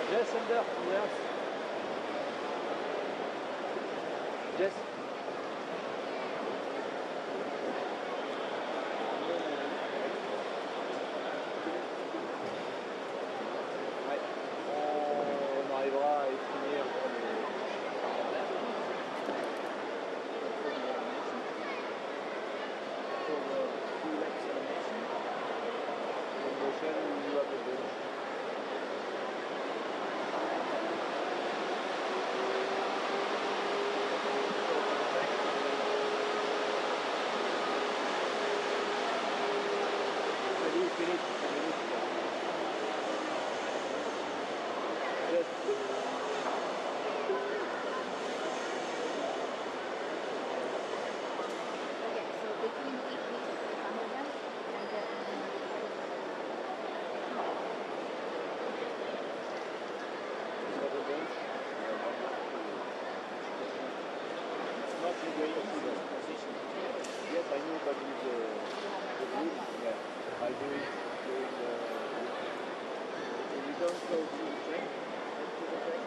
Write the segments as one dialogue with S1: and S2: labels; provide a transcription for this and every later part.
S1: Jess under, yes. Jess. Ouais. On arrivera à finir pour le two-legs elimination. Promotion, you have the bench. Yes, I know, but with the group, yeah, I do it during the so we don't go to the train, to the train.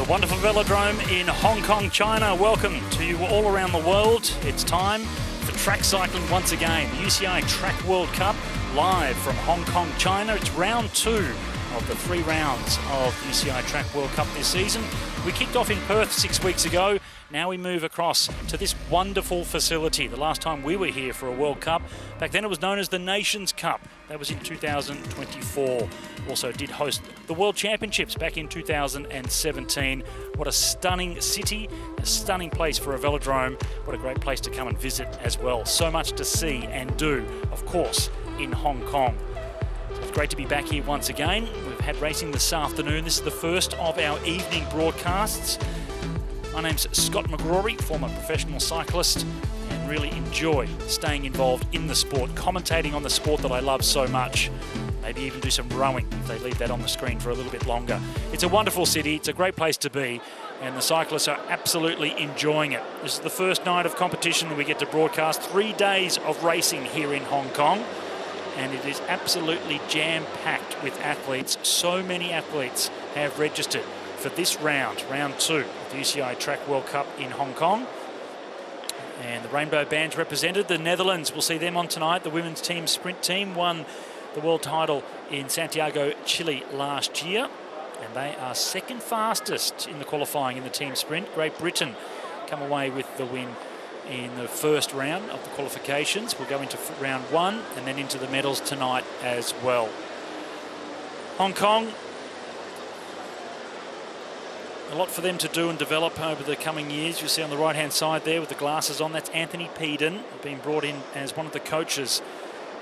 S2: Wonderful velodrome in Hong Kong, China. Welcome to you all around the world. It's time for track cycling once again. The UCI Track World Cup live from Hong Kong, China. It's round 2 of the 3 rounds of the UCI Track World Cup this season. We kicked off in Perth 6 weeks ago. Now we move across to this wonderful facility. The last time we were here for a World Cup, back then it was known as the Nations Cup. That was in 2024. Also did host the World Championships back in 2017. What a stunning city, a stunning place for a velodrome. What a great place to come and visit as well. So much to see and do, of course, in Hong Kong. It's great to be back here once again. We've had racing this afternoon. This is the first of our evening broadcasts. My name's Scott McGrory, former professional cyclist, and really enjoy staying involved in the sport, commentating on the sport that I love so much. Maybe even do some rowing if they leave that on the screen for a little bit longer. It's a wonderful city, it's a great place to be, and the cyclists are absolutely enjoying it. This is the first night of competition that we get to broadcast. 3 days of racing here in Hong Kong, and it is absolutely jam-packed with athletes. So many athletes have registered for this round, round 2 of the UCI Track World Cup in Hong Kong. And the Rainbow Band's represented. The Netherlands, we'll see them on tonight. The women's team sprint team won the world title in Santiago, Chile last year. And they are second fastest in the qualifying in the team sprint. Great Britain come away with the win in the first round of the qualifications. We'll go into round 1 and then into the medals tonight as well. Hong Kong, a lot for them to do and develop over the coming years. You'll see on the right-hand side there with the glasses on, that's Anthony Peden, being brought in as one of the coaches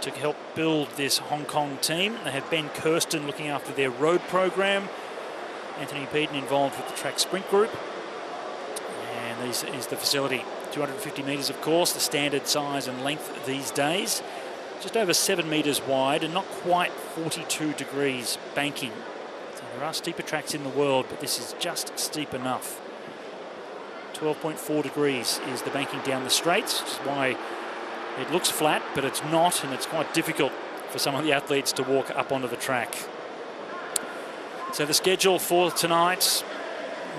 S2: to help build this Hong Kong team. They have Ben Kirsten looking after their road program. Anthony Peden involved with the track sprint group. And this is the facility. 250 metres, of course, the standard size and length these days. Just over 7 metres wide and not quite 42 degrees banking. There are steeper tracks in the world, but this is just steep enough. 12.4 degrees is the banking down the straights, which is why it looks flat, but it's not, and it's quite difficult for some of the athletes to walk up onto the track. So the schedule for tonight,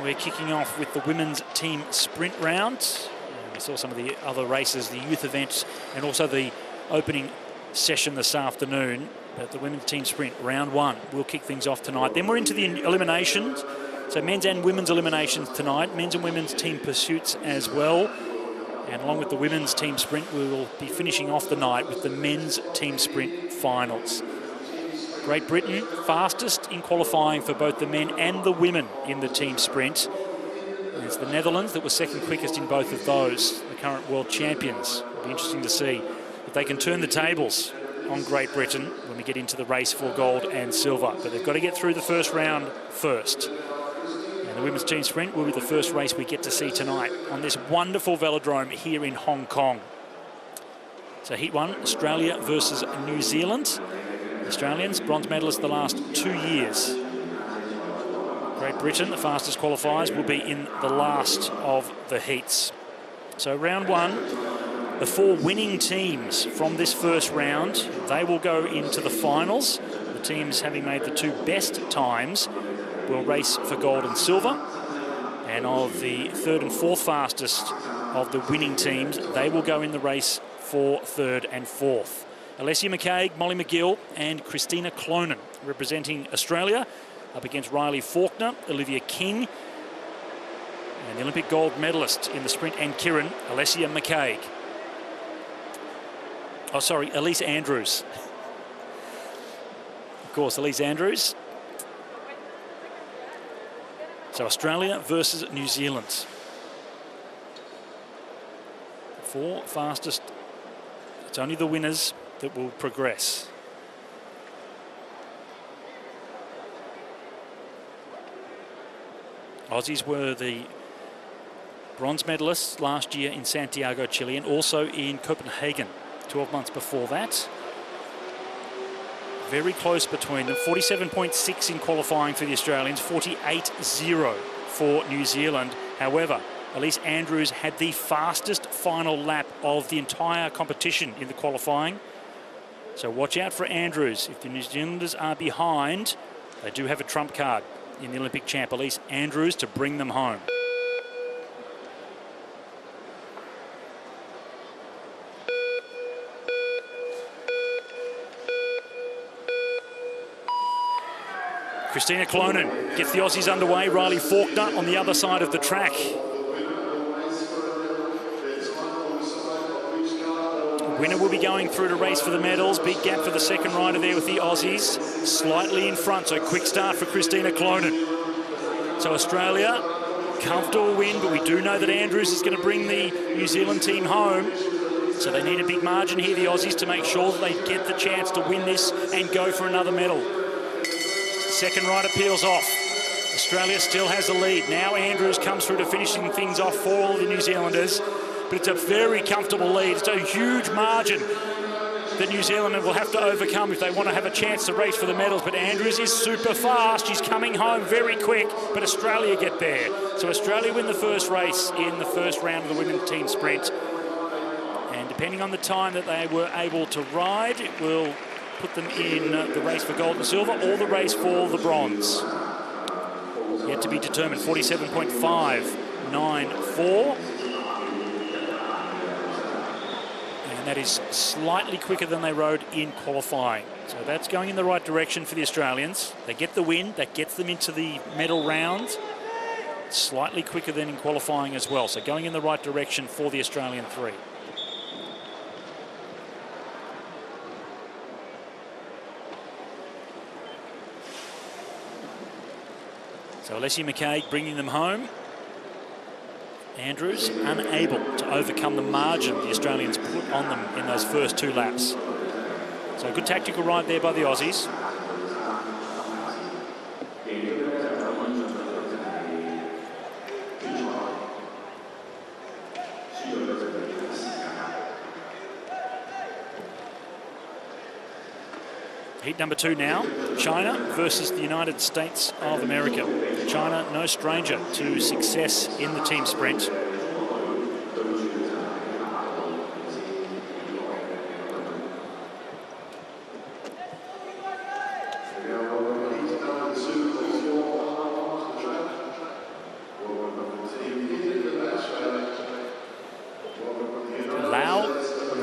S2: we're kicking off with the women's team sprint round. We saw some of the other races, the youth events, and also the opening session this afternoon. But the women's team sprint, round 1, will kick things off tonight. Then we're into the eliminations. So men's and women's eliminations tonight. Men's and women's team pursuits as well. And along with the women's team sprint, we will be finishing off the night with the men's team sprint finals. Great Britain, fastest in qualifying for both the men and the women in the team sprint. And it's the Netherlands that was second quickest in both of those, the current world champions. It'll be interesting to see if they can turn the tables on Great Britain when we get into the race for gold and silver. But they've got to get through the first round first. And the women's team sprint will be the first race we get to see tonight on this wonderful velodrome here in Hong Kong. So heat 1, Australia versus New Zealand. Australians, bronze medalists the last 2 years. Great Britain, the fastest qualifiers, will be in the last of the heats. So round 1, the 4 winning teams from this first round, they will go into the finals. The teams having made the 2 best times will race for gold and silver. And of the 3rd and 4th fastest of the winning teams, they will go in the race for 3rd and 4th. Alessia McCaig, Molly McGill and Christina Clonan representing Australia up against Riley Faulkner, Olivia King and the Olympic gold medalist in the sprint and Keirin, Alessia McCaig. Oh, sorry, Elise Andrews. Of course, Elise Andrews. So Australia versus New Zealand. 4 fastest. It's only the winners that will progress. Aussies were the bronze medalists last year in Santiago, Chile, and also in Copenhagen 12 months before that. Very close between them. 47.6 in qualifying for the Australians, 48.0 for New Zealand. However, Elise Andrews had the fastest final lap of the entire competition in the qualifying. So watch out for Andrews. If the New Zealanders are behind, they do have a trump card in the Olympic champ, Elise Andrews, to bring them home. Christina Clonan gets the Aussies underway. Riley Faulkner on the other side of the track. Winner will be going through to race for the medals. Big gap for the second rider there with the Aussies. Slightly in front, so quick start for Christina Clonan. So Australia, comfortable win, but we do know that Andrews is going to bring the New Zealand team home. So they need a big margin here, the Aussies, to make sure that they get the chance to win this and go for another medal. Second rider peels off. Australia still has the lead. Now Andrews comes through to finishing things off for all the New Zealanders. But it's a very comfortable lead. It's a huge margin that New Zealand will have to overcome if they want to have a chance to race for the medals. But Andrews is super fast. She's coming home very quick, but Australia get there. So Australia win the first race in the first round of the women's team sprint. And depending on the time that they were able to ride, it will put them in the race for gold and silver or the race for the bronze. Yet to be determined. 47.594. That is slightly quicker than they rode in qualifying. So that's going in the right direction for the Australians. They get the win, that gets them into the medal round. Slightly quicker than in qualifying as well. So going in the right direction for the Australian 3. So Alessia McCaig bringing them home. Andrews unable to overcome the margin the Australians put on them in those first 2 laps. So a good tactical ride there by the Aussies. Heat number 2 now, China versus the United States of America. China, no stranger to success in the team sprint. Lau,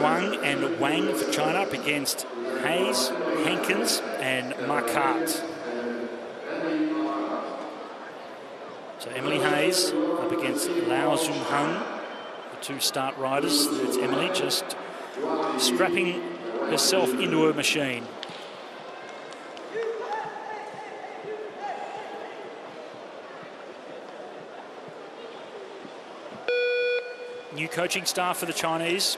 S2: Wang and Wang for China up against Hayes, Hankins and Marquardt. So Emily Hayes up against Lau Zhongheng, the 2 start riders. It's Emily just strapping herself into her machine. new coaching staff for the Chinese.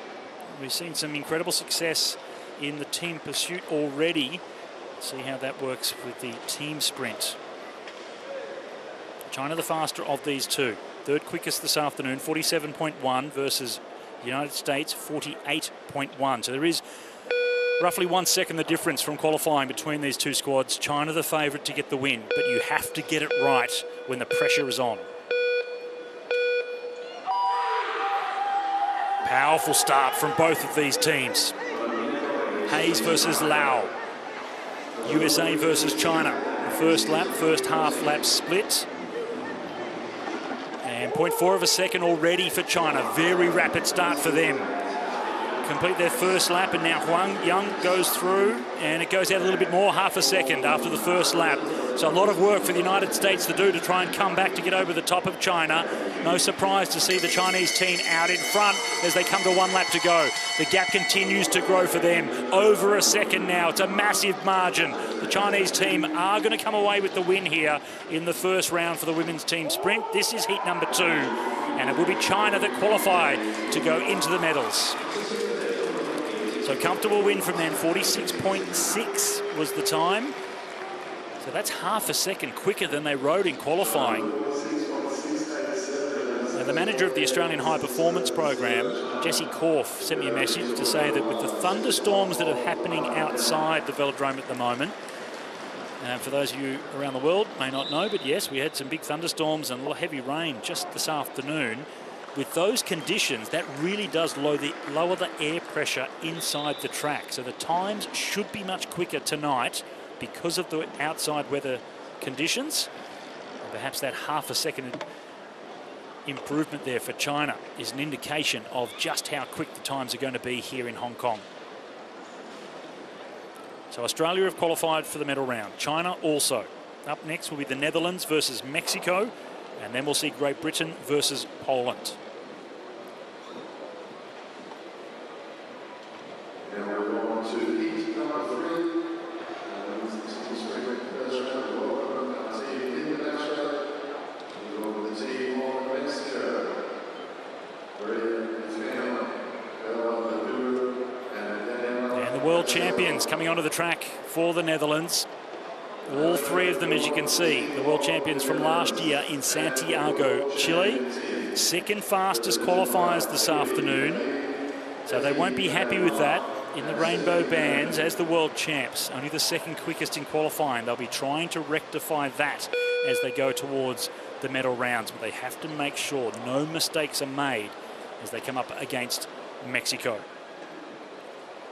S2: We've seen some incredible success in the team pursuit already. See how that works with the team sprint. China the faster of these two. Third quickest this afternoon, 47.1 versus the United States, 48.1. So there is roughly 1 second the difference from qualifying between these two squads. China the favourite to get the win, but you have to get it right when the pressure is on. Powerful start from both of these teams. Hayes versus Lau. USA versus China. The first lap, first half lap split. And 0.4 of a second already for China. Very rapid start for them. Complete their first lap, and now Huang Yang goes through, and it goes out a little bit more, half a second after the first lap. So a lot of work for the United States to do to try and come back to get over the top of China. No surprise to see the Chinese team out in front as they come to 1 lap to go. The gap continues to grow for them. Over a second now. It's a massive margin. The Chinese team are going to come away with the win here in the first round for the women's team sprint. This is heat number 2, and it will be China that qualify to go into the medals. So comfortable win from them, 46.6 was the time. So that's half a second quicker than they rode in qualifying. Now, the manager of the Australian High Performance Program, Jessie Korf, sent me a message to say that with the thunderstorms that are happening outside the velodrome at the moment, for those of you around the world may not know, but yes, we had some big thunderstorms and a lot of heavy rain just this afternoon. With those conditions, that really does lower the air pressure inside the track. So the times should be much quicker tonight because of the outside weather conditions. And perhaps that half a second improvement there for China is an indication of just how quick the times are going to be here in Hong Kong. So Australia have qualified for the medal round. China also. Up next will be the Netherlands versus Mexico, and then we'll see Great Britain versus Poland. World champions coming onto the track for the Netherlands. All 3 of them, as you can see, the world champions from last year in Santiago, Chile. Second fastest qualifiers this afternoon. So they won't be happy with that in the rainbow bands as the world champs. Only the second quickest in qualifying. They'll be trying to rectify that as they go towards the medal rounds. But they have to make sure no mistakes are made as they come up against Mexico.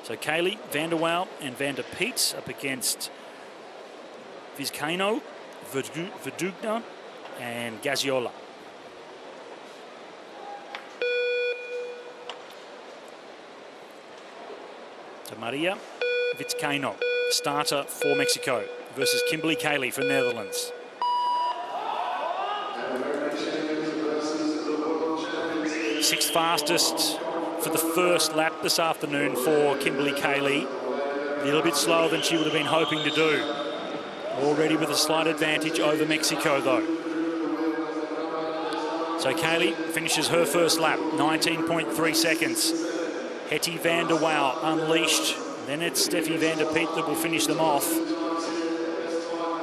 S2: So Cayley, Van der Waal and Van der Peet up against Vizcaino, Verdugna and Gaziola. So Maria Vizcaino, starter for Mexico, versus Kimberly Cayley for Netherlands. Sixth fastest for the first lap this afternoon for Kimberly Cayley. A little bit slower than she would have been hoping to do. Already with a slight advantage over Mexico though. So Cayley finishes her first lap, 19.3 seconds. Hetty Van der Waal unleashed. Then it's Steffi Van der Peet that will finish them off.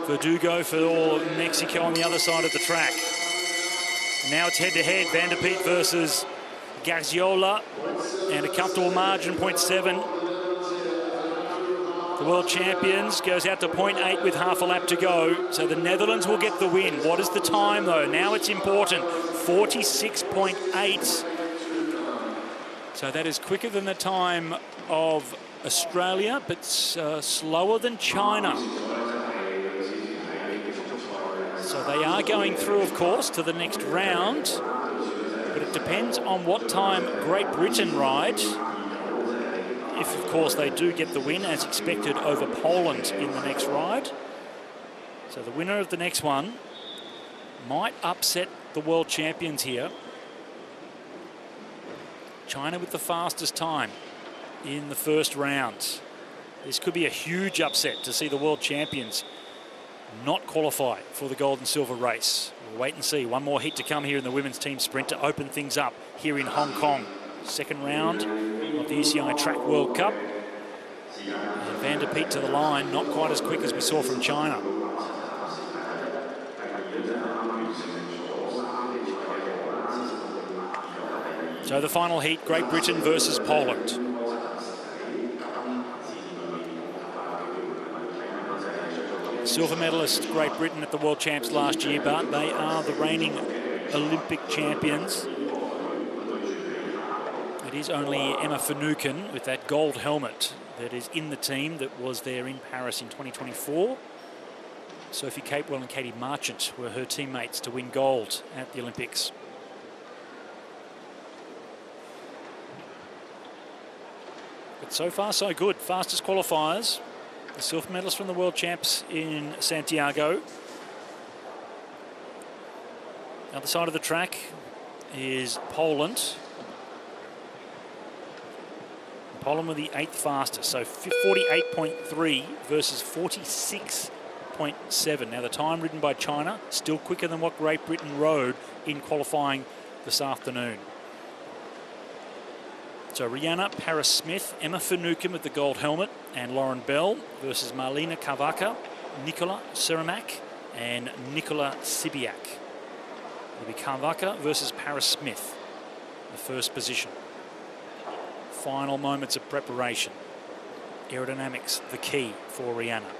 S2: Verdugo for Mexico on the other side of the track. Now it's head-to-head, Van der Peet versus Gaziola, and a comfortable margin, 0.7. The world champions goes out to 0.8 with half a lap to go. So the Netherlands will get the win. What is the time though? Now it's important, 46.8. So that is quicker than the time of Australia, but slower than China. So they are going through, of course, to the next round. But it depends on what time Great Britain ride. If, of course, they do get the win, as expected, over Poland in the next ride. So the winner of the next one might upset the world champions here. China with the fastest time in the first round. This could be a huge upset to see the world champions not qualify for the gold and silver race. We'll wait and see. One more heat to come here in the women's team sprint to open things up here in Hong Kong. Second round of the UCI Track World Cup. And Van der Peet to the line, not quite as quick as we saw from China. So the final heat, Great Britain versus Poland. Silver medalist Great Britain at the World Champs last year, but they are the reigning Olympic champions. It is only Emma Finucane with that gold helmet that is in the team that was there in Paris in 2024. Sophie Capewell and Katie Marchant were her teammates to win gold at the Olympics. But so far so good. Fastest qualifiers. The silver medalist from the World Champs in Santiago. Other side of the track is Poland. Poland were the 8th fastest, so 48.3 versus 46.7. Now the time ridden by China, still quicker than what Great Britain rode in qualifying this afternoon. So Rihanna, Paris Smith, Emma Finucane with the gold helmet, and Lauren Bell versus Marlena Kavaka, Nicola Ceremac, and Nicola Sibiak. It'll be Kavaka versus Paris Smith, the first position. Final moments of preparation. Aerodynamics, the key for Rihanna.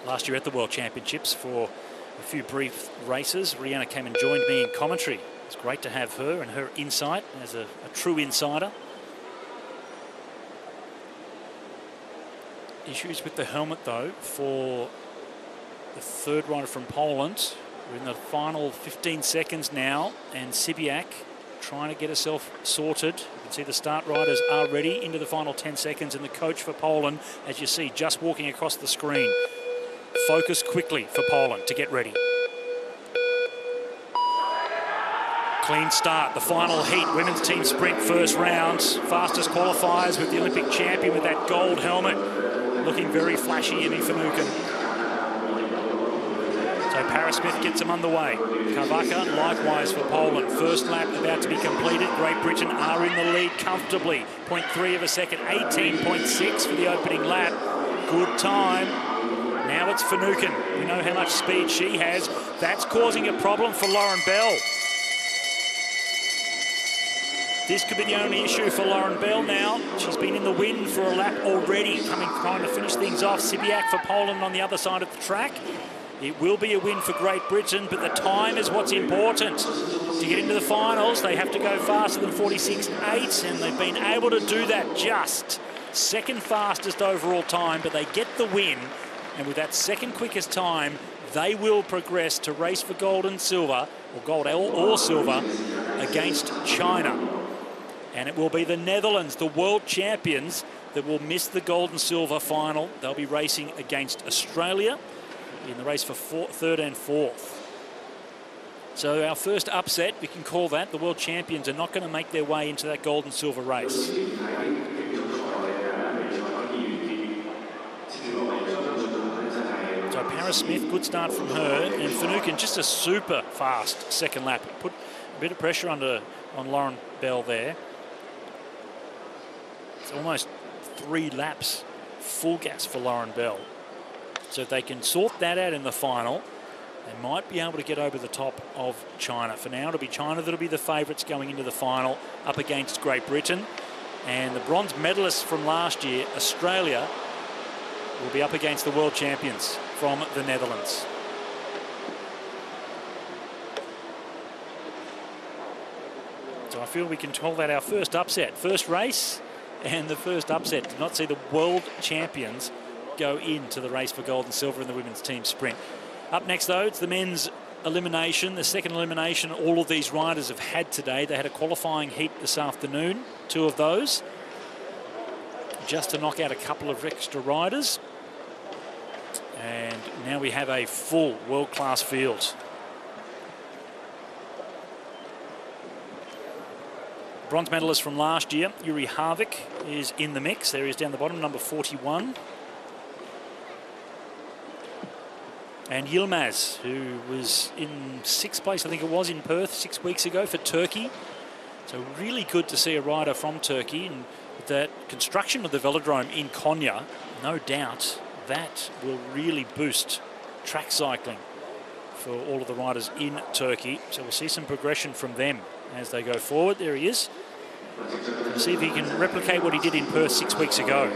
S2: Last year at the World Championships for a few brief races, Rihanna came and joined me in commentary. It's great to have her and her insight as a true insider. Issues with the helmet though for the third rider from Poland. We're in the final 15 seconds now, and Sibiak trying to get herself sorted. You can see the start riders are ready into the final 10 seconds, and the coach for Poland, as you see, just walking across the screen. Focus quickly for Poland to get ready. Clean start, the final heat, women's team sprint first round. Fastest qualifiers with the Olympic champion with that gold helmet. Looking very flashy, Emma Finucane. So Paris Smith gets them underway. Kavaka likewise for Poland. First lap about to be completed. Great Britain are in the lead comfortably. 0.3 of a second, 18.6 for the opening lap. Good time. Now it's Finucane. We know how much speed she has. That's causing a problem for Lauren Bell. This could be the only issue for Lauren Bell now. She's been in the wind for a lap already, trying to finish things off. Sibiak for Poland on the other side of the track. It will be a win for Great Britain, but the time is what's important. To get into the finals, they have to go faster than 46.8, and they've been able to do that just. Second fastest overall time, but they get the win. And with that second quickest time, they will progress to race for gold and silver, or gold or silver, against China. And it will be the Netherlands, the world champions, that will miss the gold and silver final. They'll be racing against Australia in the race for third and fourth. So our first upset, we can call that. The world champions are not going to make their way into that gold and silver race. So Paris Smith, good start from her, and Finucane just a super fast second lap. Put a bit of pressure on Lauren Bell there. It's almost 3 laps full gas for Lauren Bell. So if they can sort that out in the final, they might be able to get over the top of China. For now, it'll be China that'll be the favourites going into the final, up against Great Britain. And the bronze medalists from last year, Australia, will be up against the world champions from the Netherlands. So I feel we can call that our first upset. First race and the first upset. Did not see the world champions go into the race for gold and silver in the women's team sprint. Up next though, it's the men's elimination, the second elimination all of these riders have had today. They had a qualifying heat this afternoon, 2 of those, just to knock out a couple of extra riders. And now we have a full world-class field. bronze medalist from last year, Yuri Harvick, is in the mix. There he is down the bottom, number 41. And Yilmaz, who was in 6th place, I think it was, in Perth 6 weeks ago for Turkey. So really good to see a rider from Turkey. And with that construction of the velodrome in Konya, no doubt that will really boost track cycling for all of the riders in Turkey. So we'll see some progression from them as they go forward. There he is. We'll see if he can replicate what he did in Perth 6 weeks ago.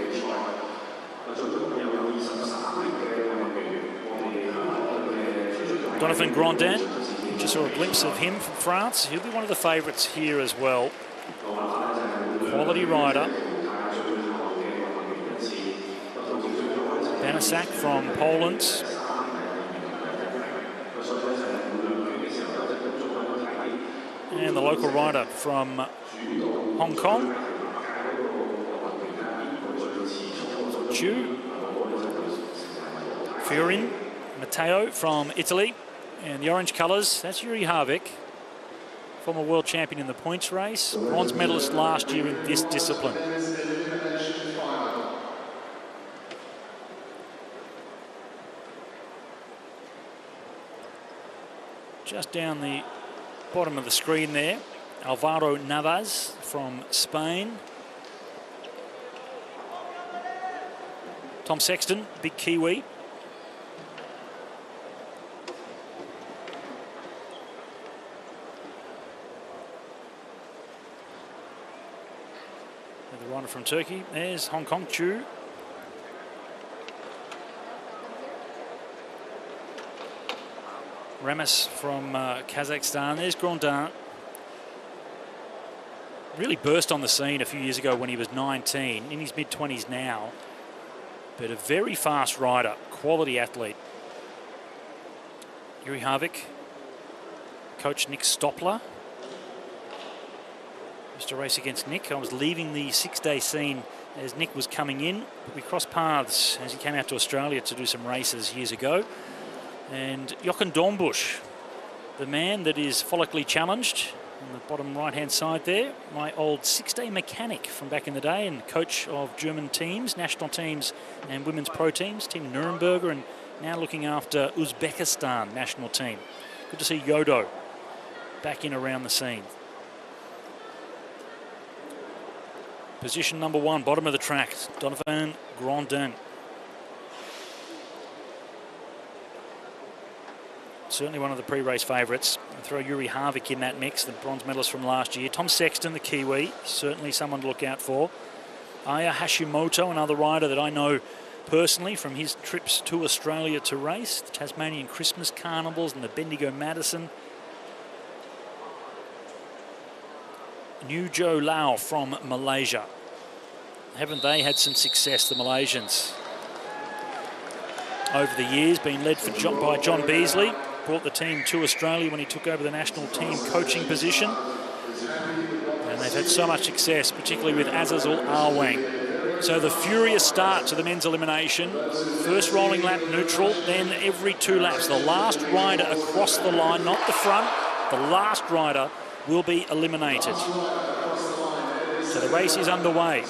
S2: Jonathan Grandin, just saw a glimpse of him from France. He'll be one of the favourites here as well. Quality rider. Banasak from Poland. And the local rider from Hong Kong, Chu. Fiorin Matteo from Italy. And the orange colours, that's Yuri Harvick, former world champion in the points race, bronze medalist last year in this discipline. Just down the bottom of the screen there, Alvaro Navas from Spain. Tom Sexton, big Kiwi. The rider from Turkey, there's Hong Kong, Chu. Ramis from Kazakhstan. There's Grandin. Really burst on the scene a few years ago when he was 19, in his mid-20s now. But a very fast rider, quality athlete. Yuri Harvick, coach Nick Stoppler. Used to race against Nick. I was leaving the 6-day scene as Nick was coming in. We crossed paths as he came out to Australia to do some races years ago. And Jochen Dornbusch, the man that is follically challenged, on the bottom right-hand side there, my old 6-day mechanic from back in the day and coach of German teams, national teams and women's pro teams, Team Nuremberger, and now looking after Uzbekistan national team. Good to see Yodo back in around the scene. Position number 1, bottom of the track, Jonathan Grandin. Certainly one of the pre-race favourites. I'll throw Yuri Harvick in that mix, the bronze medalist from last year. Tom Sexton, the Kiwi, certainly someone to look out for. Aya Hashimoto, another rider that I know personally from his trips to Australia to race, the Tasmanian Christmas Carnivals and the Bendigo Madison. New Joe Lau from Malaysia. Haven't they had some success, the Malaysians? Over the years, been led by John Beasley. Brought the team to Australia when he took over the national team coaching position. And they've had so much success, particularly with Azazul Arwang. So the furious start to the men's elimination. First rolling lap neutral, then every 2 laps. The last rider across the line, not the front, the last rider will be eliminated. So the race is underway.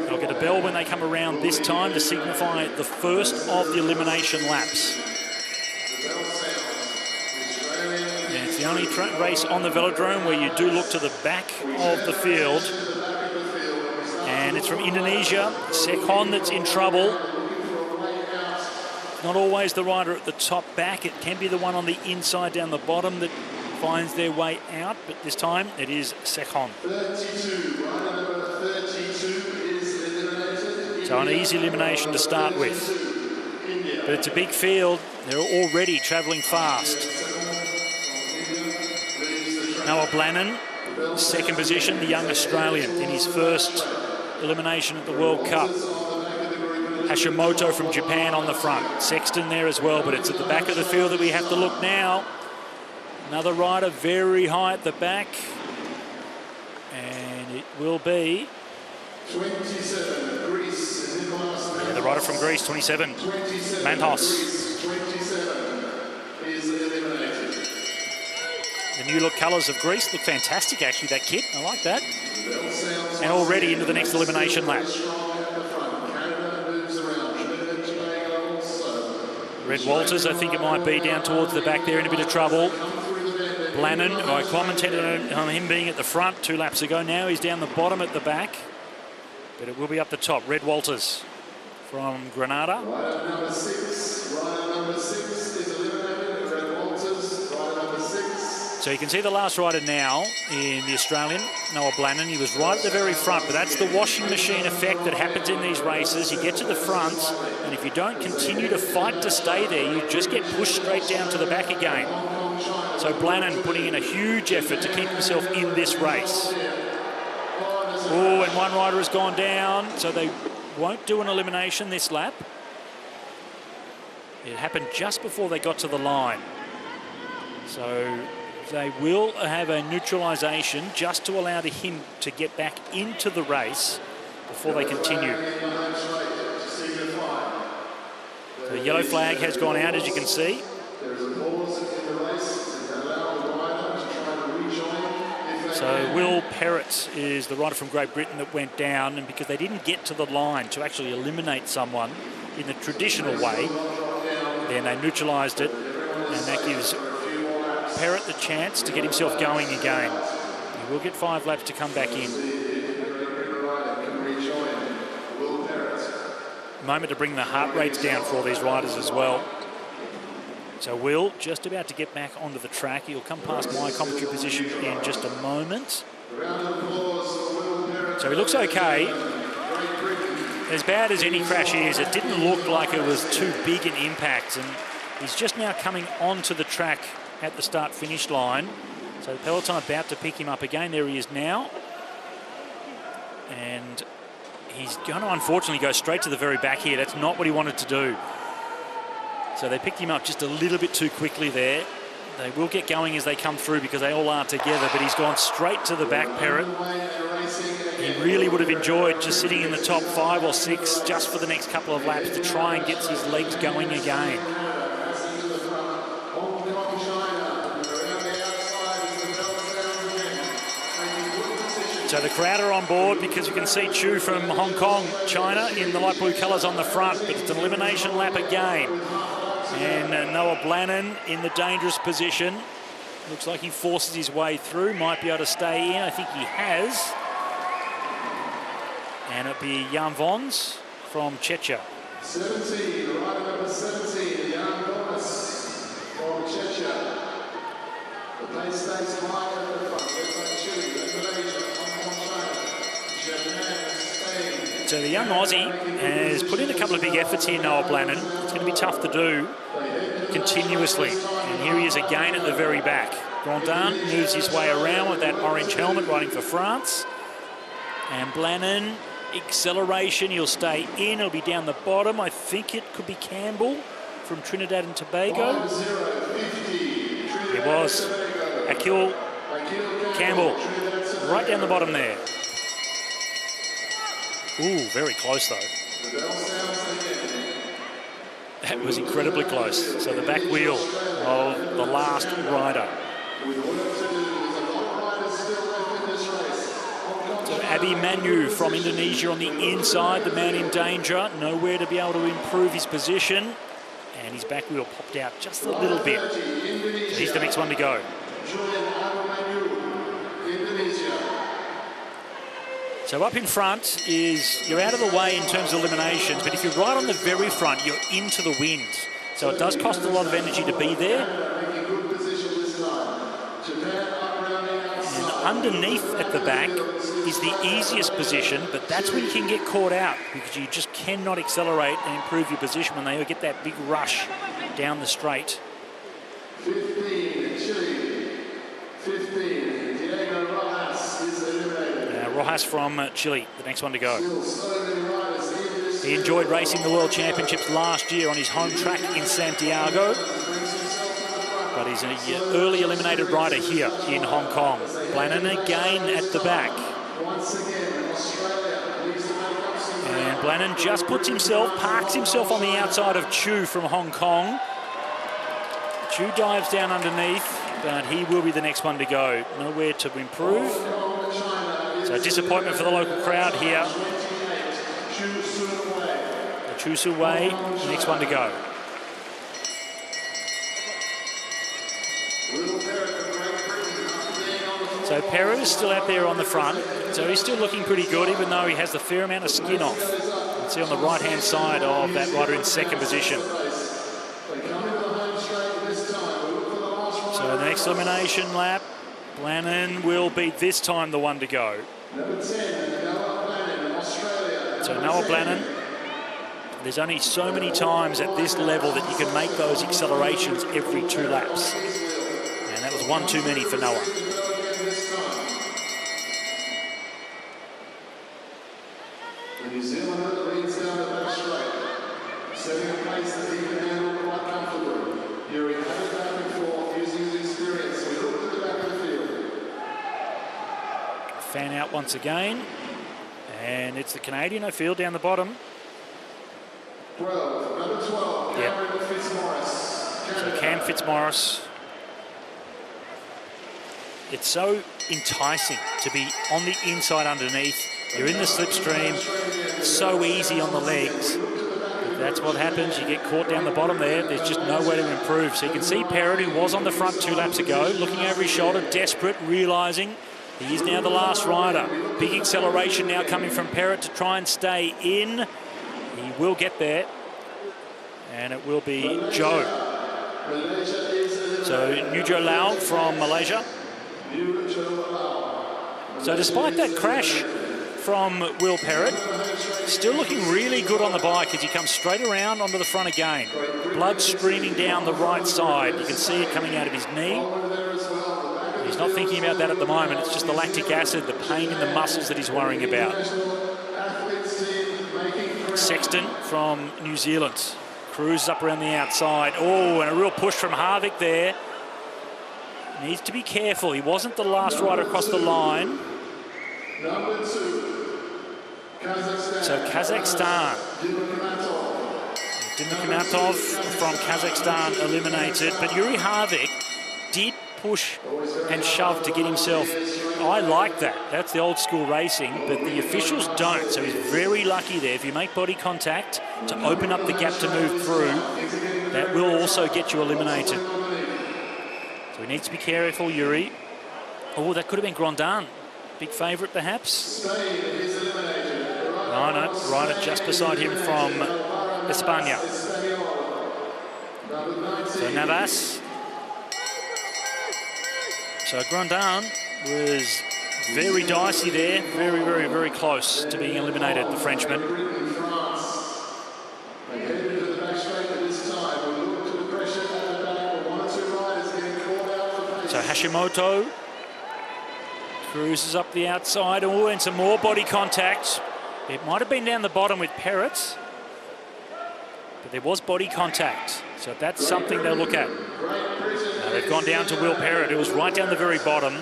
S2: They'll get a bell when they come around this time to signify the first of the elimination laps. And it's the only race on the velodrome where you do look to the back of the field. And it's from Indonesia, Sekon, that's in trouble. Not always the rider at the top back. It can be the one on the inside down the bottom that finds their way out, but this time it is Sekon.
S3: 32, rider number 32 is eliminated.
S2: So an easy elimination to start with. But it's a big field. They're already travelling fast. Noah Blannon, second position, the young Australian in his first elimination at the World Cup. Hashimoto from Japan on the front. Sexton there as well, but it's at the back of the field that we have to look now. Another rider very high at the back. And it will be
S3: 27, Greece.
S2: Yeah, the rider from Greece, 27, Mantos.
S3: 27 is eliminated.
S2: The new look colours of Greece look fantastic, actually, that kit. I like that. And already into the next elimination lap. Red Walters, I think it might be, down towards the back there in a bit of trouble. Blannon, I commented on him being at the front 2 laps ago. Now he's down the bottom at the back. But it will be up the top. Red Walters from Granada.
S3: Rider number 6 is eliminated. Red Walters, rider number 6.
S2: So you can see the last rider now in the Australian, Noah Blannon. He was right at the very front, but that's the washing machine effect that happens in these races. You get to the front, and if you don't continue to fight to stay there, you just get pushed straight down to the back again. So Blannon putting in a huge effort to keep himself in this race. Oh, and one rider has gone down, so they won't do an elimination this lap. It happened just before they got to the line. So they will have a neutralisation just to allow him to get back into the race before they continue. So the yellow flag has gone out, as you can see. So Will Perrott is the rider from Great Britain that went down, and because they didn't get to the line to actually eliminate someone in the traditional way, then they neutralised it, and that gives Perrott the chance to get himself going again. He will get 5 laps to come back in. Moment to bring the heart rates down for all these riders as well. So Will just about to get back onto the track. He'll come past my commentary position in just a moment. So he looks okay. As bad as any crash is, it didn't look like it was too big an impact, and he's just now coming onto the track at the start-finish line. So the peloton about to pick him up again. There he is now. And he's going to unfortunately go straight to the very back here. That's not what he wanted to do. So they picked him up just a little bit too quickly there. They will get going as they come through because they all are together, but he's gone straight to the back, Perrott. He really would have enjoyed just sitting in the top 5 or 6 just for the next couple of laps to try and get his legs going again. So the crowd are on board because you can see Chu from Hong Kong, China, in the light blue colours on the front, but it's an elimination lap again. And Noah Blannon in the dangerous position. Looks like he forces his way through, might be able to stay in. I think he has. And it'll be Jan Vons from Czechia.
S3: 17, rider number 17, Jan Vons from Czechia. The pace stays high at the front. Chile, Indonesia, Hong Kong, China, Japan, Spain.
S2: So the young Aussie has put in a couple of big efforts here, Noah Blannon. It's going to be tough to do continuously. And here he is again at the very back. Grandin moves his way around with that orange helmet, riding for France. And Blannon, acceleration, he'll stay in, he'll be down the bottom. I think it could be Campbell from Trinidad and Tobago. It was Akil Campbell, right down the bottom there. Ooh, very close though. That was incredibly close. So the back wheel of the last rider. So Abi Manu from Indonesia on the inside, the man in danger, nowhere to be able to improve his position. And his back wheel popped out just a little bit. So he's the next one to go. So up in front is, you're out of the way in terms of eliminations, but if you're right on the very front, you're into the wind. So it does cost a lot of energy to be there. And underneath at the back is the easiest position, but that's when you can get caught out because you just cannot accelerate and improve your position when they get that big rush down the straight.
S3: 15, Chile. 15, Diego Rojas is eliminated.
S2: Rojas from Chile, the next one to go. He enjoyed racing the World Championships last year on his home track in Santiago, but he's an early eliminated rider here in Hong Kong. Blannon again at the back. And Blannon just parks himself on the outside of Chu from Hong Kong. Chu dives down underneath. but he will be the next one to go. Nowhere to improve. So disappointment for the local crowd here. Chu Su Wei, next one to go. So Perrott is still out there on the front. So he's still looking pretty good, even though he has the fair amount of skin off. You can see on the right-hand side of that rider in second position. So the next elimination lap, Blannon will be this time the one to go. So Noah Blannon, there's only so many times at this level that you can make those accelerations every 2 laps. And that was one too many for Noah.
S3: The New Zealander leads down the back straight, setting a pace that he can handle quite comfortably. Yuri had it back and forth using his experience. We looked at the back of the field.
S2: Fan out once again. And it's the Canadian O'Field down the bottom.
S3: 12, number 12, Cameron Fitzmaurice.
S2: So Cam Fitzmaurice. It's so enticing to be on the inside underneath. You're in the slipstream, so easy on the legs. But that's what happens. You get caught down the bottom there. There's just nowhere to improve. So you can see Perrott, who was on the front 2 laps ago, looking over his shoulder, desperate, realising he is now the last rider. Big acceleration now coming from Perrott to try and stay in. He will get there. And it will be Joe. So Nujo Lau from Malaysia. So despite that crash from Will Perrott, still looking really good on the bike as he comes straight around onto the front again. Blood streaming down the right side. You can see it coming out of his knee. He's not thinking about that at the moment. It's just the lactic acid, the pain in the muscles that he's worrying about. Sexton from New Zealand. Cruises up around the outside. Oh, and a real push from Harvick there. Needs to be careful. He wasn't the last rider across the line.
S3: Number 2, Kazakhstan.
S2: So Kazakhstan. Dimitrimatov from Kazakhstan eliminated. But Yuri Harvick did push and shove to get himself. I like that. That's the old school racing, but the officials don't. So he's very lucky there. If you make body contact to open up the gap to move through, that will also get you eliminated. So he needs to be careful, Yuri. Oh, that could have been Grandin. Big favourite, perhaps? No, rider just beside him from España. So Navas. So Grandin was very dicey there, very, very, very close to being eliminated, the Frenchman. So Hashimoto cruises up the outside. Oh, and some more body contact. It might have been down the bottom with Perrott, but there was body contact. So that's something they'll look at. Now they've gone down to Will Perrott, who was right down the very bottom.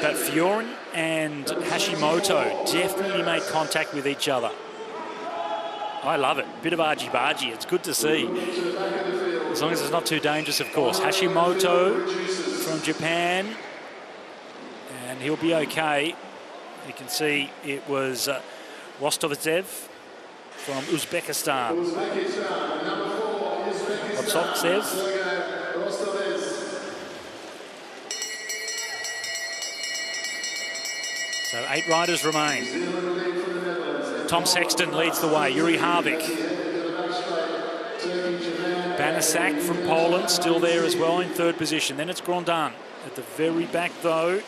S2: But Fiorin and Hashimoto definitely made contact with each other. I love it. Bit of argy-bargy. It's good to see. As long as it's not too dangerous, of course. Hashimoto from Japan. And he'll be okay. You can see it was Rostovtsev from Uzbekistan. Rostovtsev. So 8 riders remain. Tom Sexton leads the way. Yuri Harvick. Banasak from Poland still there as well in 3rd position. Then it's Grandin at the very back though.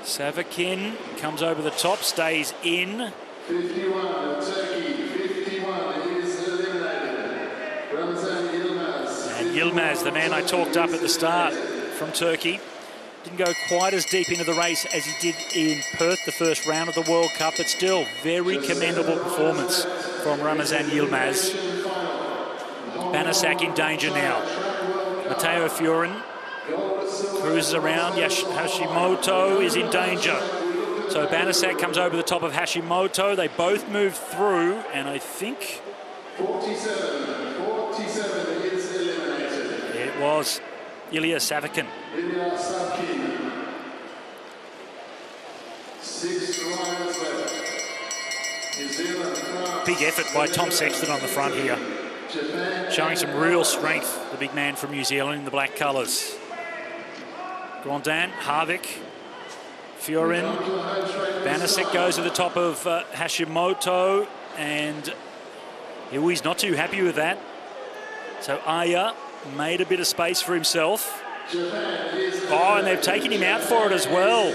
S2: Savakin comes over the top, stays in.
S3: 51, Turkey, 51 is eliminated. Ramazan Yilmaz.
S2: And Yilmaz, the man I talked up at the start from Turkey. Didn't go quite as deep into the race as he did in Perth, the first round of the World Cup, but still very commendable performance from Ramazan Yilmaz. Banasak in danger now. Matteo Fiorin cruises around. Hashimoto is in danger. So Banasek comes over the top of Hashimoto. They both move through, and I think
S3: 47 is eliminated.
S2: it was Ilya Savikin.
S3: Ilya Savikin. 6 riders left. New Zealand, France,
S2: Big effort by Tom Sexton on the front here.
S3: Japan,
S2: Showing some real strength, the big man from New Zealand in the black colours. Grandin, Harvick, Fiorin, Banasek goes to the top of Hashimoto, and he's not too happy with that. So Aya made a bit of space for himself. Oh, and they've taken him out for it as well.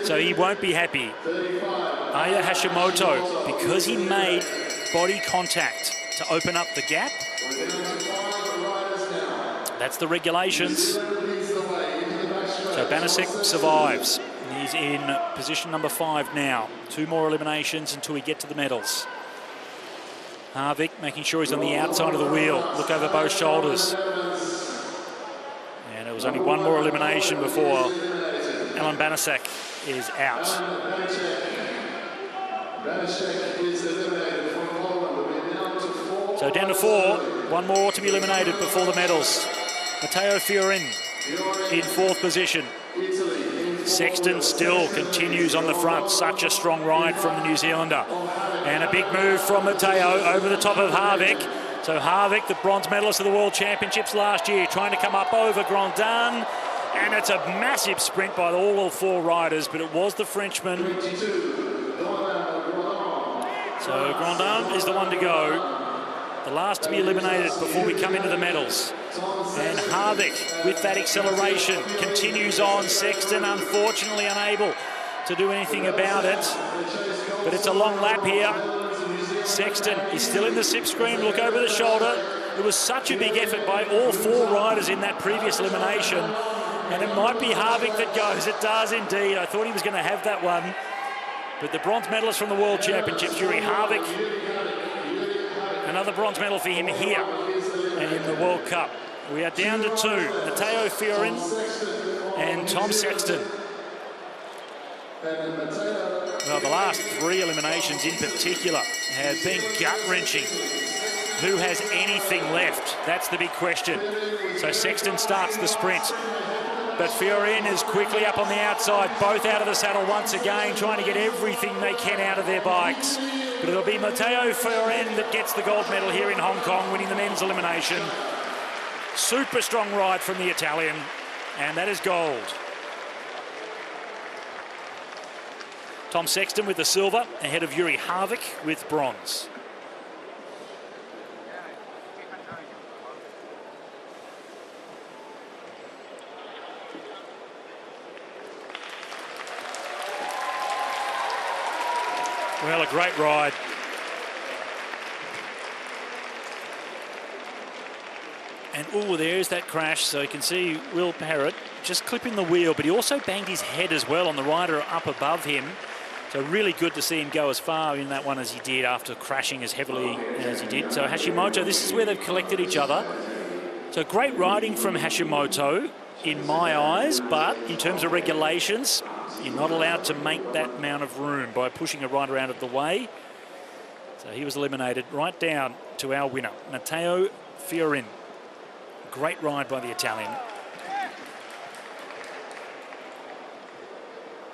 S2: So he won't be happy. Aya Hashimoto, because he made body contact to open up the gap. That's the regulations. So Banasek survives. He's in position number 5 now. 2 more eliminations until we get to the medals. Harvick making sure he's on the outside of the wheel. Look over both shoulders. And it was only 1 more elimination before Alan Banasek is out. So down to 4. 1 more to be eliminated before the medals. Matteo Fiorin in 4th position. Sexton still continues on the front. Such a strong ride from the New Zealander. And a big move from Matteo over the top of Harvick. So Harvick, the bronze medalist of the World Championships last year, trying to come up over Grandin. And it's a massive sprint by all 4 riders, but it was the Frenchman. So Grandin is the one to go. The last to be eliminated before we come into the medals. And Harvick, with that acceleration, continues on. Sexton, unfortunately, unable to do anything about it. But it's a long lap here. Sexton is still in the sip screen. Look over the shoulder. It was such a big effort by all 4 riders in that previous elimination. And it might be Harvick that goes. It does indeed. I thought he was going to have that one. But the bronze medalist from the World Championships, Juri Harvick, another bronze medal for him here and in the World Cup. We are down to 2, Matteo Fiorin and Tom Sexton. Well, the last 3 eliminations in particular have been gut-wrenching. Who has anything left? That's the big question. So Sexton starts the sprint. But Fiorin is quickly up on the outside, both out of the saddle once again, trying to get everything they can out of their bikes. But it'll be Matteo Fiorin that gets the gold medal here in Hong Kong, winning the men's elimination. Super strong ride from the Italian, and that is gold. Tom Sexton with the silver, ahead of Juri Harvick with bronze. Well, a great ride. And, oh, there's that crash. So you can see Will Parrott just clipping the wheel, but he also banged his head as well on the rider up above him. So really good to see him go as far in that one as he did after crashing as heavily as he did. So Hashimoto, this is where they've collected each other. So great riding from Hashimoto in my eyes, but in terms of regulations, you're not allowed to make that amount of room by pushing a rider out of the way. So he was eliminated right down to our winner, Matteo Fiorin. Great ride by the Italian.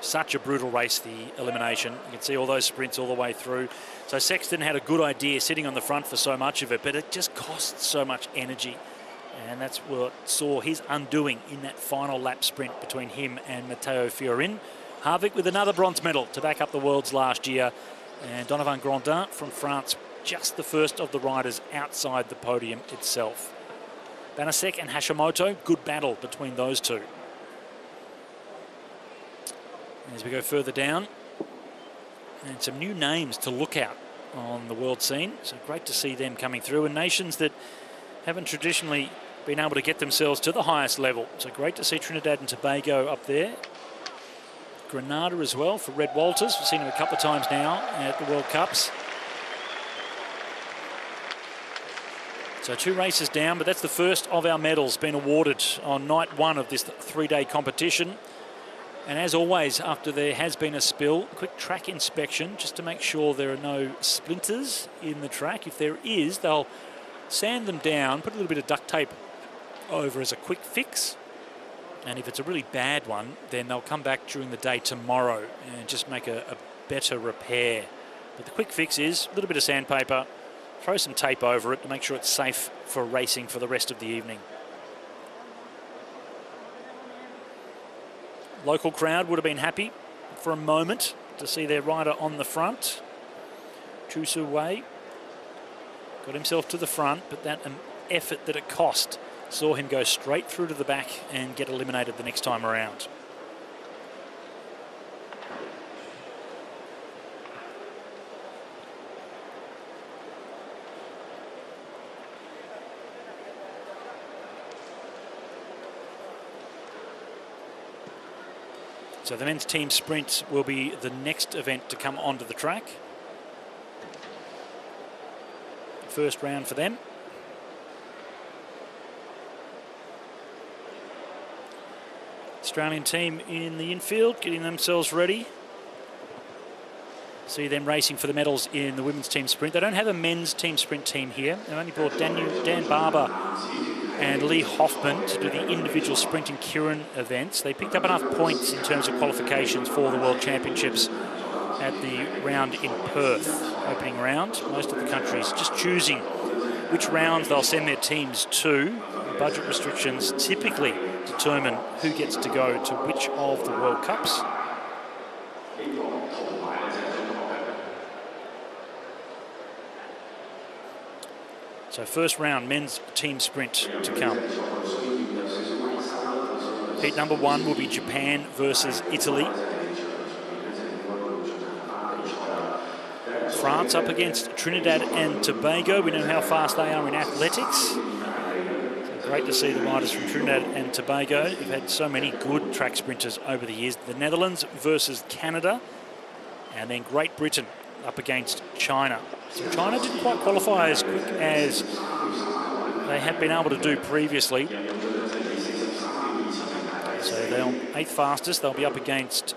S2: Such a brutal race, the elimination. You can see all those sprints all the way through. So Sexton had a good idea sitting on the front for so much of it, but it just costs so much energy. And that's what saw his undoing in that final lap sprint between him and Matteo Fiorin. Harvick with another bronze medal to back up the worlds last year. And Donovan Grandin from France, just the first of the riders outside the podium itself. Banasek and Hashimoto, good battle between those two. As we go further down, and some new names to look out on the world scene. So great to see them coming through, and nations that haven't traditionally been able to get themselves to the highest level. So great to see Trinidad and Tobago up there. Grenada as well for Red Walters. We've seen him a couple of times now at the World Cups. So 2 races down, but that's the first of our medals being awarded on night 1 of this 3-day competition. And as always, after there has been a spill, quick track inspection just to make sure there are no splinters in the track. If there is, they'll sand them down, put a little bit of duct tape over as a quick fix. And if it's a really bad one, then they'll come back during the day tomorrow and just make a better repair. But the quick fix is a little bit of sandpaper, throw some tape over it to make sure it's safe for racing for the rest of the evening. Local crowd would have been happy for a moment to see their rider on the front. Chu Su Wei got himself to the front, but that effort that it cost saw him go straight through to the back and get eliminated the next time around. So the men's team sprint will be the next event to come onto the track. First round for them. Australian team in the infield, getting themselves ready. See them racing for the medals in the women's team sprint. They don't have a men's team sprint team here. They've only brought Dan Barber and Lee Hoffman to do the individual sprint and Kieran events. They picked up enough points in terms of qualifications for the World Championships at the round in Perth, opening round. Most of the countries just choosing which rounds they'll send their teams to. Budget restrictions typically determine who gets to go to which of the World Cups. So first round, men's team sprint to come. Heat number 1 will be Japan versus Italy. France up against Trinidad and Tobago. We know how fast they are in athletics. So great to see the riders from Trinidad and Tobago. We've had so many good track sprinters over the years. The Netherlands versus Canada. And then Great Britain up against China. So China didn't quite qualify as quick as they had been able to do previously. So they're 8th fastest. They'll be up against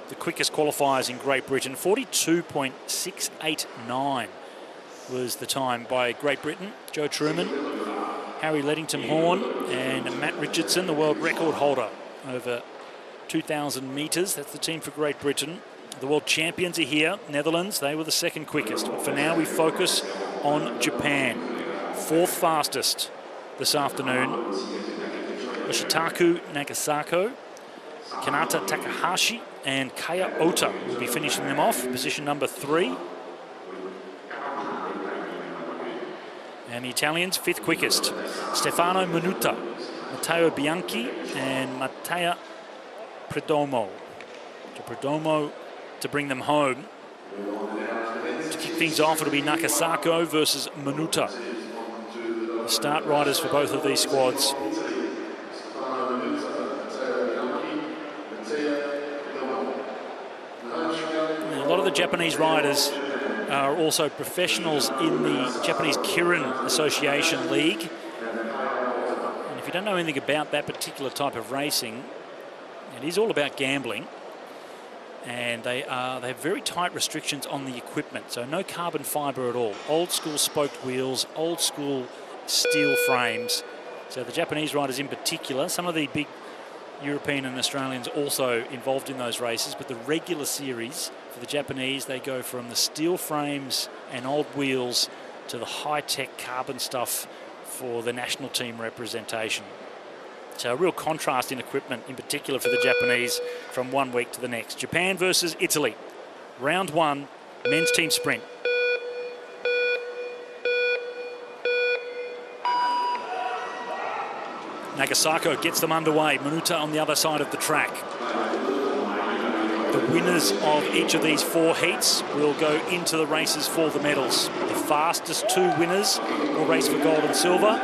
S2: the quickest qualifiers in Great Britain. 42.689 was the time by Great Britain. Joe Truman, Harry Leddington-Horn and Matt Richardson, the world record holder over 2,000 metres. That's the team for Great Britain. The world champions are here, Netherlands. They were the second quickest. But for now, we focus on Japan. 4th fastest this afternoon. Yoshitaku Nagasako, Kanata Takahashi, and Kaya Ota will be finishing them off. Position number 3. And the Italians, 5th quickest. Stefano Minuta, Matteo Bianchi, and Mattia Perdomo. Perdomo to bring them home. To kick things off, it'll be Nakasako versus Minuta. The start riders for both of these squads. A lot of the Japanese riders are also professionals in the Japanese Kirin Association League. And if you don't know anything about that particular type of racing, it is all about gambling. And they have very tight restrictions on the equipment, so no carbon fibre at all. Old school spoked wheels, old school steel frames. So the Japanese riders in particular, some of the big European and Australians also involved in those races, but the regular series for the Japanese, they go from the steel frames and old wheels to the high-tech carbon stuff for the national team representation. So a real contrast in equipment, in particular for the Japanese, from one week to the next. Japan versus Italy. Round 1, men's team sprint. Nagasako gets them underway. Minuta on the other side of the track. The winners of each of these 4 heats will go into the races for the medals. The fastest 2 winners will race for gold and silver.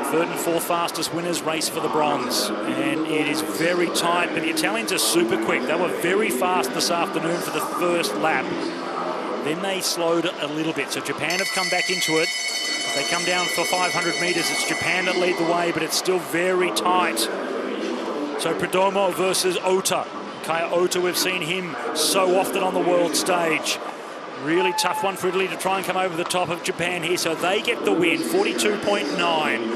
S2: 3rd and 4th fastest winners race for the bronze. And it is very tight, but the Italians are super quick. They were very fast this afternoon for the first lap. Then they slowed a little bit. So Japan have come back into it. They come down for 500 metres. It's Japan that lead the way, but it's still very tight. So Perdomo versus Ota. Kaya Ota, we've seen him so often on the world stage. Really tough one for Italy to try and come over the top of Japan here. So they get the win, 42.9. And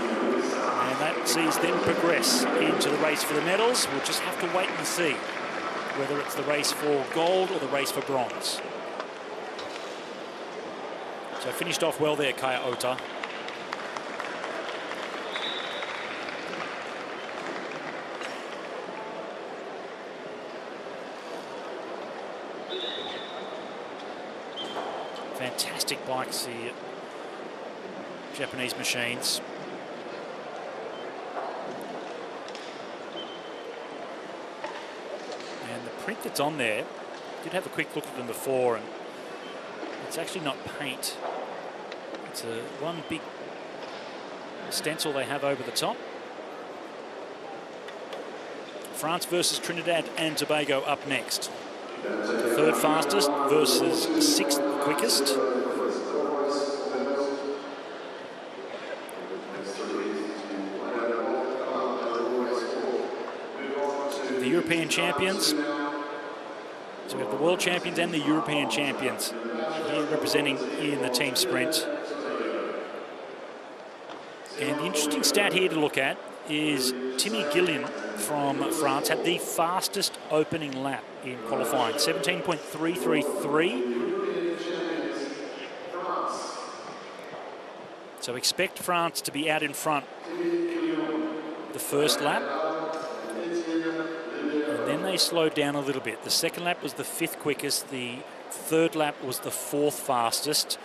S2: that sees them progress into the race for the medals. We'll just have to wait and see whether it's the race for gold or the race for bronze. So finished off well there, Kaya Ota. Fantastic bikes, the Japanese machines. And the print that's on there, I did have a quick look at them before, and it's actually not paint. It's one big stencil they have over the top. France versus Trinidad and Tobago up next. Third fastest versus sixth quickest. The European champions. So we have the world champions and the European champions here representing in the team sprint. And the interesting stat here to look at is Timmy Gillian from France had the fastest opening lap in qualifying, 17.333. So expect France to be out in front the first lap. And then they slowed down a little bit. The second lap was the fifth quickest. The third lap was the fourth fastest.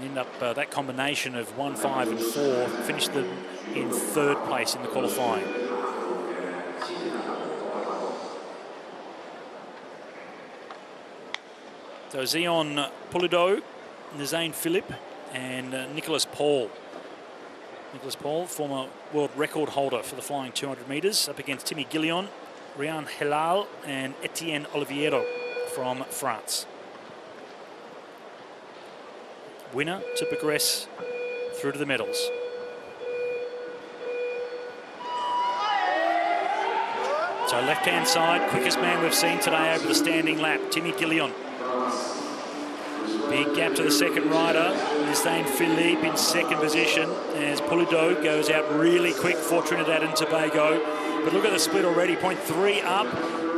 S2: And end up that combination of 1, 5 and 4 finished them in third place in the qualifying. So Zion Polido, Nazane Philippe and Nicolas Paul. Nicolas Paul, former world record holder for the flying 200 metres, up against Timmy Gillian, Rian Helal and Etienne Oliviero from France. Winner to progress through to the medals. So left-hand side, quickest man we've seen today over the standing lap, Timmy Gillian. Big gap to the second rider, Nazane Philippe in second position as Polido goes out really quick for Trinidad and Tobago. But look at the split already, 0.3 up,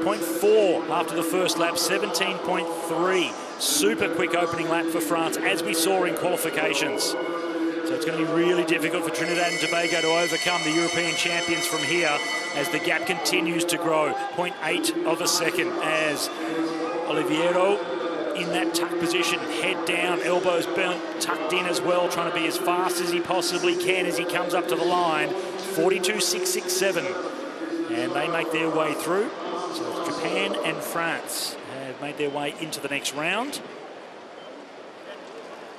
S2: 0.4 after the first lap, 17.3. Super quick opening lap for France, as we saw in qualifications. So it's going to be really difficult for Trinidad and Tobago to overcome the European champions from here as the gap continues to grow. 0.8 of a second as Oliviero in that tuck position, head down, elbows burnt, tucked in as well, trying to be as fast as he possibly can as he comes up to the line. 42.667. And they make their way through. So Japan and France have made their way into the next round.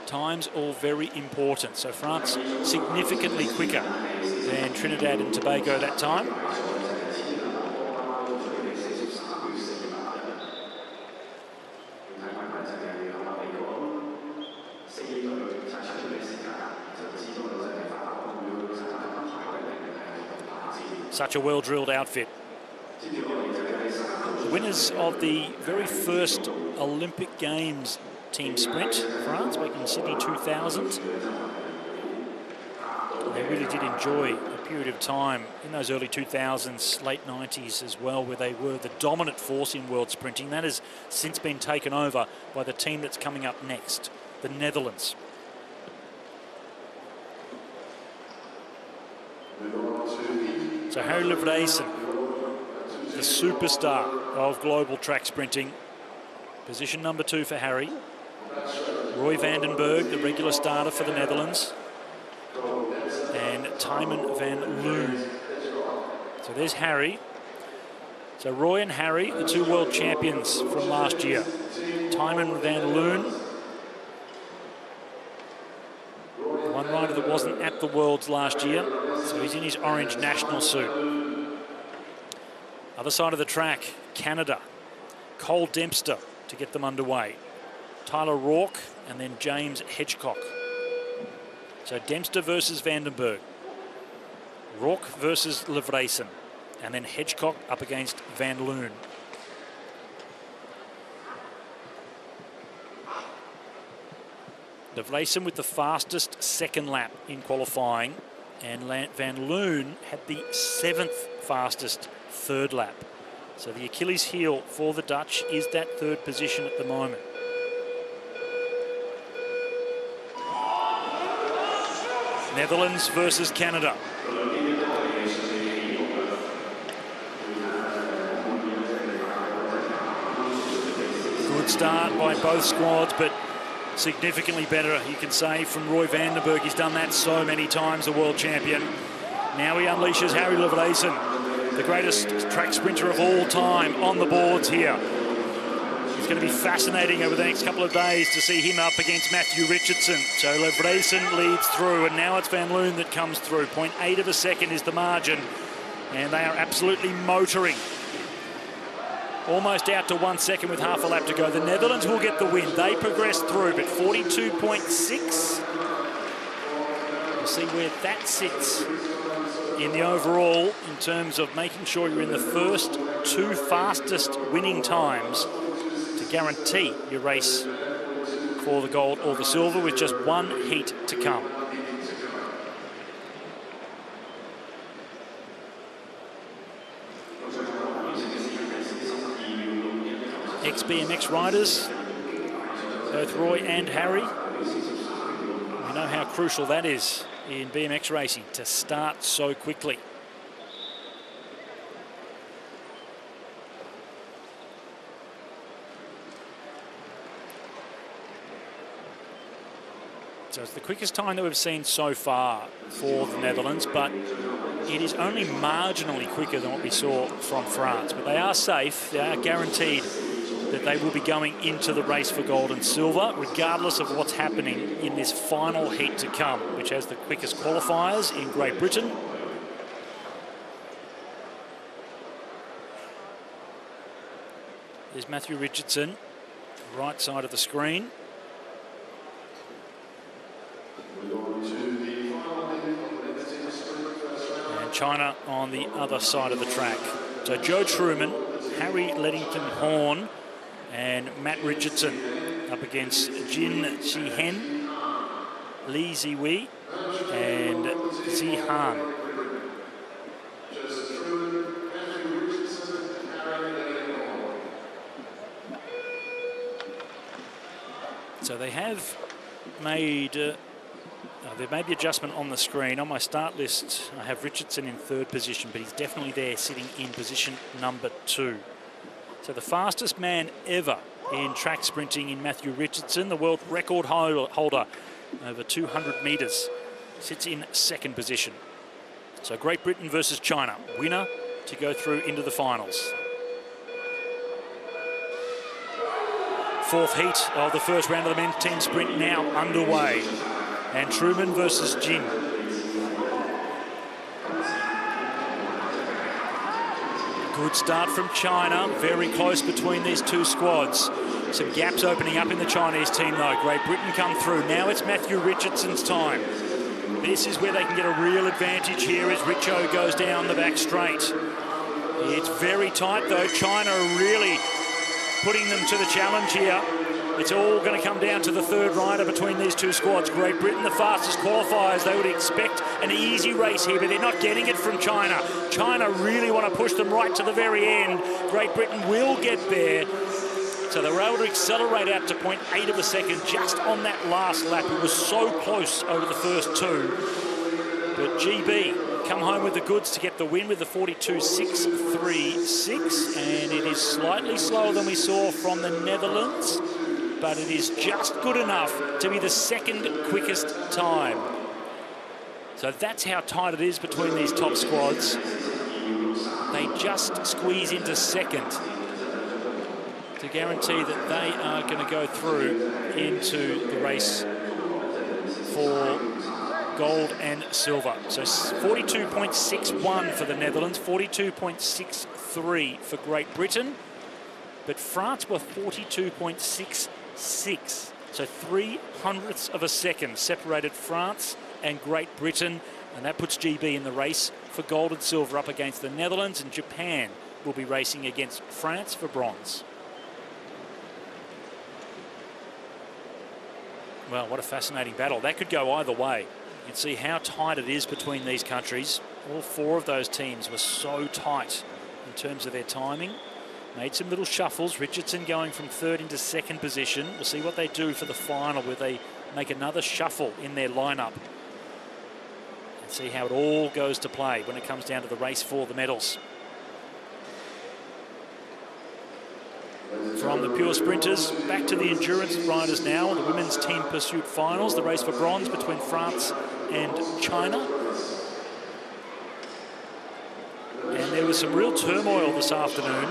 S2: Times all very important. So France significantly quicker than Trinidad and Tobago that time. Such a well-drilled outfit. The winners of the very first Olympic Games team sprint, France, back in Sydney 2000. They really did enjoy a period of time in those early 2000s, late 90s as well, where they were the dominant force in world sprinting. That has since been taken over by the team that's coming up next, the Netherlands. So Harry Livraessen, the superstar of global track sprinting. Position number 2 for Harry. Roy Vandenberg, the regular starter for the Netherlands. And Tijmen van Loon. So there's Harry. So Roy and Harry, the 2 world champions from last year. Tijmen van Loon, the one rider that wasn't at the Worlds last year. So he's in his orange national suit. Other side of the track, Canada. Cole Dempster to get them underway. Tyler Rourke and then James Hedgecock. So Dempster versus Vandenberg. Rourke versus Livraessen. and then Hedgecock up against Van Loon. De Vleessen with the fastest second lap in qualifying, and Van Loon had the 7th fastest third lap. So the Achilles heel for the Dutch is that third position at the moment. Netherlands versus Canada. Good start by both squads, but significantly better, you can say, from Roy van den Berg. He's done that so many times, the world champion. Now he unleashes Harry de Vleessen, the greatest track sprinter of all time, on the boards here. It's going to be fascinating over the next couple of days to see him up against Matthew Richardson. So de Vleessen leads through, and now it's Van Loon that comes through. 0.8 of a second is the margin, and they are absolutely motoring. Almost out to 1 second with half a lap to go. The Netherlands will get the win. They progress through, but 42.6. We'll see where that sits in the overall in terms of making sure you're in the first 2 fastest winning times to guarantee your race for the gold or the silver, with just 1 heat to come. Ex-BMX riders, both Roy and Harry. We know how crucial that is in BMX racing, to start so quickly. So it's the quickest time that we've seen so far for the Netherlands, but it is only marginally quicker than what we saw from France. But they are safe, they are guaranteed that they will be going into the race for gold and silver, regardless of what's happening in this final heat to come, which has the quickest qualifiers in Great Britain. There's Matthew Richardson, right side of the screen. And China on the other side of the track. So Joe Truman, Harry Leddington-Horn, and Matt Richardson up against Jin Chi-hen, Li Ziwei, and Zi Han. So they have made there may be adjustment on the screen. On my start list, I have Richardson in 3rd position, but he's definitely there, sitting in position number 2. So the fastest man ever in track sprinting in Matthew Richardson, the world record holder over 200 metres, sits in 2nd position. So Great Britain versus China, winner to go through into the finals. 4th heat of the first round of the men's team sprint now underway. And Truman versus Jin. Good start from China, very close between these 2 squads. Some gaps opening up in the Chinese team though. Great Britain come through. Now it's Matthew Richardson's time. This is where they can get a real advantage here as Richo goes down the back straight. It's very tight though. China are really putting them to the challenge here. It's all going to come down to the 3rd rider between these 2 squads. Great Britain, the fastest qualifiers. They would expect an easy race here, but they're not getting it from China. China really want to push them right to the very end. Great Britain will get there. So they were able to accelerate out to 0.8 of a second just on that last lap. It was so close over the first 2. But GB come home with the goods to get the win with the 42.636. And it is slightly slower than we saw from the Netherlands, but it is just good enough to be the 2nd quickest time. So that's how tight it is between these top squads. They just squeeze into 2nd to guarantee that they are going to go through into the race for gold and silver. So 42.61 for the Netherlands, 42.63 for Great Britain, but France were 42.66. So 0.03 of a second separated France and Great Britain And that puts GB in the race for gold and silver up against the Netherlands, and Japan will be racing against France for bronze. Well, what a fascinating battle. That could go either way. You can see how tight it is between these countries. All four of those teams were so tight in terms of their timing. Made some little shuffles. Richardson going from third into second position. We'll see what they do for the final, where they make another shuffle in their lineup. And see how it all goes to play when it comes down to the race for the medals. From the pure sprinters, back to the endurance riders now. The women's team pursuit finals. The race for bronze between France and China. And there was some real turmoil this afternoon.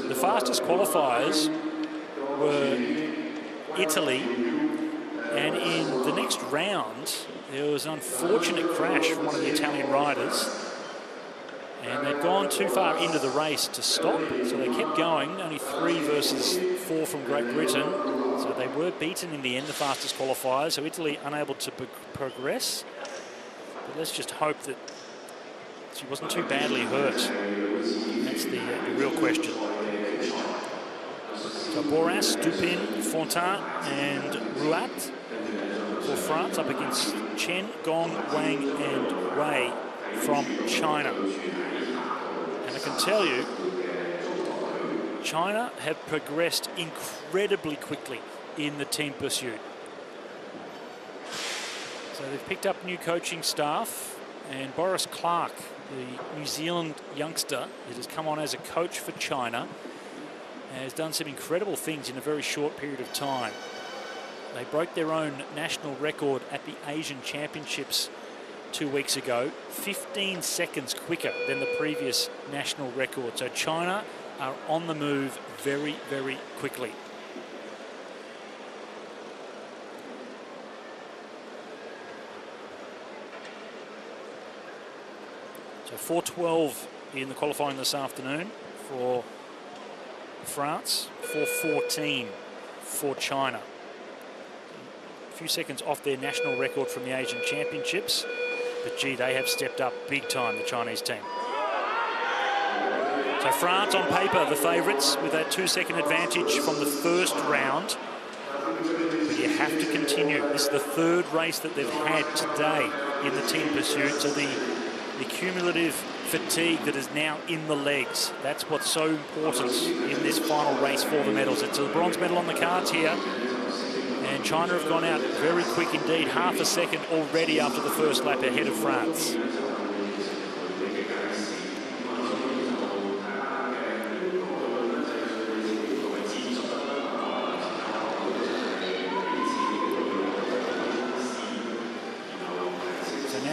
S2: The fastest qualifiers were Italy, and in the next round there was an unfortunate crash from one of the Italian riders, and they'd gone too far into the race to stop, so they kept going. Only 3 versus 4 from Great Britain, so they were beaten in the end, the fastest qualifiers, so Italy unable to progress. But let's just hope that she wasn't too badly hurt. That's the real question. So Boras, Dupin, Fontin and Rouat for France up against Chen, Gong, Wang and Wei from China. And I can tell you, China have progressed incredibly quickly in the team pursuit. So they've picked up new coaching staff, and Boris Clark, the New Zealand youngster that has come on as a coach for China, has done some incredible things in a very short period of time. They broke their own national record at the Asian Championships 2 weeks ago, 15 seconds quicker than the previous national record. So China are on the move very, very quickly. So 4:12 in the qualifying this afternoon for France, 4:14 for China. A few seconds off their national record from the Asian Championships, but gee, they have stepped up big time, the Chinese team. So France on paper the favourites with that 2-second advantage from the first round, but you have to continue. This is the third race that they've had today in the team pursuit, so the cumulative fatigue that is now in the legs. That's what's so important in this final race for the medals. It's a bronze medal on the cards here, and China have gone out very quick indeed, half a second already after the first lap ahead of France.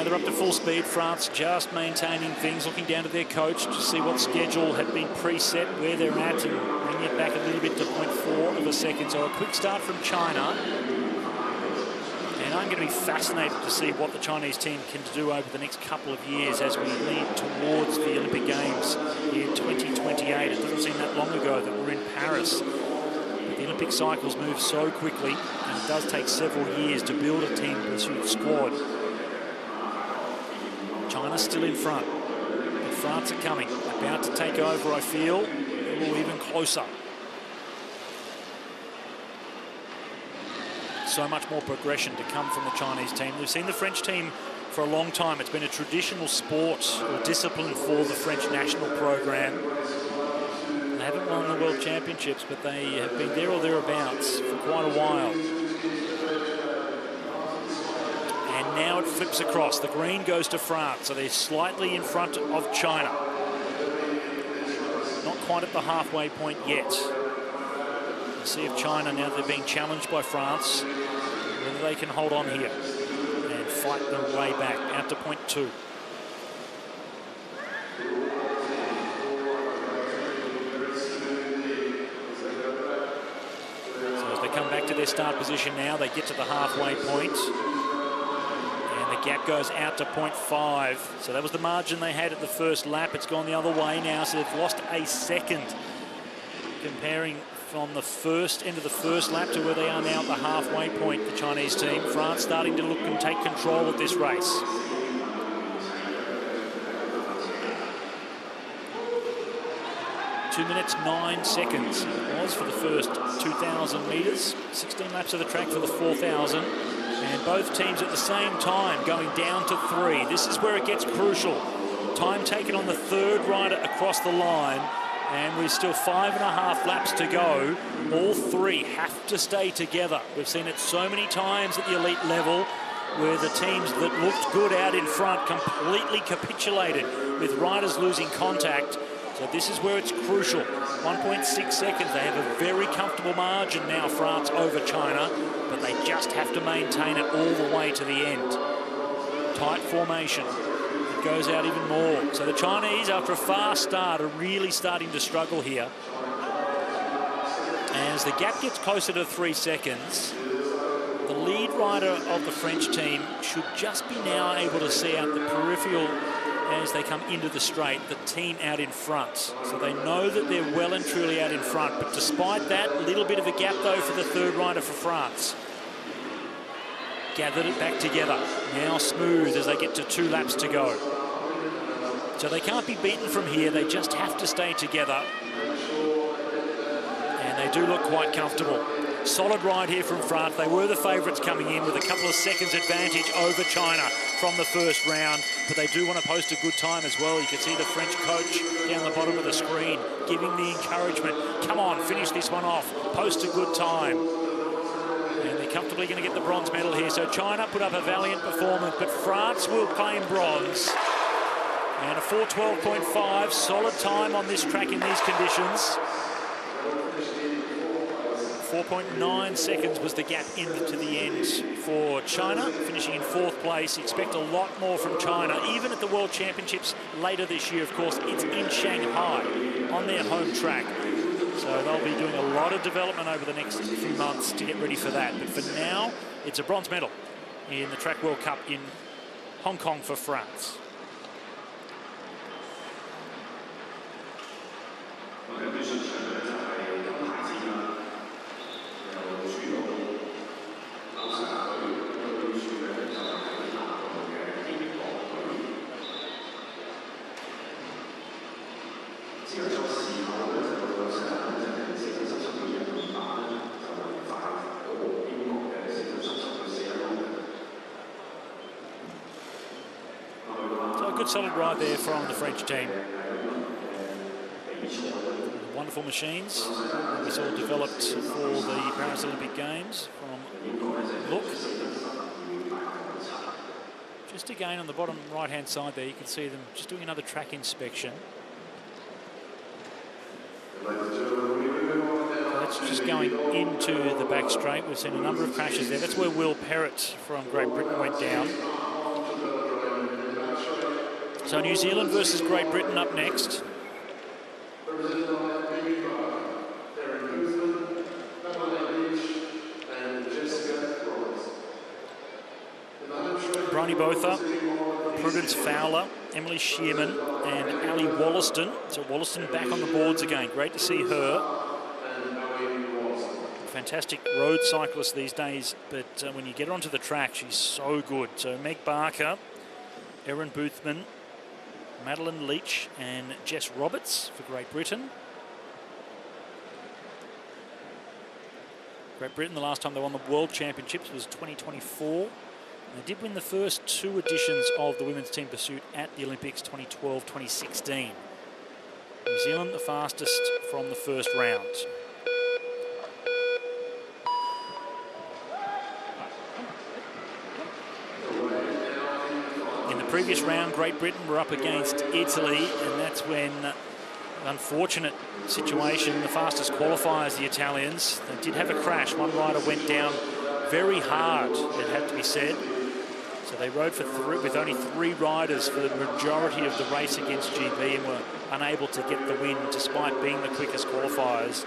S2: They're up to full speed. France just maintaining things, looking down to their coach to see what schedule had been preset, where they're at, and bringing it back a little bit to 0.4 of a second. So a quick start from China. And I'm going to be fascinated to see what the Chinese team can do over the next couple of years as we lead towards the Olympic Games in 2028. It doesn't seem that long ago that we're in Paris. But the Olympic cycles move so quickly, and it does take several years to build a team pursuit squad. China's still in front, but France are coming, about to take over, I feel, a little even closer. So much more progression to come from the Chinese team. We've seen the French team for a long time. It's been a traditional sport or discipline for the French national program. They haven't won the World Championships, but they have been there or thereabouts for quite a while. And now it flips across. The green goes to France, so they're slightly in front of China. Not quite at the halfway point yet. We'll see if China, now they're being challenged by France, whether they can hold on here and fight their way back out to 0.2. So as they come back to their start position now, they get to the halfway point. The gap goes out to 0.5. So that was the margin they had at the first lap. It's gone the other way now, so they've lost a second. Comparing from the first end of the first lap to where they are now at the halfway point, the Chinese team. France starting to look and take control of this race. 2 minutes 9 seconds it was for the first 2,000 metres. 16 laps of the track for the 4,000. And both teams at the same time going down to 3. This is where it gets crucial. Time taken on the third rider across the line. And we're still 5.5 laps to go. All 3 have to stay together. We've seen it so many times at the elite level where the teams that looked good out in front completely capitulated with riders losing contact. So this is where it's crucial. 1.6 seconds. They have a very comfortable margin now, France over China, but they just have to maintain it all the way to the end. Tight formation. It goes out even more. So the Chinese, after a fast start, are really starting to struggle here. As the gap gets closer to 3 seconds, the lead rider of the French team should just be now able to see out the peripheral as they come into the straight, the team out in front. So they know that they're well and truly out in front. But despite that, a little bit of a gap, though, for the third rider for France. Gathered it back together. Now smooth as they get to 2 laps to go. So they can't be beaten from here. They just have to stay together. And they do look quite comfortable. Solid ride here from France. They were the favourites coming in with a couple of seconds advantage over China from the first round, but they do want to post a good time as well. You can see the French coach down the bottom of the screen giving the encouragement. Come on, finish this one off. Post a good time. And they're comfortably going to get the bronze medal here. So China put up a valiant performance, but France will claim bronze. And a 4:12.5, solid time on this track in these conditions. 4.9 seconds was the gap into the end for China, finishing in 4th place. Expect a lot more from China, even at the World Championships later this year. Of course, it's in Shanghai on their home track. So they'll be doing a lot of development over the next few months to get ready for that. But for now, it's a bronze medal in the Track World Cup in Hong Kong for France. Good solid ride there from the French team. Wonderful machines. We saw developed for the Paris Olympic Games from look. Just again on the bottom right-hand side there, you can see them just doing another track inspection. So that's just going into the back straight. We've seen a number of crashes there. That's where Will Perrott from Great Britain went down. So New Zealand versus Great Britain up next. Bryony Botha, Prudence Fowler, Emily Shearman and Ali Wollaston. So Wollaston back on the boards again. Great to see her. Fantastic road cyclist these days, but when you get onto the track, she's so good. So Meg Barker, Erin Boothman, Madeline Leach and Jess Roberts for Great Britain. Great Britain, the last time they won the World Championships was 2024. They did win the first 2 editions of the women's team pursuit at the Olympics, 2012, 2016. New Zealand the fastest from the first round. Previous round, Great Britain were up against Italy, and that's when an unfortunate situation, the fastest qualifiers, the Italians, they did have a crash. One rider went down very hard, it had to be said. So they rode with only 3 riders for the majority of the race against GB and were unable to get the win despite being the quickest qualifiers.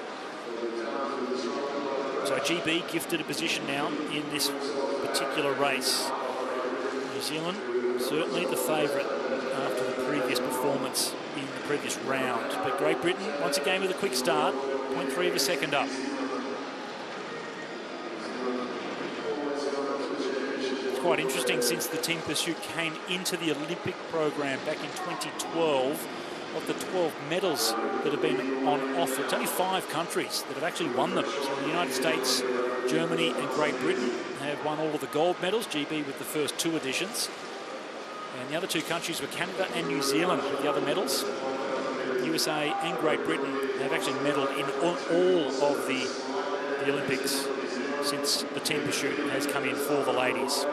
S2: So GB gifted a position now in this particular race. New Zealand certainly the favourite after the previous performance in the previous round. But Great Britain, once again with a quick start, 0.3 of a second up. It's quite interesting since the team pursuit came into the Olympic program back in 2012. of the 12 medals that have been on offer. It's only 5 countries that have actually won them. So the United States, Germany and Great Britain have won all of the gold medals, GB with the first 2 editions. And the other 2 countries were Canada and New Zealand with the other medals. USA and Great Britain have actually medalled in all of the Olympics since the team pursuit has come in for the ladies.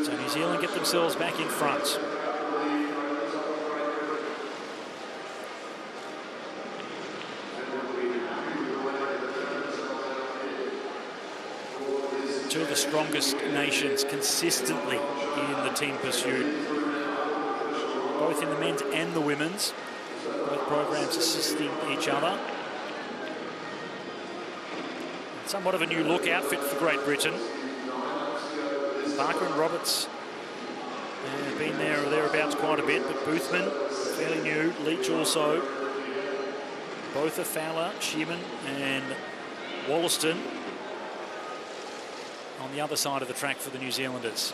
S2: So New Zealand get themselves back in front. Two of the strongest nations consistently in the team pursuit, both in the men's and the women's. Both programs assisting each other. Somewhat of a new look outfit for Great Britain. Barker and Roberts have been there or thereabouts quite a bit, but Boothman, fairly new. Leach also. Both are Fowler, Shearman and Wollaston on the other side of the track for the New Zealanders.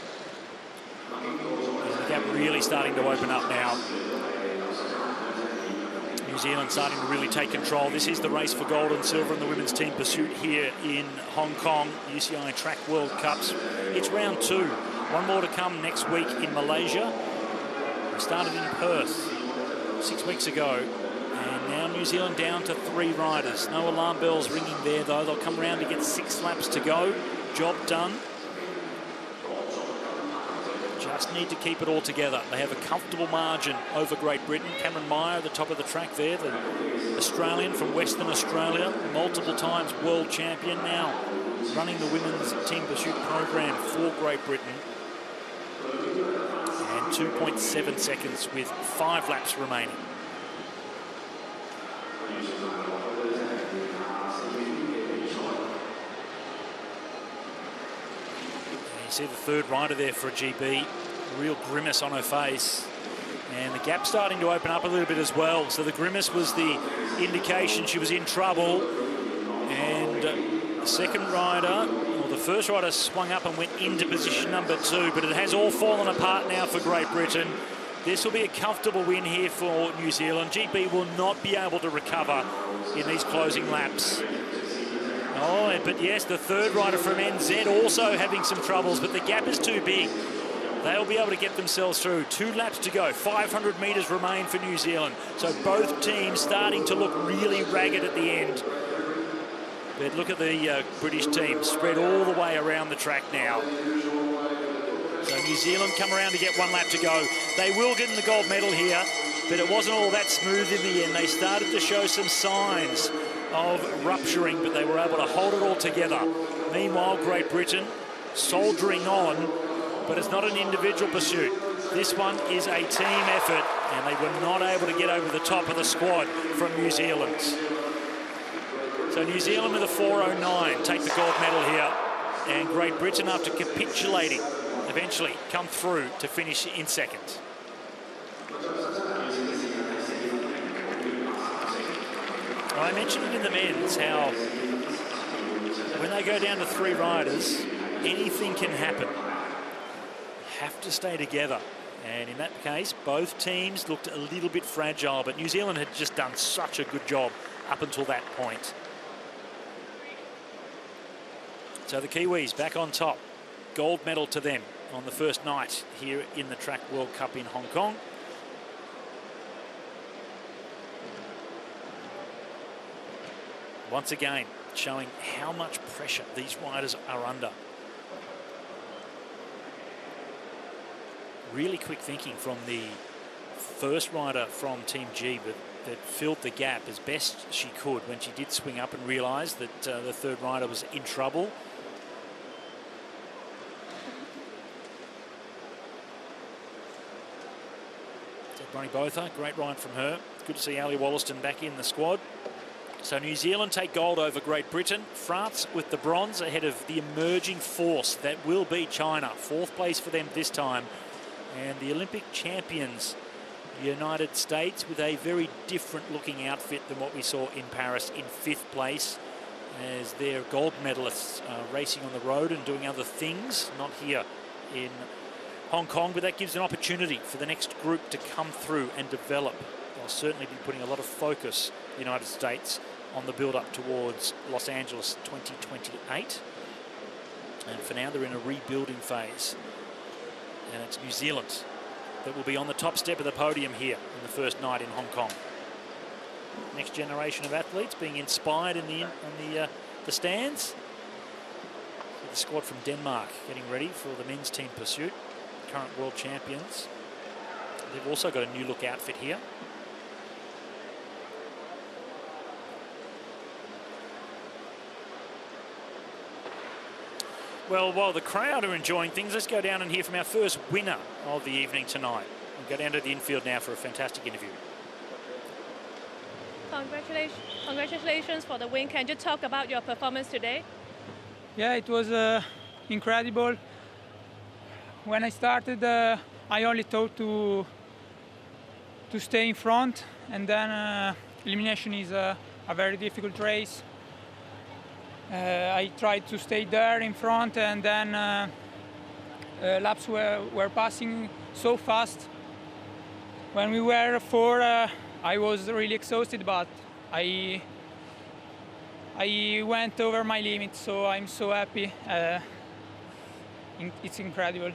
S2: And the gap really starting to open up now. New Zealand starting to really take control. This is the race for gold and silver in the women's team pursuit here in Hong Kong, UCI Track World Cups. It's round 2. One more to come next week in Malaysia. We started in Perth 6 weeks ago, and now New Zealand down to 3 riders. No alarm bells ringing there, though. They'll come around to get 6 laps to go. Job done. Just need to keep it all together. They have a comfortable margin over Great Britain. Cameron Meyer at the top of the track there, the Australian from Western Australia, multiple times world champion, now running the women's team pursuit program for Great Britain. And 2.7 seconds with 5 laps remaining. See the third rider there for a GB, a real grimace on her face, and the gap starting to open up a little bit as well. So the grimace was the indication she was in trouble, and the second rider, or the first rider, swung up and went into position number 2, but it has all fallen apart now for Great Britain. This will be a comfortable win here for New Zealand. GB will not be able to recover in these closing laps. Oh, but yes, the third rider from NZ also having some troubles, but the gap is too big. They'll be able to get themselves through. 2 laps to go. 500 metres remain for New Zealand. So both teams starting to look really ragged at the end. But look at the British team spread all the way around the track now. So New Zealand come around to get 1 lap to go. They will get in the gold medal here, but it wasn't all that smooth in the end. They started to show some signs of rupturing, but they were able to hold it all together. Meanwhile, Great Britain soldiering on, but it's not an individual pursuit. This one is a team effort, and they were not able to get over the top of the squad from New Zealand. So New Zealand with a 4:09 take the gold medal here, and Great Britain, after capitulating, eventually come through to finish in second. I mentioned it in the men's, how when they go down to 3 riders, anything can happen. Have to stay together. And in that case, both teams looked a little bit fragile, but New Zealand had just done such a good job up until that point. So the Kiwis back on top. Gold medal to them on the first night here in the Track World Cup in Hong Kong. Once again, showing how much pressure these riders are under. Really quick thinking from the first rider from Team G, but that filled the gap as best she could when she did swing up and realised that the third rider was in trouble. So Bronnie Botha, great ride from her. Good to see Ali Wollaston back in the squad. So New Zealand take gold over Great Britain. France with the bronze ahead of the emerging force that will be China. 4th place for them this time. And the Olympic champions, United States, with a very different looking outfit than what we saw in Paris, in 5th place, as their gold medalists racing on the road and doing other things, not here in Hong Kong, but that gives an opportunity for the next group to come through and develop. They'll certainly be putting a lot of focus, the United States, on the build-up towards Los Angeles 2028. And for now, they're in a rebuilding phase. And it's New Zealand that will be on the top step of the podium here in the first night in Hong Kong. Next generation of athletes being inspired in the stands. The squad from Denmark getting ready for the men's team pursuit. Current world champions. They've also got a new look outfit here. Well, while the crowd are enjoying things, let's go down and hear from our first winner of the evening tonight. We'll go down to the infield now for a fantastic interview.
S4: Congratulations for the win. Can you talk about your performance today?
S5: Yeah, it was incredible. When I started, I only thought to stay in front, and then elimination is a very difficult race. I tried to stay there in front, and then laps were passing so fast. When we were 4, I was really exhausted, but I went over my limit, so I'm so happy. It's incredible.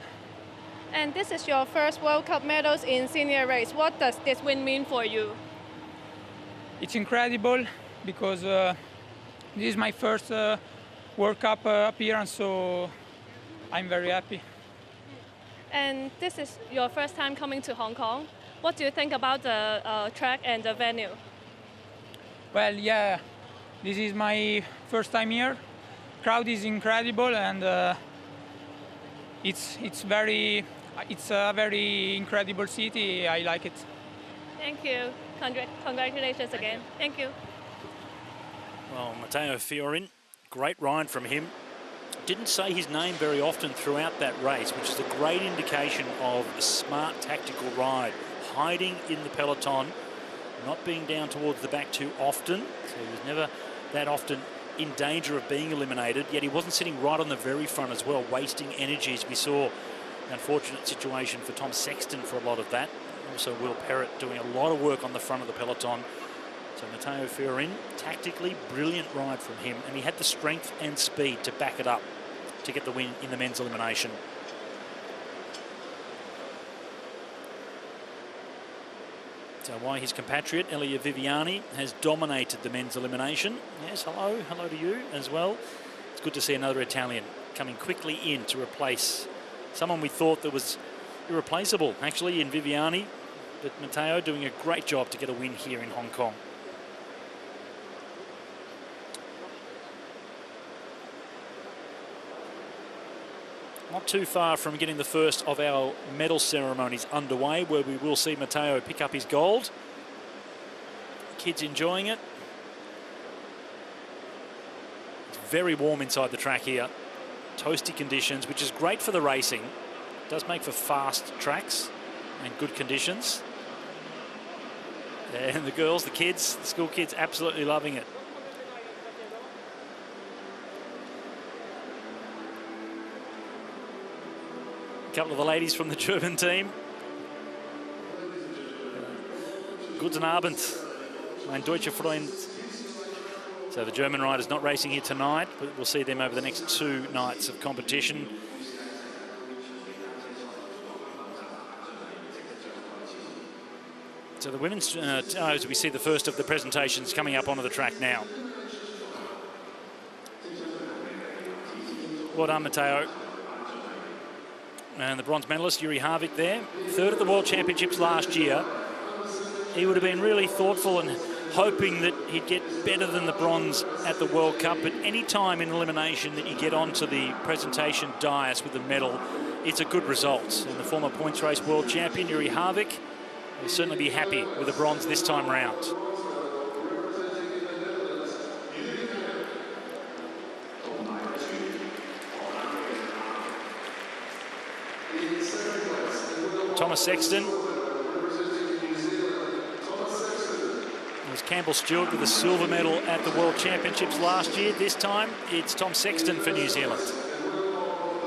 S4: And this is your first World Cup medals in senior race. What does this win mean for you?
S5: It's incredible because this is my first World Cup appearance, so I'm very happy.
S4: And this is your first time coming to Hong Kong. What do you think about the track and the venue?
S5: Well, yeah, this is my first time here. Crowd is incredible, and it's a very incredible city. I like it.
S4: Thank you. Congratulations again. Thank you.
S2: Well, Matteo Fiorin, great ride from him. Didn't say his name very often throughout that race, which is a great indication of a smart tactical ride. Hiding in the peloton, not being down towards the back too often, so he was never that often in danger of being eliminated, yet he wasn't sitting right on the very front as well, wasting energy, as we saw. An unfortunate situation for Tom Sexton for a lot of that. Also Will Perrott doing a lot of work on the front of the peloton. So Matteo Fiorin, tactically brilliant ride from him, and he had the strength and speed to back it up to get the win in the men's elimination. So why his compatriot, Elia Viviani, has dominated the men's elimination. Yes, hello to you as well. It's good to see another Italian coming quickly in to replace someone we thought that was irreplaceable, actually, in Viviani. But Matteo doing a great job to get a win here in Hong Kong. Not too far from getting the first of our medal ceremonies underway, where we will see Matteo pick up his gold. Kids enjoying it. It's very warm inside the track here. Toasty conditions, which is great for the racing. It does make for fast tracks and good conditions. And the girls, the kids, the school kids, absolutely loving it. A couple of the ladies from the German team. Guten Abend, mein deutscher Freund. So the German riders not racing here tonight, but we'll see them over the next 2 nights of competition. So the women's as we see the first of the presentations coming up onto the track now. Well done, Matteo. And the bronze medalist, Yuri Harvick there. 3rd at the World Championships last year. He would have been really thoughtful and hoping that he'd get better than the bronze at the World Cup. But any time in elimination that you get onto the presentation dais with a medal, it's a good result. And the former points race world champion, Yuri Harvick, will certainly be happy with the bronze this time round. Thomas Sexton. It was Campbell Stewart with a silver medal at the World Championships last year. This time, it's Tom Sexton for New Zealand.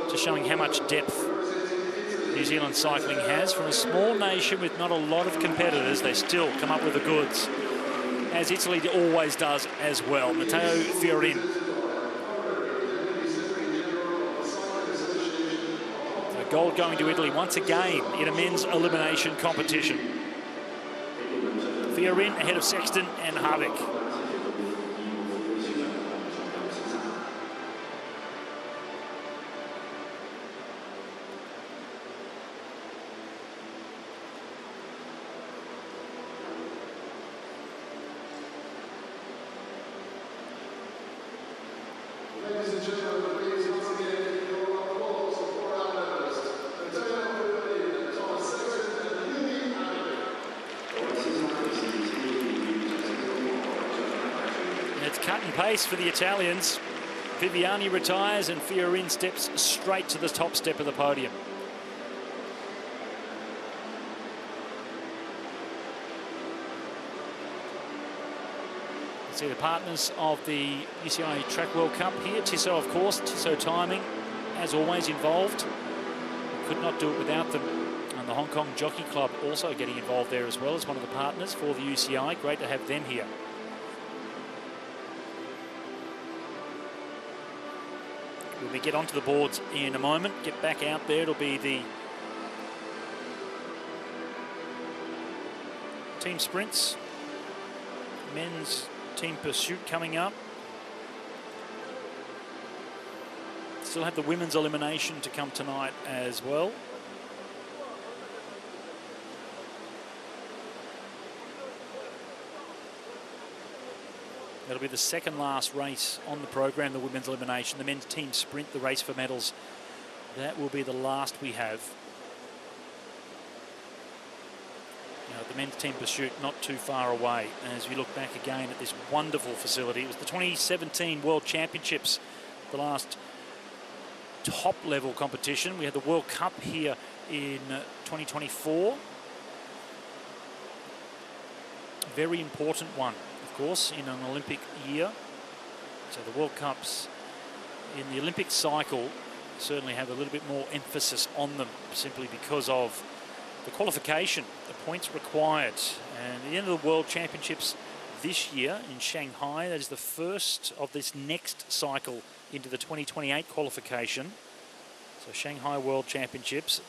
S2: Just showing how much depth New Zealand cycling has. From a small nation with not a lot of competitors, they still come up with the goods, as Italy always does as well. Matteo Fiorin. So gold going to Italy once again in a men's elimination competition. Fiorin ahead of Sexton and Harvick.
S3: Ladies and gentlemen, please once again your applause for our members. Matteo Fiorin, Thomas Sexton, and Yumi Harvick.
S2: And it's cut and paste for the Italians. Viviani retires and Fiorin steps straight to the top step of the podium. See the partners of the UCI Track World Cup here. Tissot, of course. Tissot Timing, as always, involved. We could not do it without them. And the Hong Kong Jockey Club also getting involved there as well as one of the partners for the UCI. Great to have them here. When we get onto the boards in a moment, get back out there, it'll be the team sprints, men's team pursuit coming up. Still have the women's elimination to come tonight as well. That'll be the second last race on the program, the women's elimination. The men's team sprint, the race for medals. That will be the last we have. The men's team pursuit not too far away. As we look back again at this wonderful facility, it was the 2017 World Championships, the last top level competition. We had the World Cup here in 2024. Very important one, of course, in an Olympic year. So the World Cups in the Olympic cycle certainly have a little bit more emphasis on them, simply because of the qualification, the points required. And at the end of the World Championships this year in Shanghai, that is the first of this next cycle into the 2028 qualification. So Shanghai World Championships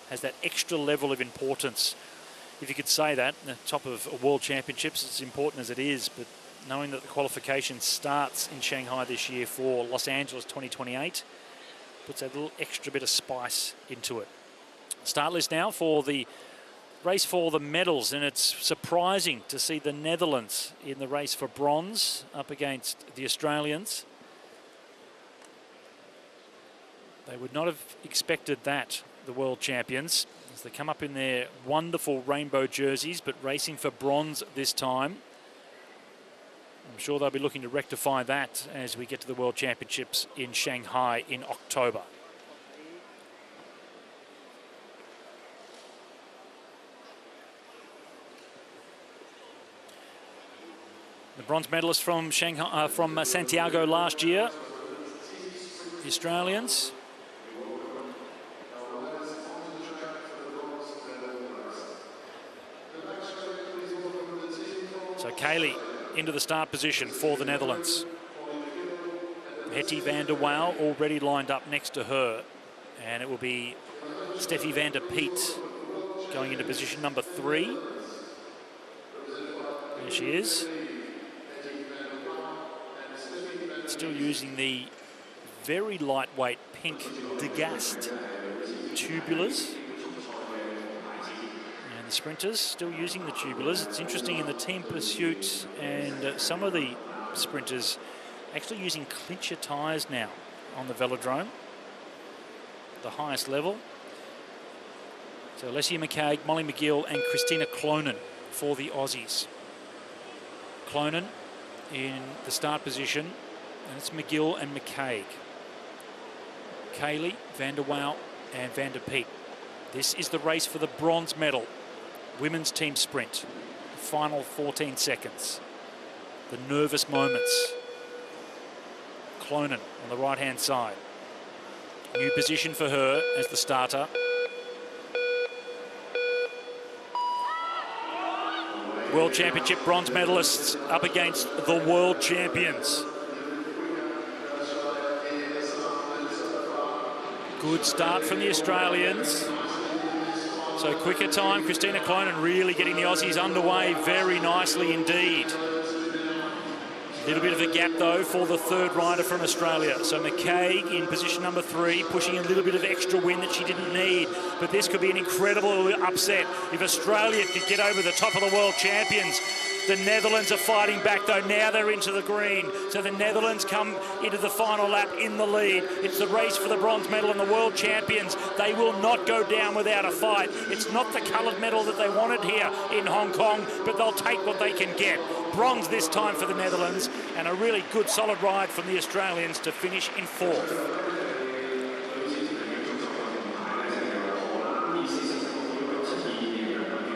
S2: has that extra level of importance. If you could say that, the top of a World Championships, it's important as it is, but knowing that the qualification starts in Shanghai this year for Los Angeles 2028 puts that little extra bit of spice into it. Start list now for the race for the medals, and it's surprising to see the Netherlands in the race for bronze up against the Australians. They would not have expected that, the world champions, as they come up in their wonderful rainbow jerseys, but racing for bronze this time. I'm sure they'll be looking to rectify that as we get to the World Championships in Shanghai in October. The bronze medalist from Shanghai, from Santiago last year, the Australians. So Kaylee into the start position for the Netherlands. Hetty van der Waal already lined up next to her, and it will be Steffi van der Piet going into position number 3. There she is. Still using the very lightweight pink Degast tubulars. And the sprinters still using the tubulars. It's interesting in the team pursuit, and some of the sprinters actually using clincher tyres now on the velodrome, the highest level. So Alessia McCaig, Molly McGill and Christina Clonan for the Aussies. Clonan in the start position, and it's McGill and McCaig. Kaylee, van der Waal and van der Piet. This is the race for the bronze medal. Women's team sprint. The final 14 seconds. The nervous moments. Clonan on the right-hand side. New position for her as the starter. World Championship bronze medalists up against the world champions. Good start from the Australians. So quicker time, Christina Clonan really getting the Aussies underway very nicely indeed. A little bit of a gap though for the third rider from Australia. So McKay in position number 3, pushing a little bit of extra wind that she didn't need. But this could be an incredible upset if Australia could get over the top of the world champions. The Netherlands are fighting back though. Now they're into the green. So the Netherlands come into the final lap in the lead. It's the race for the bronze medal and the world champions. They will not go down without a fight. It's not the coloured medal that they wanted here in Hong Kong, but they'll take what they can get. Bronze this time for the Netherlands, and a really good solid ride from the Australians to finish in 4th.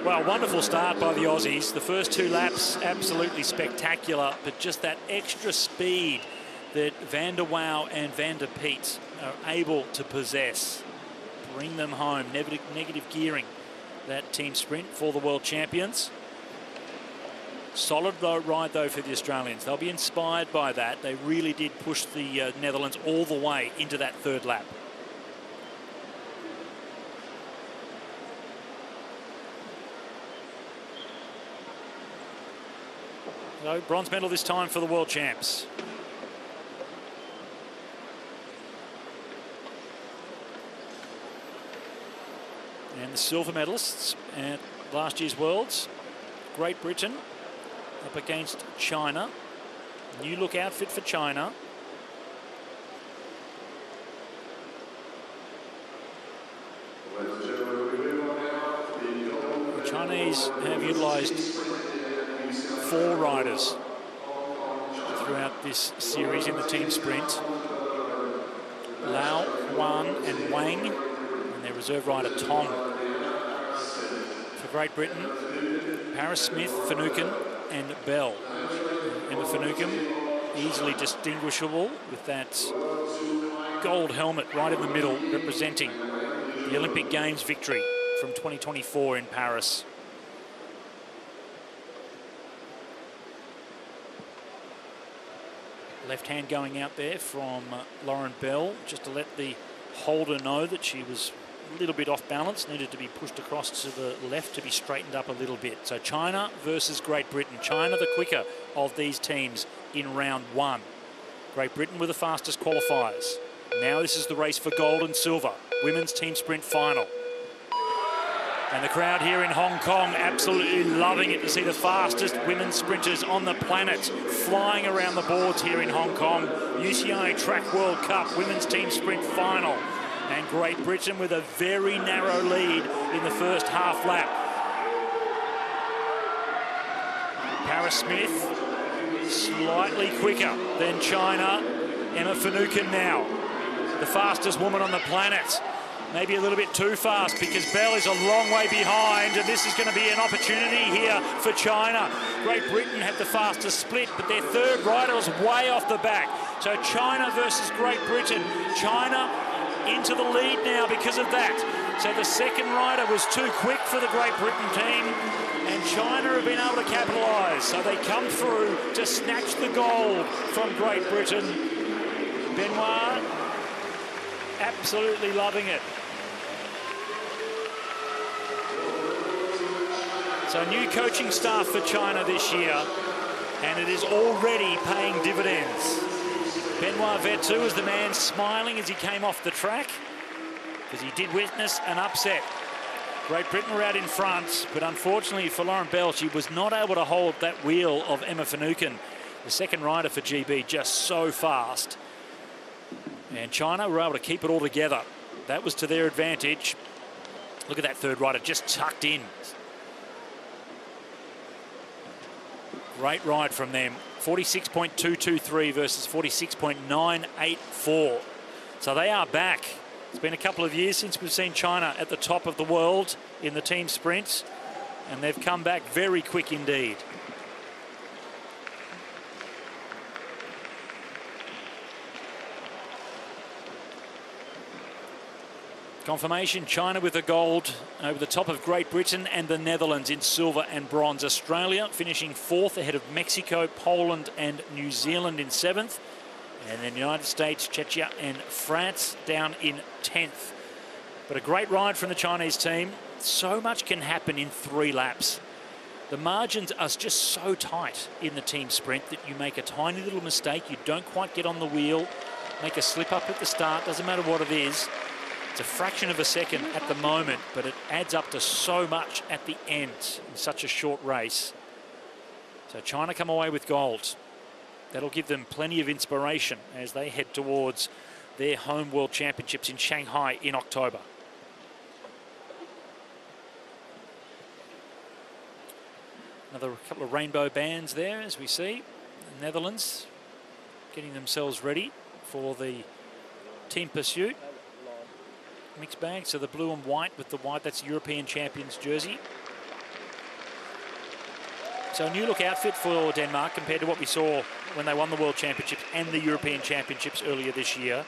S2: Well, wonderful start by the Aussies. The first 2 laps, absolutely spectacular, but just that extra speed that Van der Waal and Van der Peet are able to possess. Bring them home. Negative gearing, that team sprint for the world champions. Solid ride, though, for the Australians. They'll be inspired by that. They really did push the Netherlands all the way into that 3rd lap. So, bronze medal this time for the world champs. And the silver medalists at last year's Worlds, Great Britain up against China. New look outfit for China. The Chinese have utilised 4 riders throughout this series in the team sprint. Lau, Huan and Wang, and their reserve rider Tong. For Great Britain, Paris Smith, Finucane and Bell. Emma Finucane easily distinguishable with that gold helmet right in the middle, representing the Olympic Games victory from 2024 in Paris. Left hand going out there from Lauren Bell, just to let the holder know that she was a little bit off balance, needed to be pushed across to the left to be straightened up a little bit. So China versus Great Britain. China the quicker of these teams in round 1. Great Britain were the fastest qualifiers. Now this is the race for gold and silver. Women's team sprint final. And the crowd here in Hong Kong absolutely loving it to see the fastest women's sprinters on the planet flying around the boards here in Hong Kong. UCI Track World Cup women's team sprint final. And Great Britain with a very narrow lead in the first half lap. Paris Smith slightly quicker than China. Emma Finucane now, the fastest woman on the planet. Maybe a little bit too fast because Bell is a long way behind, and this is going to be an opportunity here for China. Great Britain had the fastest split, but their third rider was way off the back. So China versus Great Britain. China into the lead now because of that. So the second rider was too quick for the Great Britain team, and China have been able to capitalise. So they come through to snatch the gold from Great Britain. Benoit absolutely loving it. So new coaching staff for China this year, and it is already paying dividends. Benoit Vertu is the man smiling as he came off the track, because he did witness an upset. Great Britain were out in front, but unfortunately for Lauren Bell, she was not able to hold that wheel of Emma Finucane, the second rider for GB, just so fast. And China were able to keep it all together. That was to their advantage. Look at that third rider just tucked in. Great ride from them. 46.223 versus 46.984. So they are back. It's been a couple of years since we've seen China at the top of the world in the team sprints, and they've come back very quick indeed. Confirmation, China with the gold over the top of Great Britain and the Netherlands in silver and bronze. Australia finishing 4th ahead of Mexico, Poland and New Zealand in 7th. And then United States, Czechia and France down in 10th. But a great ride from the Chinese team. So much can happen in 3 laps. The margins are just so tight in the team sprint that you make a tiny little mistake, you don't quite get on the wheel, make a slip up at the start, doesn't matter what it is. It's a fraction of a second at the moment, but it adds up to so much at the end in such a short race. So China come away with gold. That'll give them plenty of inspiration as they head towards their home World Championships in Shanghai in October. Another couple of rainbow bands there, as we see. The Netherlands getting themselves ready for the team pursuit. Mixed bag, so the blue and white with the white, that's European champions jersey. So a new look outfit for Denmark compared to what we saw when they won the World Championships and the European Championships earlier this year.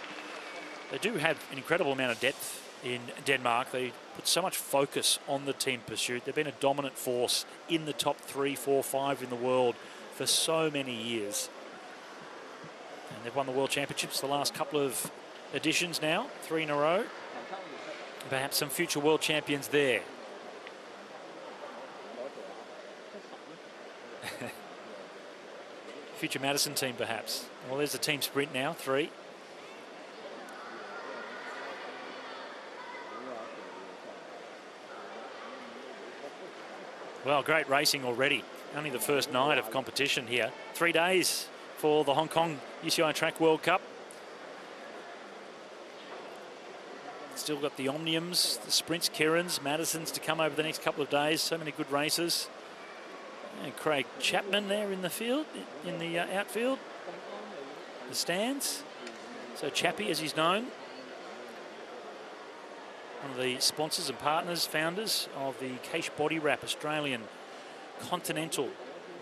S2: They do have an incredible amount of depth in Denmark. They put so much focus on the team pursuit. They've been a dominant force in the top 3, 4, 5 in the world for so many years. And they've won the World Championships the last couple of editions now, 3 in a row. Perhaps some future world champions there. Future Madison team, perhaps. Well, there's the team sprint now, 3. Well, great racing already. Only the first night of competition here. 3 days for the Hong Kong UCI Track World Cup. Still got the Omniums, the Sprints, Kirins, Madisons to come over the next couple of days. So many good races. And Craig Chapman there in the field, in the outfield, the stands. So Chappie, as he's known, one of the sponsors and partners, founders of the Caish Body Wrap Australian Continental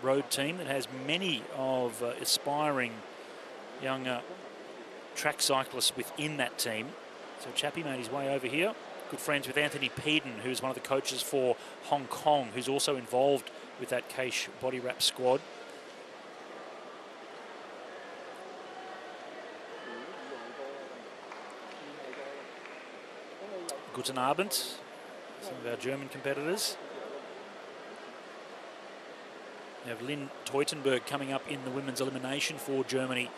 S2: Road team that has many of aspiring young track cyclists within that team. So Chappie made his way over here. Good friends with Anthony Peden, who's one of the coaches for Hong Kong, who's also involved with that Caish Body Wrap squad. Guten Abend, some of our German competitors. We have Lynn Teutenberg coming up in the women's elimination for Germany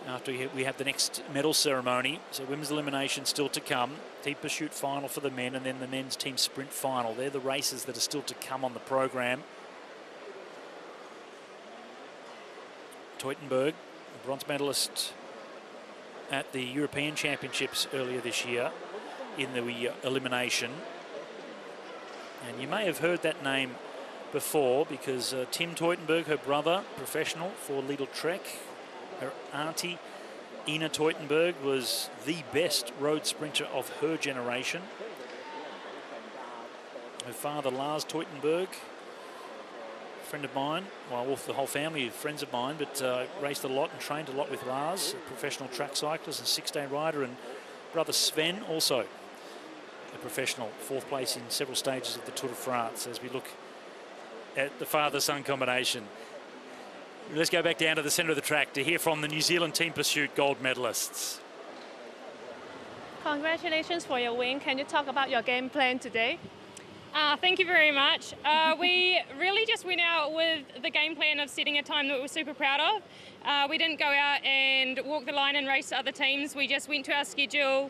S2: after we have the next medal ceremony. So women's elimination still to come. Team pursuit final for the men, and then the men's team sprint final. They're the races that are still to come on the program. Teutenberg, a bronze medalist at the European Championships earlier this year in the elimination. And you may have heard that name before because Tim Teutenberg, her brother, professional for Lidl Trek. Her auntie, Ina Teutenberg, was the best road sprinter of her generation. Her father, Lars Teutenberg, a friend of mine, well, the whole family of friends of mine, but raced a lot and trained a lot with Lars, a professional track cyclist and 6-day rider, and brother Sven, also a professional, 4th place in several stages of the Tour de France, as we look at the father-son combination. Let's go back down to the centre of the track to hear from the New Zealand team pursuit gold medalists.
S4: Congratulations for your win. Can you talk about your game plan today?
S6: Thank you very much. We really just went out with the game plan of setting a time that we were super proud of. We didn't go out and walk the line and race other teams. We just went to our schedule,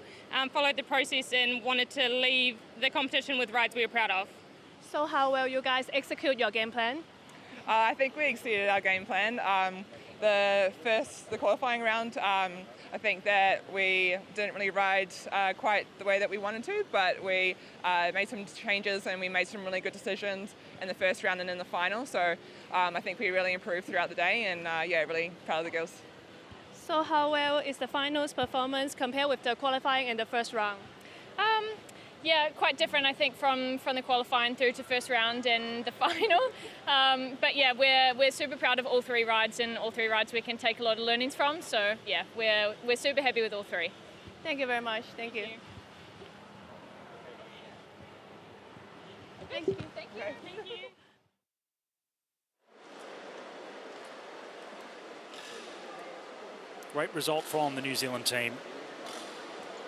S6: followed the process, and wanted to leave the competition with rides we were proud of.
S4: So how will you guys execute your game plan?
S7: I think we exceeded our game plan. The qualifying round, I think that we didn't really ride quite the way that we wanted to, but we made some changes and we made some really good decisions in the first round and in the final. So I think we really improved throughout the day, and yeah, really proud of the girls.
S4: So how well is the finals performance compared with the qualifying and the first round?
S6: Yeah, quite different, I think, from the qualifying through to first round and the final. But yeah, we're super proud of all 3 rides, and all 3 rides we can take a lot of learnings from. So yeah, we're super happy with all 3.
S4: Thank you very much. Thank you.
S6: Thank you. Thank you. Thank you.
S2: Great result from the New Zealand team.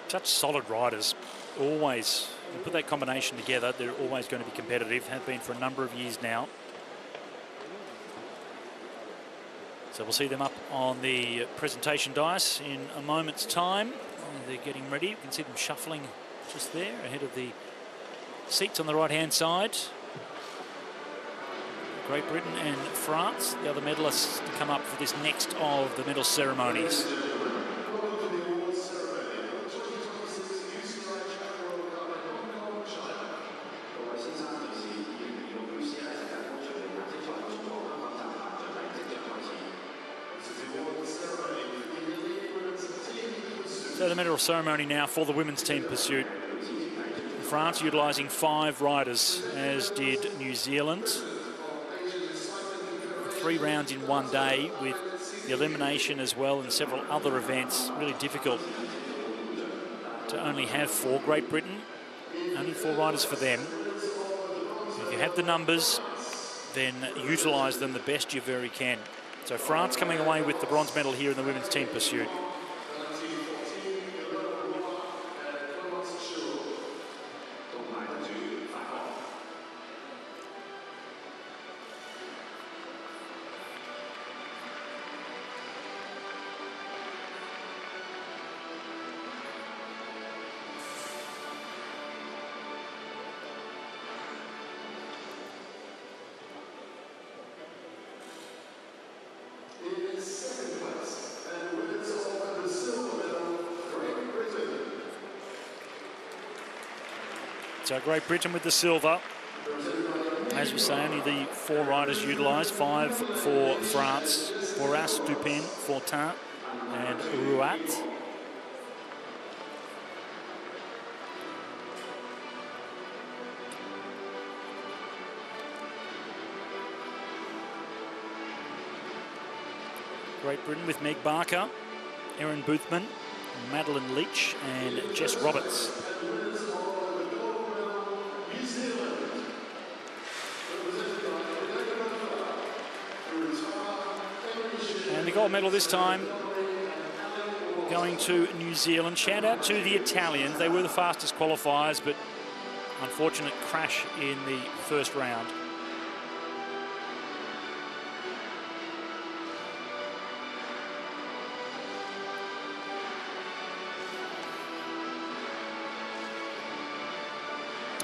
S2: Such solid riders. Always, you put that combination together, they're always going to be competitive, have been for a number of years now. So we'll see them up on the presentation dais in a moment's time. They're getting ready. You can see them shuffling just there ahead of the seats on the right-hand side. Great Britain and France, the other medalists, to come up for this next of the medal ceremonies. So the medal ceremony now for the women's team pursuit. France utilising 5 riders, as did New Zealand. 3 rounds in one day with the elimination as well and several other events. Really difficult to only have 4. Great Britain, only 4 riders for them. If you have the numbers, then utilise them the best you very can. So France coming away with the bronze medal here in the women's team pursuit. So Great Britain with the silver. As we say, only the 4 riders utilised, 5 for France, Boras, Dupin, Fortin and Rouat. Great Britain with Meg Barker, Erin Boothman, Madeline Leach and Jess Roberts. And the gold medal this time going to New Zealand. Shout out to the Italians. They were the fastest qualifiers, but unfortunate crash in the first round.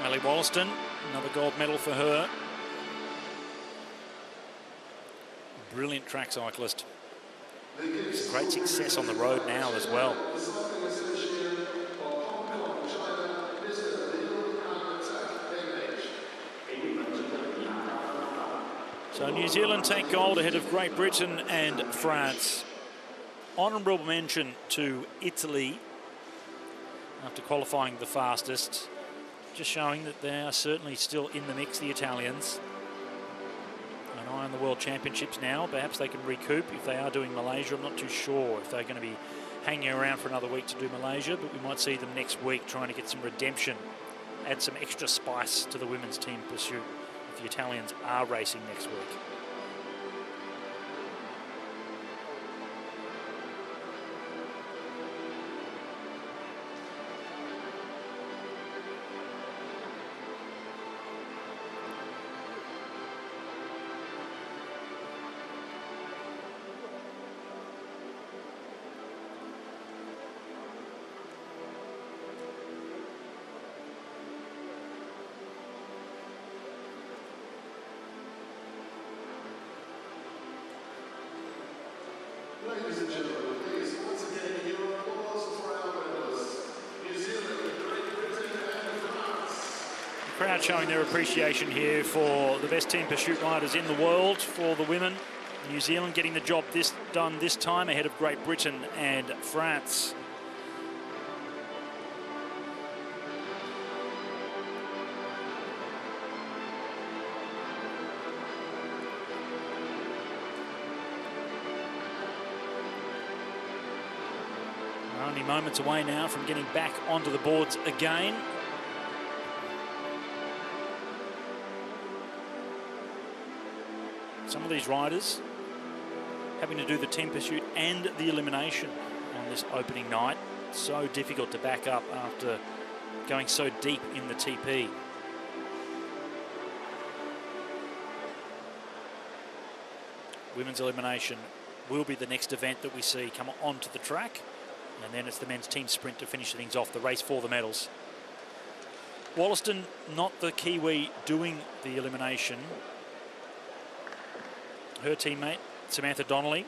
S2: Ellie Wollaston, another gold medal for her. Brilliant track cyclist. Some great success on the road now as well. So New Zealand take gold ahead of Great Britain and France. Honourable mention to Italy after qualifying the fastest. Just showing that they are certainly still in the mix, the Italians. An eye on the World Championships now. Perhaps they can recoup if they are doing Malaysia. I'm not too sure if they're going to be hanging around for another week to do Malaysia, but we might see them next week trying to get some redemption, add some extra spice to the women's team pursuit if the Italians are racing next week.
S3: Ladies and gentlemen, please, once again, your applause for our medalists. New Zealand, Great Britain and France.
S2: The crowd showing their appreciation here for the best team pursuit riders in the world for the women. New Zealand getting the job done this time ahead of Great Britain and France. Only moments away now from getting back onto the boards again. some of these riders having to do the team pursuit and the elimination on this opening night. So difficult to back up after going so deep in the TP. Women's elimination will be the next event that we see come onto the track, and then it's the men's team sprint to finish things off, the race for the medals. Wollaston, not the Kiwi doing the elimination. Her teammate, Samantha Donnelly,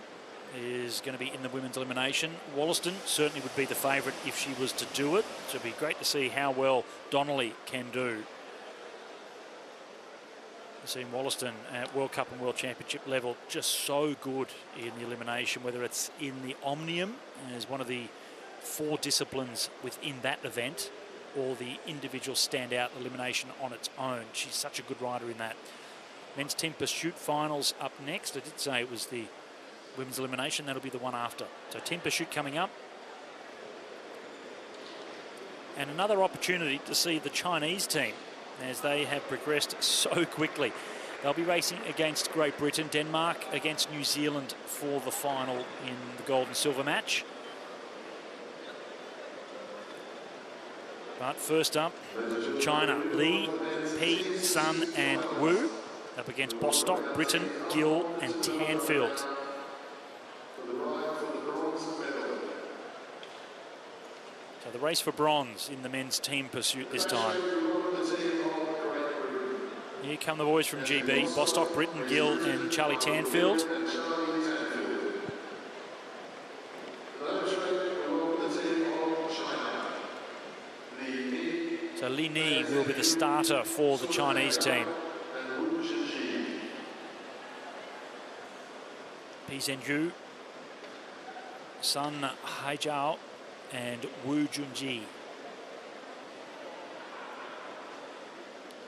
S2: is going to be in the women's elimination. Wollaston certainly would be the favourite if she was to do it. So it'd be great to see how well Donnelly can do. We've seen Wollaston at World Cup and World Championship level just so good in the elimination, whether it's in the Omnium as one of the 4 disciplines within that event, or the individual standout elimination on its own. She's such a good rider in that. Men's team pursuit finals up next. I did say it was the women's elimination. That'll be the one after. So team pursuit coming up. And another opportunity to see the Chinese team as they have progressed so quickly. They'll be racing against Great Britain, Denmark against New Zealand for the final in the gold and silver match. But first up, China, Li, Pi, Sun and Wu up against Bostock, Britton, Gill and Tanfield. So the race for bronze in the men's team pursuit this time. Here come the boys from GB, Bostock, Britton, Gill and Charlie Tanfield. So Li Ni will be the starter for the Chinese team. Pi Zhenju, Sun Haijiao and Wu Junji.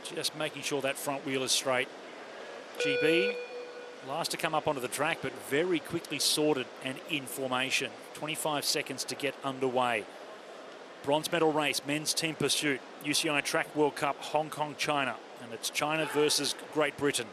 S2: Just making sure that front wheel is straight. GB, last to come up onto the track, but very quickly sorted and in formation. 25 seconds to get underway. Bronze medal race, men's team pursuit, UCI Track World Cup, Hong Kong, China. And it's China versus Great Britain.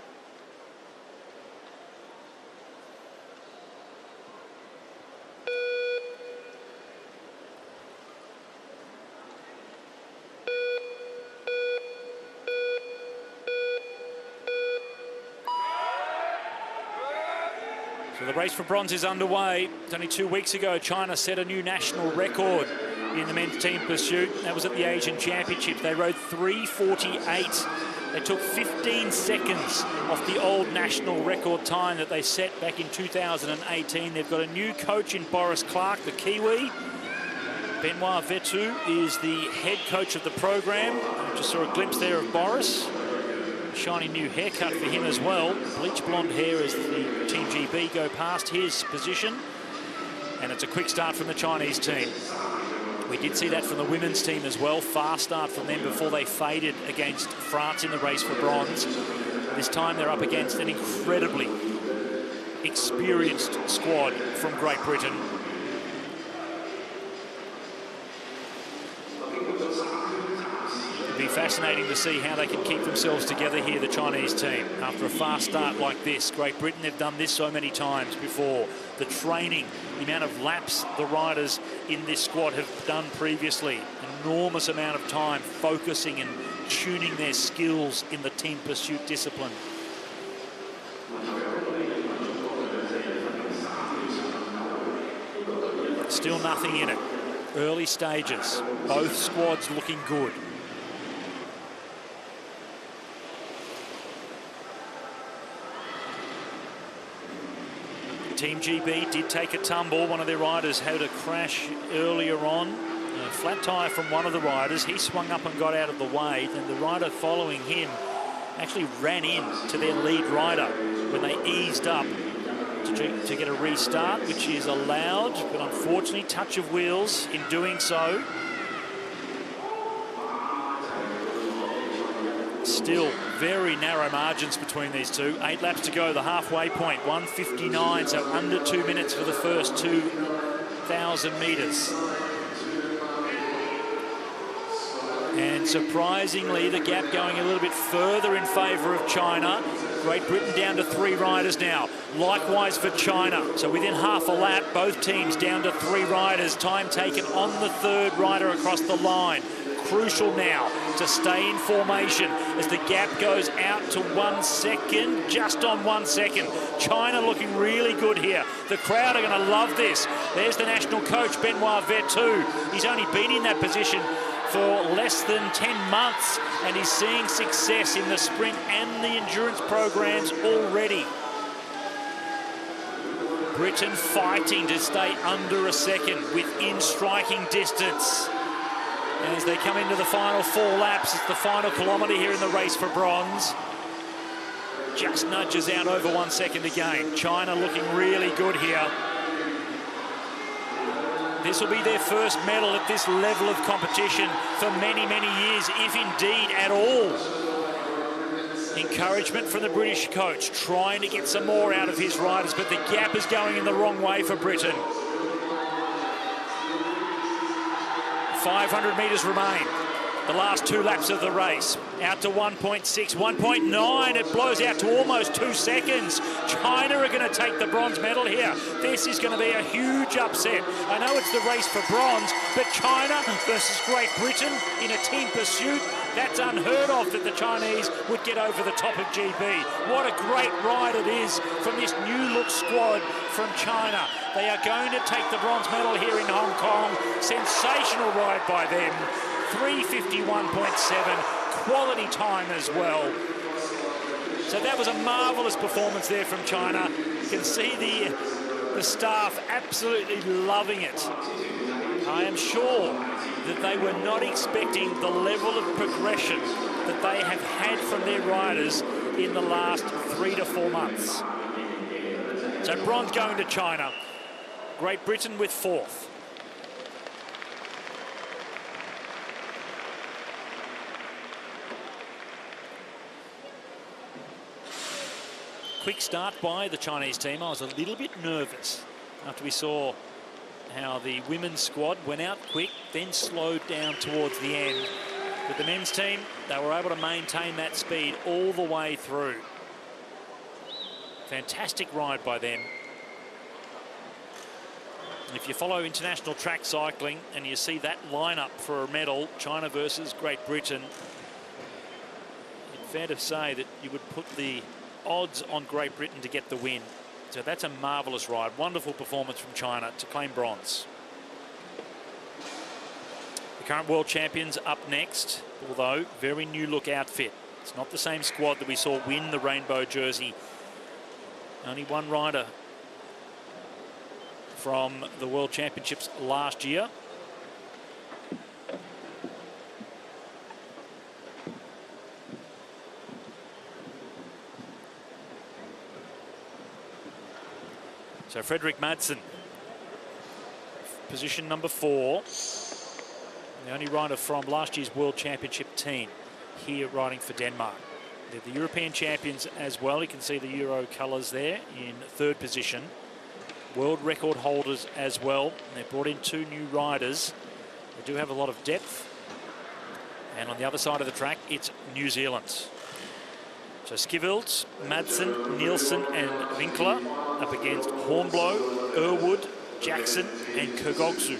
S2: So the race for bronze is underway. Only 2 weeks ago, China set a new national record in the men's team pursuit. That was at the Asian Championships. They rode 3:48. They took 15 seconds off the old national record time that they set back in 2018. They've got a new coach in Boris Clark, the Kiwi. Benoit Vetu is the head coach of the program. I just saw a glimpse there of Boris. Shiny new haircut for him as well. Bleach blonde hair as the Team GB go past his position. And it's a quick start from the Chinese team. We did see that from the women's team as well. Fast start from them before they faded against France in the race for bronze. This time they're up against an incredibly experienced squad from Great Britain. It'll be fascinating to see how they can keep themselves together here, the Chinese team. After a fast start like this, Great Britain, they've done this so many times before. The training, the amount of laps the riders in this squad have done previously, enormous amount of time focusing and tuning their skills in the team pursuit discipline. Still nothing in it. Early stages, both squads looking good. Team GB did take a tumble. One of their riders had a crash earlier on. A flat tyre from one of the riders. He swung up and got out of the way. And the rider following him actually ran in to their lead rider when they eased up to get a restart, which is allowed. But unfortunately, touch of wheels in doing so. Still very narrow margins between these two. 8 laps to go, the halfway point, 1:59, so under 2 minutes for the first 2,000 metres. And surprisingly, the gap going a little bit further in favour of China. Great Britain down to 3 riders now. Likewise for China. So within half a lap, both teams down to 3 riders. Time taken on the 3rd rider across the line. Crucial now to stay in formation as the gap goes out to 1 second, just on 1 second. China looking really good here. The crowd are going to love this. There's the national coach, Benoit Vertu. He's only been in that position for less than 10 months, and he's seeing success in the sprint and the endurance programs already. Britain fighting to stay under a second within striking distance. As they come into the final 4 laps, it's the final kilometre here in the race for bronze. Just nudges out over 1 second again. China looking really good here. This will be their first medal at this level of competition for many, many years, if indeed at all. Encouragement from the British coach, trying to get some more out of his riders, but the gap is going in the wrong way for Britain. 500 metres remain. The last 2 laps of the race. Out to 1.6, 1.9. It blows out to almost 2 seconds. China are going to take the bronze medal here. This is going to be a huge upset. I know it's the race for bronze, but China versus Great Britain in a team pursuit, that's unheard of that the Chinese would get over the top of GB. What a great ride it is from this new look squad from China. They are going to take the bronze medal here in Hong Kong. Sensational ride by them. 3:51.7, quality time as well. So that was a marvellous performance there from China. You can see the staff absolutely loving it. I am sure that they were not expecting the level of progression that they have had from their riders in the last 3 to 4 months. So bronze going to China. Great Britain with 4th. Quick start by the Chinese team. I was a little bit nervous after we saw how the women's squad went out quick, then slowed down towards the end. But the men's team, they were able to maintain that speed all the way through. Fantastic ride by them. If you follow international track cycling and you see that lineup for a medal, China versus Great Britain, it's fair to say that you would put the odds on Great Britain to get the win. So that's a marvellous ride. Wonderful performance from China to claim bronze. The current world champions up next, although very new look outfit. It's not the same squad that we saw win the rainbow jersey. Only one rider from the World Championships last year. So Frederik Madsen, position number 4. The only rider from last year's World Championship team here riding for Denmark. They're the European champions as well. You can see the Euro colours there in 3rd position. World record holders as well. And they've brought in 2 new riders. They do have a lot of depth. And on the other side of the track, it's New Zealand. So Skivelt, Madsen, Nielsen and Winkler up against Hornblow, Irwood, Jackson and Kogogsu.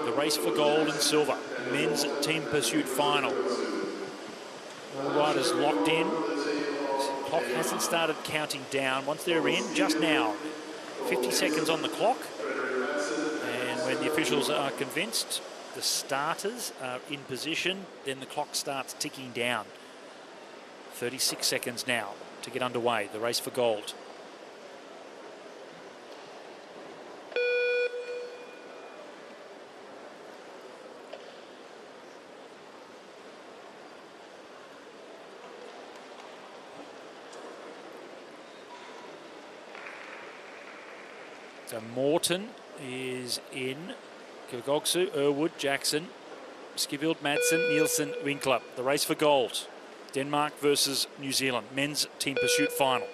S2: The race for gold and silver, men's team pursuit final. All riders locked in. The clock hasn't started counting down. Once they're in, just now, 50 seconds on the clock. And when the officials are convinced the starters are in position, then the clock starts ticking down. 36 seconds now to get underway, the race for gold. So Morton is in. Kogogsu, Irwood, Jackson, Skivelt, Madsen, Nielsen, Winkler. The race for gold. Denmark versus New Zealand. Men's team pursuit final.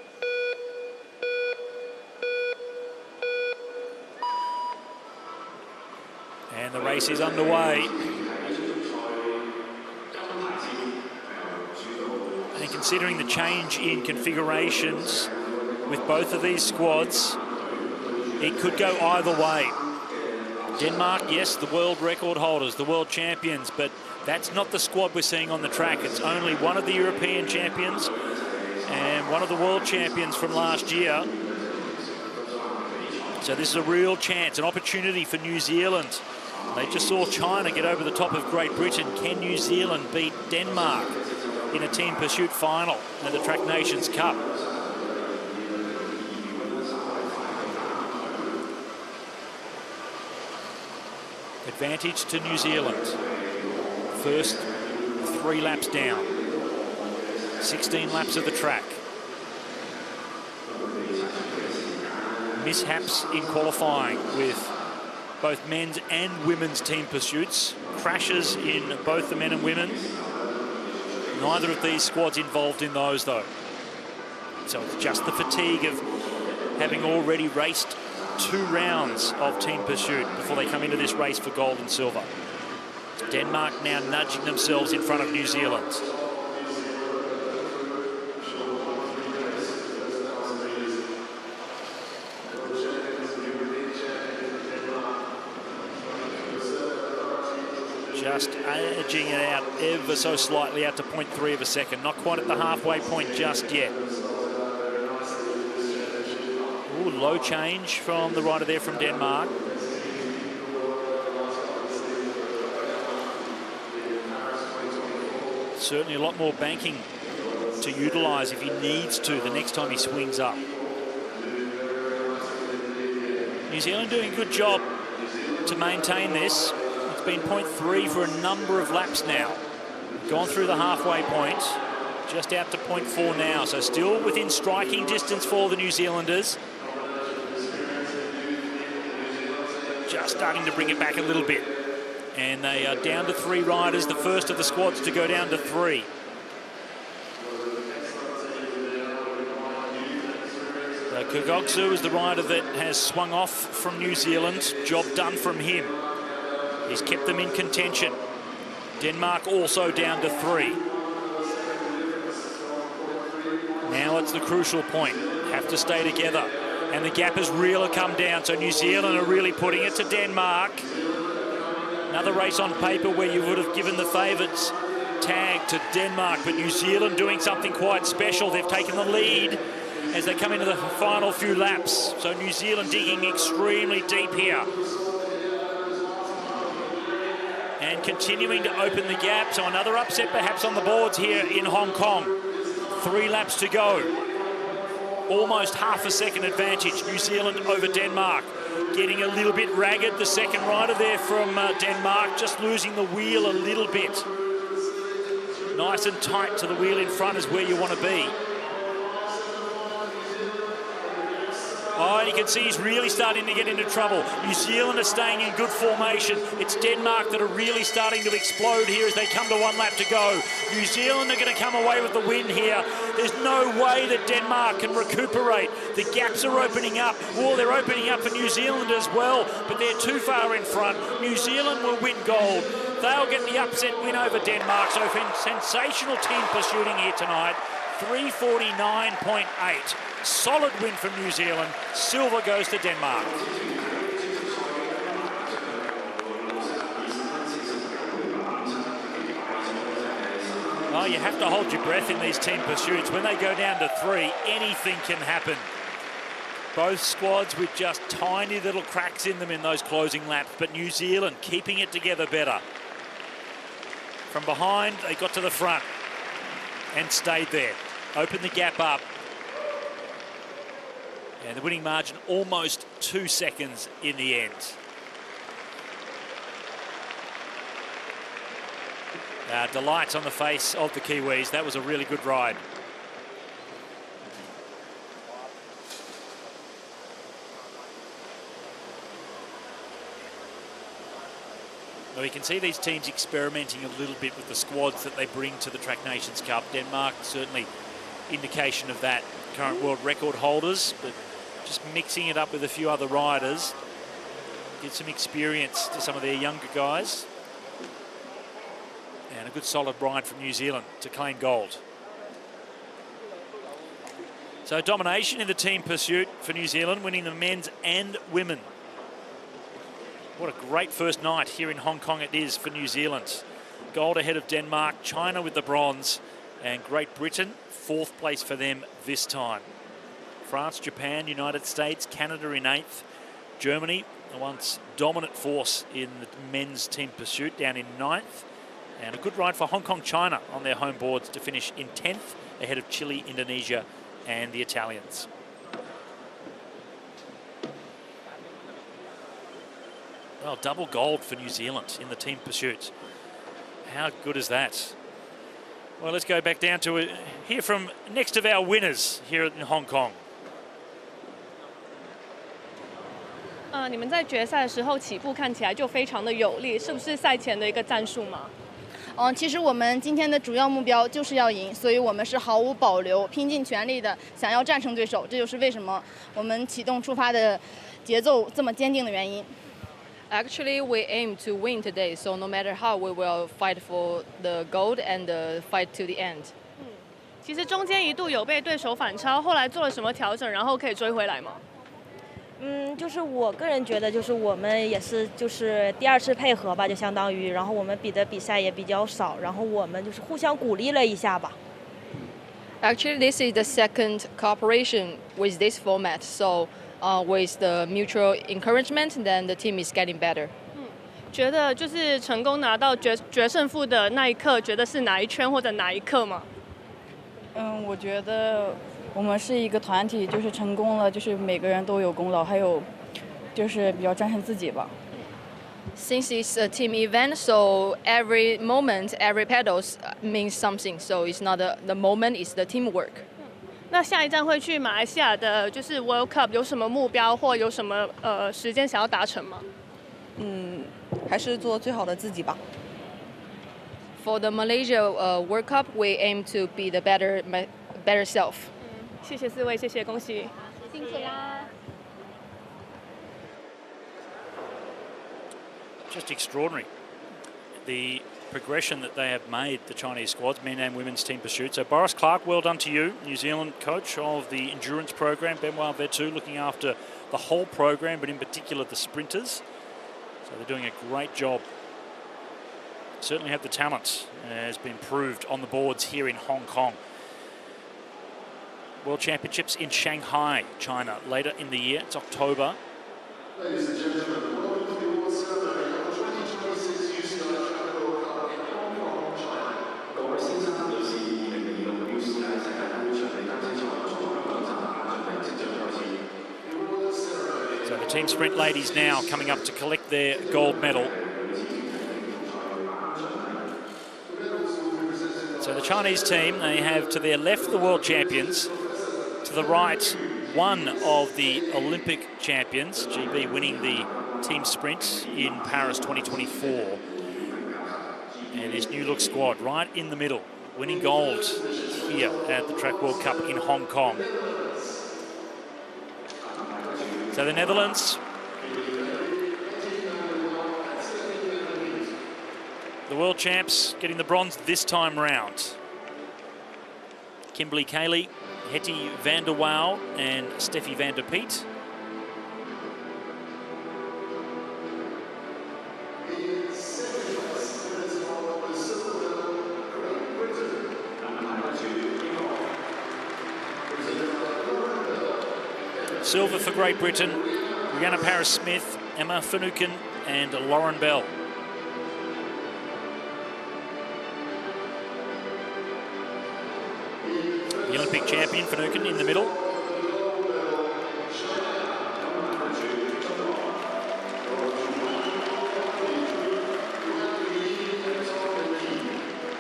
S2: And the race is underway. considering the change in configurations with both of these squads, it could go either way. Denmark, yes, the world record holders, the world champions, but that's not the squad we're seeing on the track. It's only one of the European champions and one of the world champions from last year. So this is a real chance, an opportunity for New Zealand. They just saw China get over the top of Great Britain. Can New Zealand beat Denmark in a team pursuit final at the Track Nations Cup? Advantage to New Zealand. First 3 laps down. 16 laps of the track. Mishaps in qualifying with both men's and women's team pursuits. Crashes in both the men and women. Neither of these squads involved in those, though. So it's just the fatigue of having already raced 2 rounds of team pursuit before they come into this race for gold and silver. Denmark now nudging themselves in front of New Zealand. Just edging it out ever so slightly out to 0.3 of a second. Not quite at the halfway point just yet. Ooh, low change from the rider there from Denmark. Certainly a lot more banking to utilise if he needs to the next time he swings up. New Zealand doing a good job to maintain this. It's been 0.3 for a number of laps now. Gone through the halfway point, just out to 0.4 now. So still within striking distance for the New Zealanders. Just starting to bring it back a little bit. And they are down to 3 riders, the first of the squads to go down to 3. Kogogsu is the rider that has swung off from New Zealand. Job done from him. He's kept them in contention. Denmark also down to 3. Now it's the crucial point. Have to stay together. And the gap has really come down. So New Zealand are really putting it to Denmark. Another race on paper where you would have given the favourites tag to Denmark, but New Zealand doing something quite special. They've taken the lead as they come into the final few laps. So New Zealand digging extremely deep here. And continuing to open the gap. So another upset perhaps on the boards here in Hong Kong. 3 laps to go. Almost half a second advantage. New Zealand over Denmark. Getting a little bit ragged. The second rider there from Denmark just losing the wheel a little bit. Nice and tight to the wheel in front is where you want to be. Oh, and you can see he's really starting to get into trouble. New Zealand are staying in good formation. It's Denmark that are really starting to explode here as they come to 1 lap to go. New Zealand are going to come away with the win here. There's no way that Denmark can recuperate. The gaps are opening up. Oh, they're opening up for New Zealand as well, but they're too far in front. New Zealand will win gold. They'll get the upset win over Denmark. So sensational team pursuing here tonight. 349.8. Solid win from New Zealand. Silver goes to Denmark. Oh, you have to hold your breath in these team pursuits. When they go down to 3, anything can happen. Both squads with just tiny little cracks in them in those closing laps, but New Zealand keeping it together better. From behind, they got to the front and stayed there. Opened the gap up. And the winning margin almost 2 seconds in the end. Delight on the face of the Kiwis. That was a really good ride. Well, you can see these teams experimenting a little bit with the squads that they bring to the Track Nations Cup. Denmark, certainly indication of that. Current world record holders, but just mixing it up with a few other riders. Get some experience to some of their younger guys. And a good solid ride from New Zealand to claim gold. So domination in the team pursuit for New Zealand, winning the men's and women. What a great first night here in Hong Kong it is for New Zealand. Gold ahead of Denmark, China with the bronze, and Great Britain, 4th place for them this time. France, Japan, United States, Canada in 8th. Germany, the once dominant force in the men's team pursuit, down in 9th. And a good ride for Hong Kong, China on their home boards to finish in 10th, ahead of Chile, Indonesia, and the Italians. Well, double gold for New Zealand in the team pursuit. How good is that? Well, let's go back down to hear from next of our winners here in Hong Kong.
S4: 你们在决赛的时候起步看起来就非常的有力，是不是赛前的一个战术吗？
S8: 其实我们今天的主要目标就是要赢，所以我们是毫无保留、拼尽全力的想要战胜对手。这就是为什么我们启动出发的节奏这么坚定的原因。
S9: Actually, we aim to win today, so no matter how, we will fight for the gold and fight to the end.
S4: 其实中间一度有被对手反超，后来做了什么调整，然后可以追回来吗？
S10: 就是我个人觉得，就是我们也是就是第2次配合吧，就相当于，然后我们比赛也比较少，然后我们就是互相鼓励了一下吧。
S9: Actually, this is the second cooperation with this format, so with the mutual encouragement, then the team is getting better.
S4: 觉得就是成功拿到决胜负的那一刻，觉得是哪一圈或者哪一刻吗？
S11: 我觉得我们是一个团体，就是成功了，就是每个人都有功劳，还有就是比较战胜自己吧。
S9: Since it's a team event, so every moment, every pedals means something. So it's not the moment, it's the teamwork.
S4: 那下一站会去马来西亚的，就是 World Cup 有什么目标或有什么时间想要达成吗？
S12: 还是做最好的自己吧。
S9: For the Malaysia World Cup, we aim to be the better self.
S4: 谢谢4位，谢谢，恭喜，
S8: 辛苦啦。
S2: Just extraordinary, the progression that they have made, the Chinese squads, men and women's team pursuit. So Boris Clark, well done to you, New Zealand coach of the endurance program. Benoit Vertu looking after the whole program, but in particular the sprinters. So they're doing a great job. Certainly have the talent, has been proved on the boards here in Hong Kong. World Championships in Shanghai, China, later in the year. It's October.
S3: Ladies and gentlemen, welcome to the awards ceremony of the 2026 UCI Track World Cup in Hong Kong, China. 各位先生，女士，2026 UCI 世界盃場地單車賽中國香港站準備即將開始。
S2: So the team sprint ladies now coming up to collect their gold medal. So the Chinese team, they have to their left the world champions, to the right one of the Olympic champions, GB winning the team sprint in Paris 2024. And this new look squad right in the middle, winning gold here at the Track World Cup in Hong Kong. So the Netherlands, the world champs, getting the bronze this time round. Kimberly Cayley, Hetty van der Waal and Steffi van der Peet. Silver for Great Britain, Rihanna Paris-Smith, Emma Finucane and Lauren Bell. The Olympic champion, Finucane, in the middle.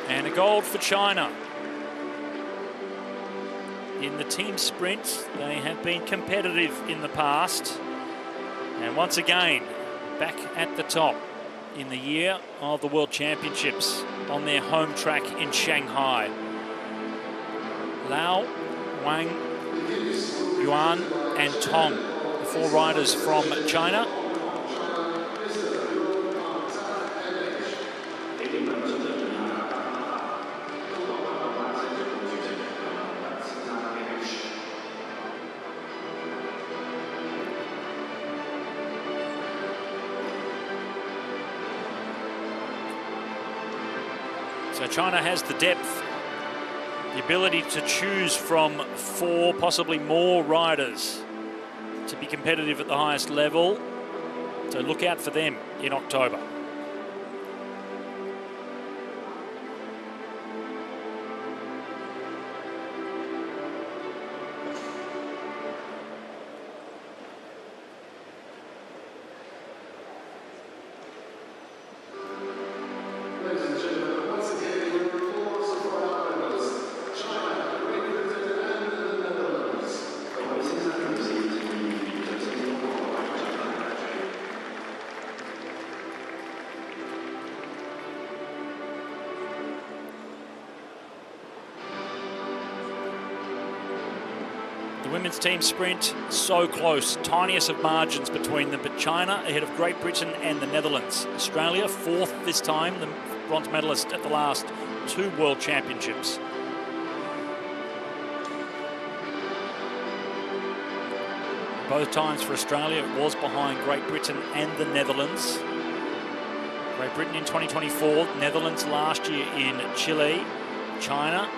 S2: And a gold for China. In the team sprint, they have been competitive in the past. And once again, back at the top in the year of the World Championships on their home track in Shanghai. Lau, Wang, Yuan and Tong, the 4 riders from China. So China has the depth, the ability to choose from 4, possibly more riders to be competitive at the highest level. So look out for them in October. Women's team sprint so close, tiniest of margins between them, but China ahead of Great Britain and the Netherlands. Australia 4th this time, the bronze medalist at the last 2 World Championships. Both times for Australia it was behind Great Britain and the Netherlands. Great Britain in 2024, Netherlands last year in Chile. China,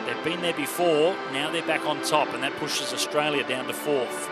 S2: they've been there before, now they're back on top, and that pushes Australia down to 4th.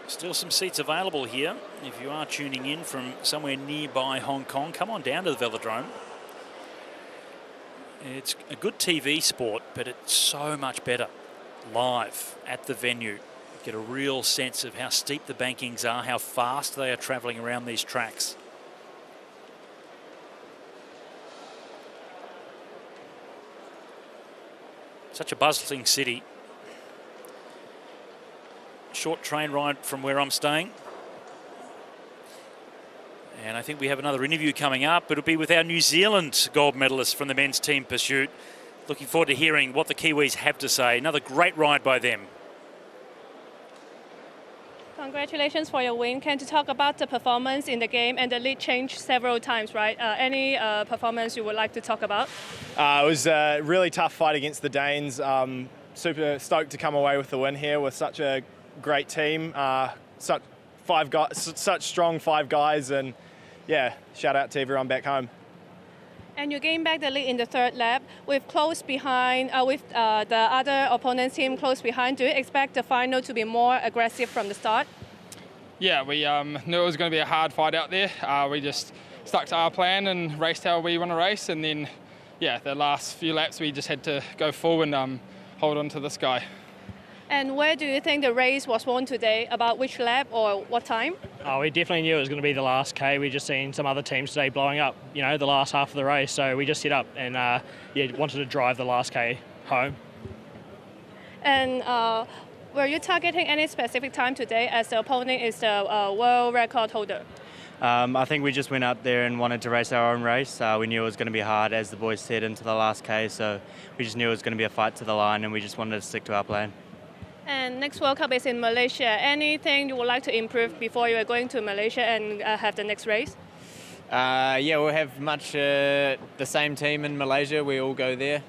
S2: Still some seats available here. If you are tuning in from somewhere nearby Hong Kong, come on down to the velodrome. It's a good TV sport, but it's so much better live at the venue. You get a real sense of how steep the bankings are, how fast they are travelling around these tracks. Such a bustling city. Short train ride from where I'm staying. And I think we have another interview coming up. It'll be with our New Zealand gold medalist from the men's team pursuit. Looking forward to hearing what the Kiwis have to say. Another great ride by them.
S4: Congratulations for your win. Can you talk about the performance in the game? And the lead changed several times, right? Any performance you would like to talk about?
S13: It was a really tough fight against the Danes. Super stoked to come away with the win here with such a great team, such strong 5 guys, and yeah, shout out to everyone back home.
S4: And you gained back the lead in the 3rd lap with close behind, with the other opponent's team close behind. Do you expect the final to be more aggressive from the start?
S14: Yeah, we knew it was going to be a hard fight out there. We just stuck to our plan and raced how we want to race, and then yeah, the last few laps we just had to go forward and hold on to this guy.
S4: And where do you think the race was won today? About which lap or what time?
S15: Oh, we definitely knew it was going to be the last K. We just seen some other teams today blowing up, you know, the last half of the race. So we just hit up and wanted to drive the last K home.
S4: And were you targeting any specific time today, as the opponent is the world record holder?
S16: I think we just went out there and wanted to race our own race. We knew it was going to be hard, as the boys said, into the last K. So we just knew it was going to be a fight to the line, and we just wanted to stick to our plan.
S4: And next World Cup is in Malaysia. Anything you would like to improve before you are going to Malaysia and have the next race?
S17: Yeah, we'll have much the same team in Malaysia. We all go there.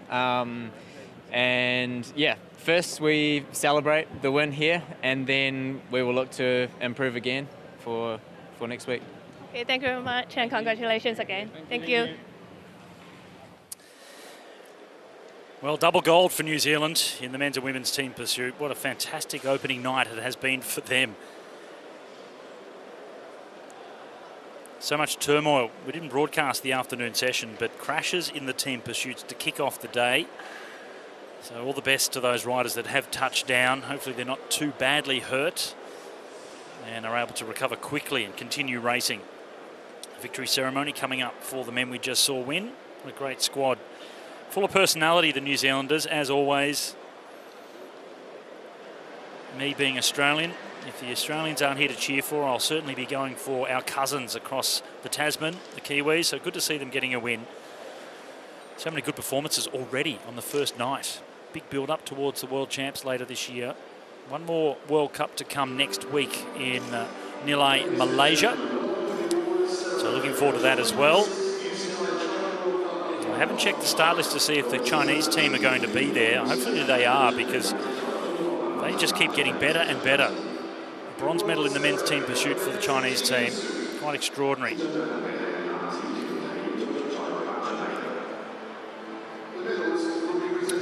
S17: And yeah, first we celebrate the win here, and then we will look to improve again for next week.
S4: Okay, thank you very much, and congratulations again. Thank you.
S2: Well, double gold for New Zealand in the men's and women's team pursuit. What a fantastic opening night it has been for them. So much turmoil. We didn't broadcast the afternoon session, but crashes in the team pursuits to kick off the day. So all the best to those riders that have touched down. Hopefully they're not too badly hurt and are able to recover quickly and continue racing. Victory ceremony coming up for the men we just saw win. What a great squad Full of personality, the New Zealanders, as always. Me being Australian, if the Australians aren't here to cheer for, I'll certainly be going for our cousins across the Tasman, the Kiwis. So good to see them getting a win. So many good performances already on the first night. Big build-up towards the World Champs later this year. One more World Cup to come next week in Nilai, Malaysia. So looking forward to that as well. I haven't checked the start list to see if the Chinese team are going to be there. Hopefully they are, because they just keep getting better and better. Bronze medal in the men's team pursuit for the Chinese team. Quite extraordinary.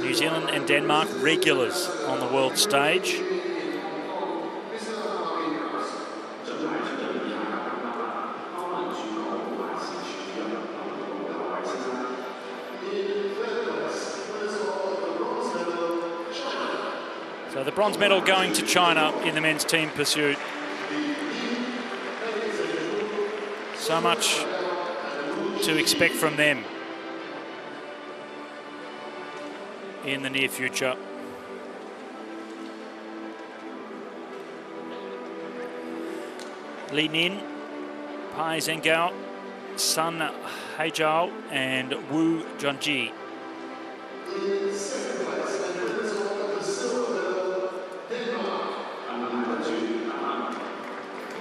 S2: New Zealand and Denmark regulars on the world stage. So the bronze medal going to China in the men's team pursuit. So much to expect from them in the near future. Li Nin, Pai Zhengao, Sun Haijiao and Wu Junji.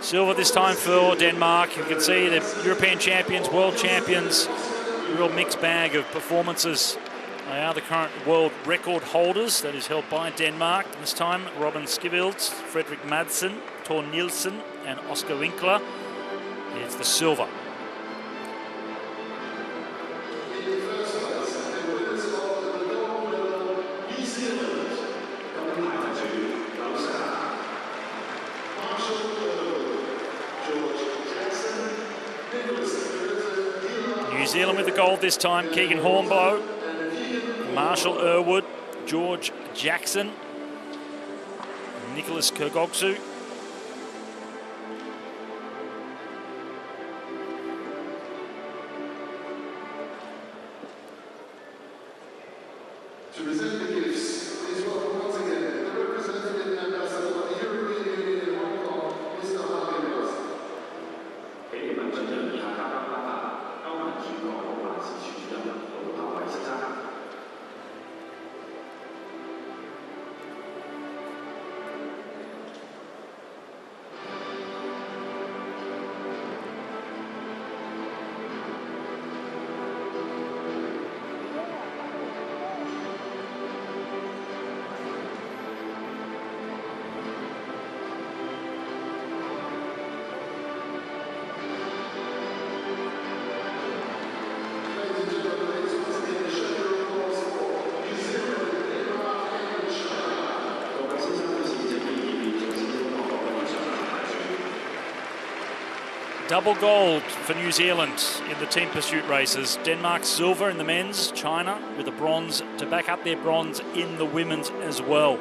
S2: Silver this time for Denmark. You can see the European champions, world champions, a real mixed bag of performances. They are the current world record holders. That is held by Denmark. This time, Robin Skivils, Fredrik Madsen, Thor Nielsen and Oscar Winkler. It's the silver. New Zealand with the gold this time. Keegan Hornblow, Marshall Irwood, George Jackson, Nicholas Kurgogsu.
S3: To present the gifts, please welcome once again the representative ambassador of the European Union in Hong Kong, Mr. Harvey Mills. 给你们真正厉害的爸爸，让我们提供我们自己的龙袍外衫。
S2: Double gold for New Zealand in the team pursuit races. Denmark silver in the men's, China with a bronze to back up their bronze in the women's as well.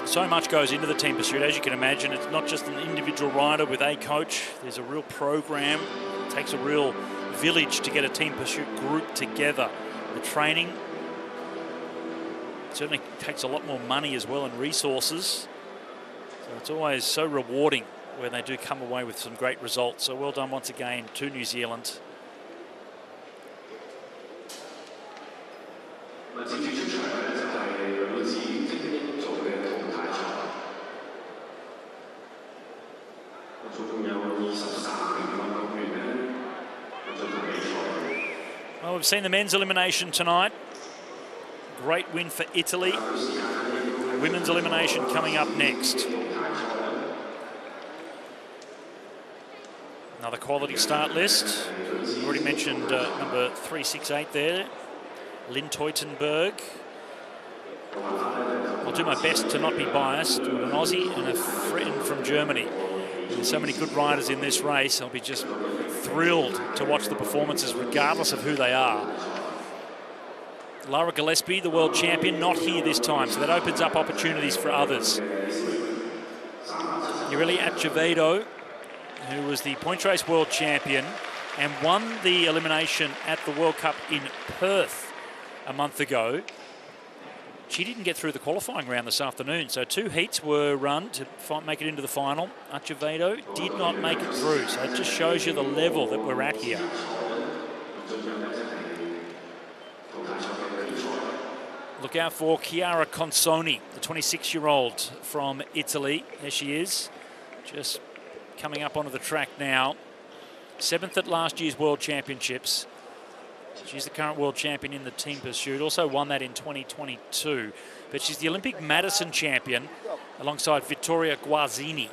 S2: So much goes into the team pursuit, as you can imagine. It's not just an individual rider with a coach. There's a real program. It takes a real village to get a team pursuit group together. The training certainly takes a lot more money as well and resources. So it's always so rewarding when they do come away with some great results. So well done once again to New Zealand. Well, we've seen the men's elimination tonight. Great win for Italy. Women's elimination coming up next. Another quality start list. We already mentioned number 368 there, Lynn Teutenberg. I'll do my best to not be biased. An Aussie and a friend from Germany. There's so many good riders in this race. I'll be just thrilled to watch the performances regardless of who they are. Lara Gillespie, the world champion, not here this time, so that opens up opportunities for others. Irelia Acevedo who was the points race world champion and won the elimination at the World Cup in Perth a month ago. She didn't get through the qualifying round this afternoon, so 2 heats were run to make it into the final. Acevedo did not make it through, so it just shows you the level that we're at here. Look out for Chiara Consoni, the 26-year-old from Italy. There she is, just coming up onto the track now. 7th at last year's World Championships. She's the current world champion in the team pursuit, also won that in 2022. But she's the Olympic Madison champion alongside Vittoria Guazzini.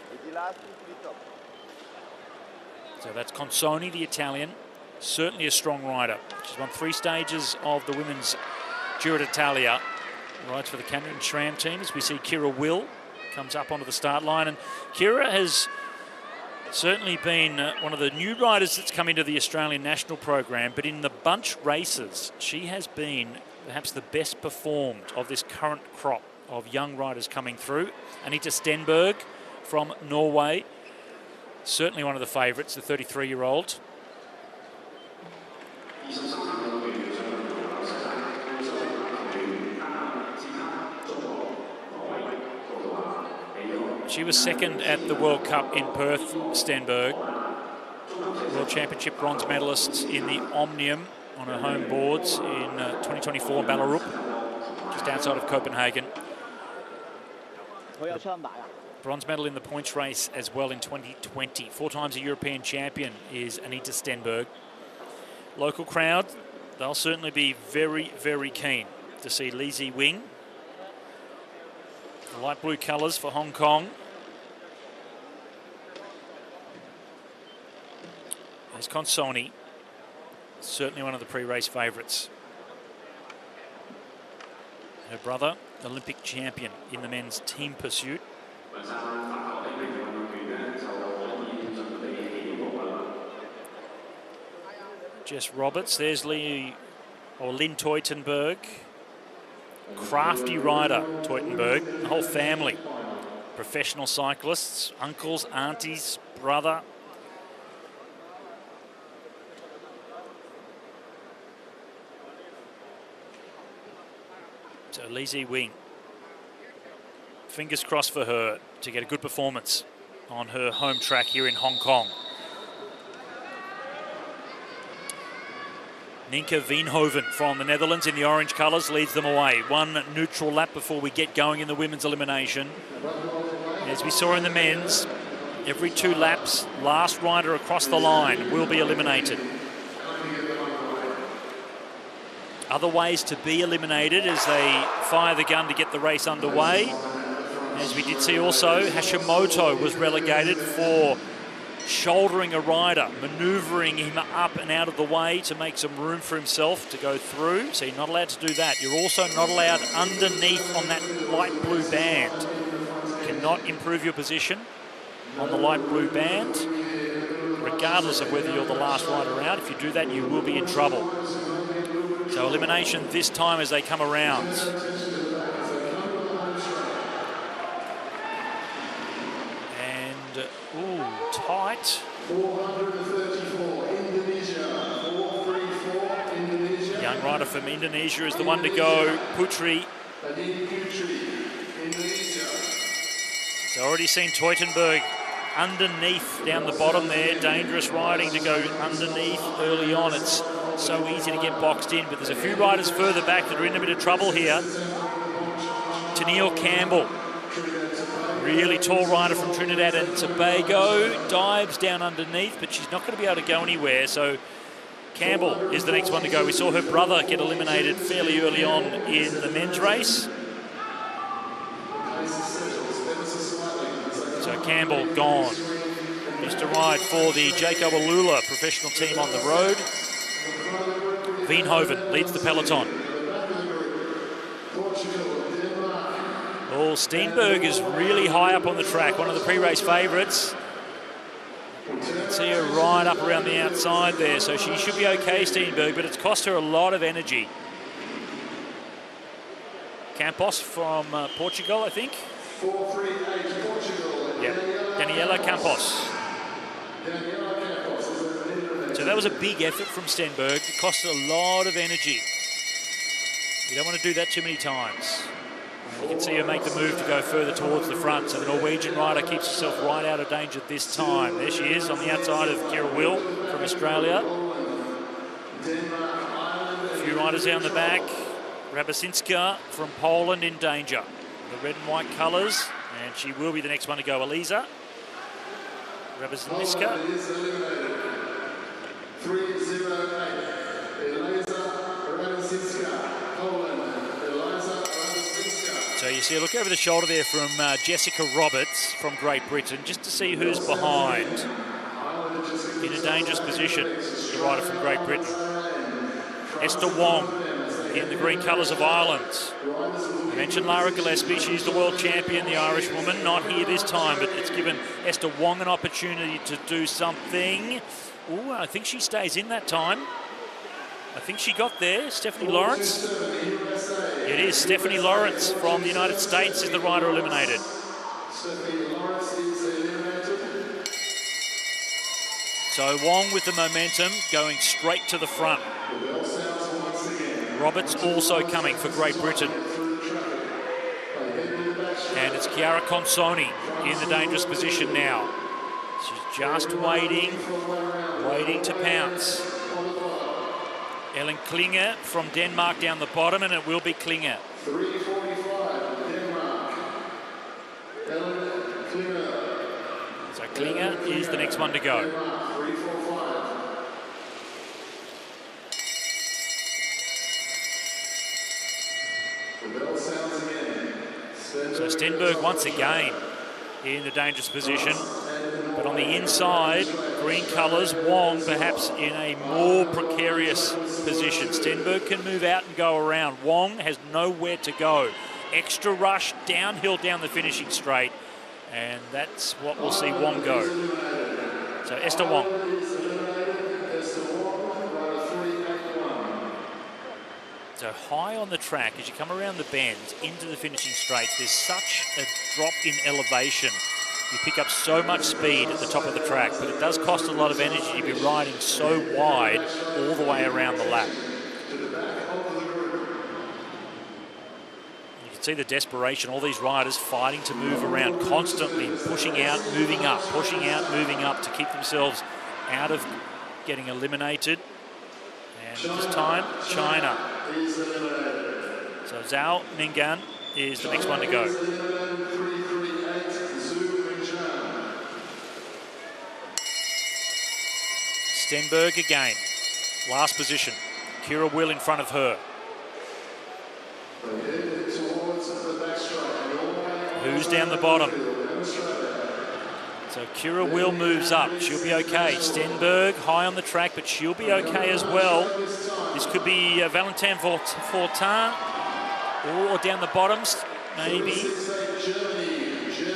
S2: So that's Consoni, the Italian, certainly a strong rider. She's won 3 stages of the women's Giro d'Italia. Rides for the Cameron SRAM team as we see Kira Will comes up onto the start line. And Kira has certainly been one of the new riders that's come into the Australian national program, but in the bunch races, she has been perhaps the best performed of this current crop of young riders coming through. Anita Stenberg from Norway, certainly one of the favourites, the 33-year-old. She was 2nd at the World Cup in Perth, Stenberg. World Championship bronze medalist in the Omnium on her home boards in 2024 Ballerup, just outside of Copenhagen. Bronze medal in the points race as well in 2020. 4 times a European champion is Anita Stenberg. Local crowd, they'll certainly be very, very keen to see Li Ziwing. The light blue colours for Hong Kong. There's Consoni, certainly one of the pre-race favourites. Her brother, Olympic champion in the men's team pursuit. Jess Roberts, there's Lynn Teutenberg. Crafty rider, Teutenberg, the whole family. Professional cyclists, uncles, aunties, brother. So Li Ziwing, fingers crossed for her to get a good performance on her home track here in Hong Kong. Nienke Veenhoven from the Netherlands in the orange colours leads them away. 1 neutral lap before we get going in the women's elimination. As we saw in the men's, every 2 laps, last rider across the line will be eliminated. Other ways to be eliminated as they fire the gun to get the race underway. As we did see also, Hashimoto was relegated for shouldering a rider, manoeuvring him up and out of the way to make some room for himself to go through. So you're not allowed to do that. You're also not allowed underneath on that light blue band. You cannot improve your position on the light blue band, regardless of whether you're the last rider out. If you do that, you will be in trouble. So elimination this time as they come around. And, ooh, tight.
S3: 434, Indonesia. 434, Indonesia.
S2: Young rider from Indonesia is the one to go, Putri. So already seen Teutenberg underneath down the bottom there. Dangerous riding to go underneath early on. It's so easy to get boxed in, but there's a few riders further back that are in a bit of trouble here. Tennille Campbell, really tall rider from Trinidad and Tobago, dives down underneath, but she's not going to be able to go anywhere. So Campbell is the next one to go. We saw her brother get eliminated fairly early on in the men's race. So Campbell gone. Just a ride for the Jacob Alula professional team on the road. Veenhoven leads the peloton. Oh, Steenberg is really high up on the track, one of the pre-race favourites. You can see her right up around the outside there, so she should be okay, Steenberg, but it's cost her a lot of energy. Campos from Portugal, I think.
S3: 438 Portugal.
S2: Yeah, Daniela Campos. So that was a big effort from Stenberg. It cost a lot of energy. You don't want to do that too many times. You can see her make the move to go further towards the front. So the Norwegian rider keeps herself right out of danger this time. There she is on the outside of Kira Will from Australia. A few riders down the back. Rabasinska from Poland in danger. The red and white colours, and she will be the next one to go. Eliza Rabasinska.
S3: 308. Eliza Rabasinska, Poland.
S2: So you see a look over the shoulder there from Jessica Roberts from Great Britain, just to see who's behind in a dangerous position, the rider from Great Britain. Esther Wong in the green colours of Ireland. I mentioned Lara Gillespie, she's the world champion, the Irish woman, not here this time, but it's given Esther Wong an opportunity to do something. Oh, I think she stays in that time. I think she got there. Stephanie Lawrence. It is Stephanie Lawrence from the United States is the rider eliminated. So Wong with the momentum going straight to the front. Roberts also coming for Great Britain. And it's Chiara Consoni in the dangerous position now. She's just waiting to pounce. Ellen Klinger from Denmark down the bottom, and it will be Klinger.
S3: 3:45, Denmark. Ellen Klinger.
S2: So Klinger is the next one to go.
S3: 3:45. The bell sounds again.
S2: So Stenberg once again in the dangerous position. But on the inside, green colours, Wong perhaps in a more precarious position. Stenberg can move out and go around. Wong has nowhere to go. Extra rush downhill down the finishing straight. And that's what we'll see Wong go. So Esther Wong. So high on the track, as you come around the bends into the finishing straights, there's such a drop in elevation. You pick up so much speed at the top of the track, but it does cost a lot of energy to be riding so wide all the way around the lap. You can see the desperation, all these riders fighting to move around constantly, pushing out, moving up, pushing out, moving up to keep themselves out of getting eliminated. And this time, China. So Zhao Mingan is the next one to go. Stenberg again, last position. Kira Will in front of her. Who's down the bottom? So Kira Will moves up. She'll be okay. Stenberg high on the track, but she'll be okay as well. This could be Valentin Fortin or down the bottoms, maybe.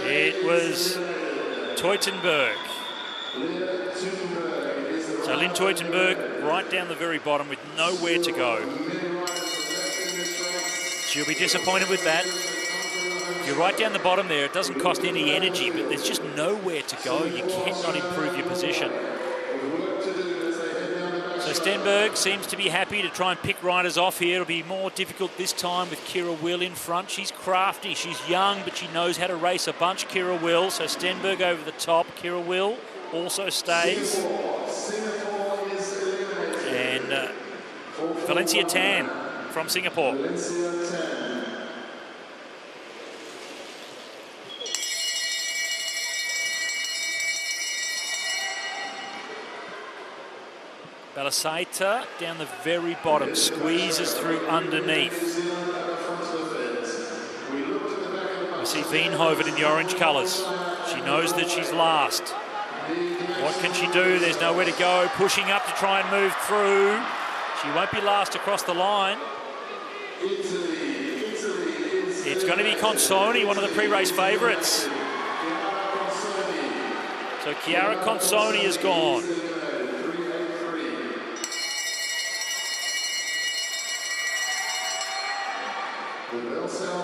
S2: It was Teutenberg. So Lynn Teutenberg right down the very bottom with nowhere to go. She'll be disappointed with that. If you're right down the bottom there, it doesn't cost any energy, but there's just nowhere to go. You cannot improve your position. So Stenberg seems to be happy to try and pick riders off here. It'll be more difficult this time with Kira Will in front. She's crafty, she's young, but she knows how to race a bunch, Kira Will. So Stenberg over the top. Kira Will also stays. And Valencia Tan from Singapore. Balasaita down the very bottom, squeezes through underneath. We see Veenhoven in the orange colours. She knows that she's last. What can she do? There's nowhere to go. Pushing up to try and move through. She won't be last across the line. It's going to be Consoni, one of the pre-race favourites. So Chiara Consoni is gone.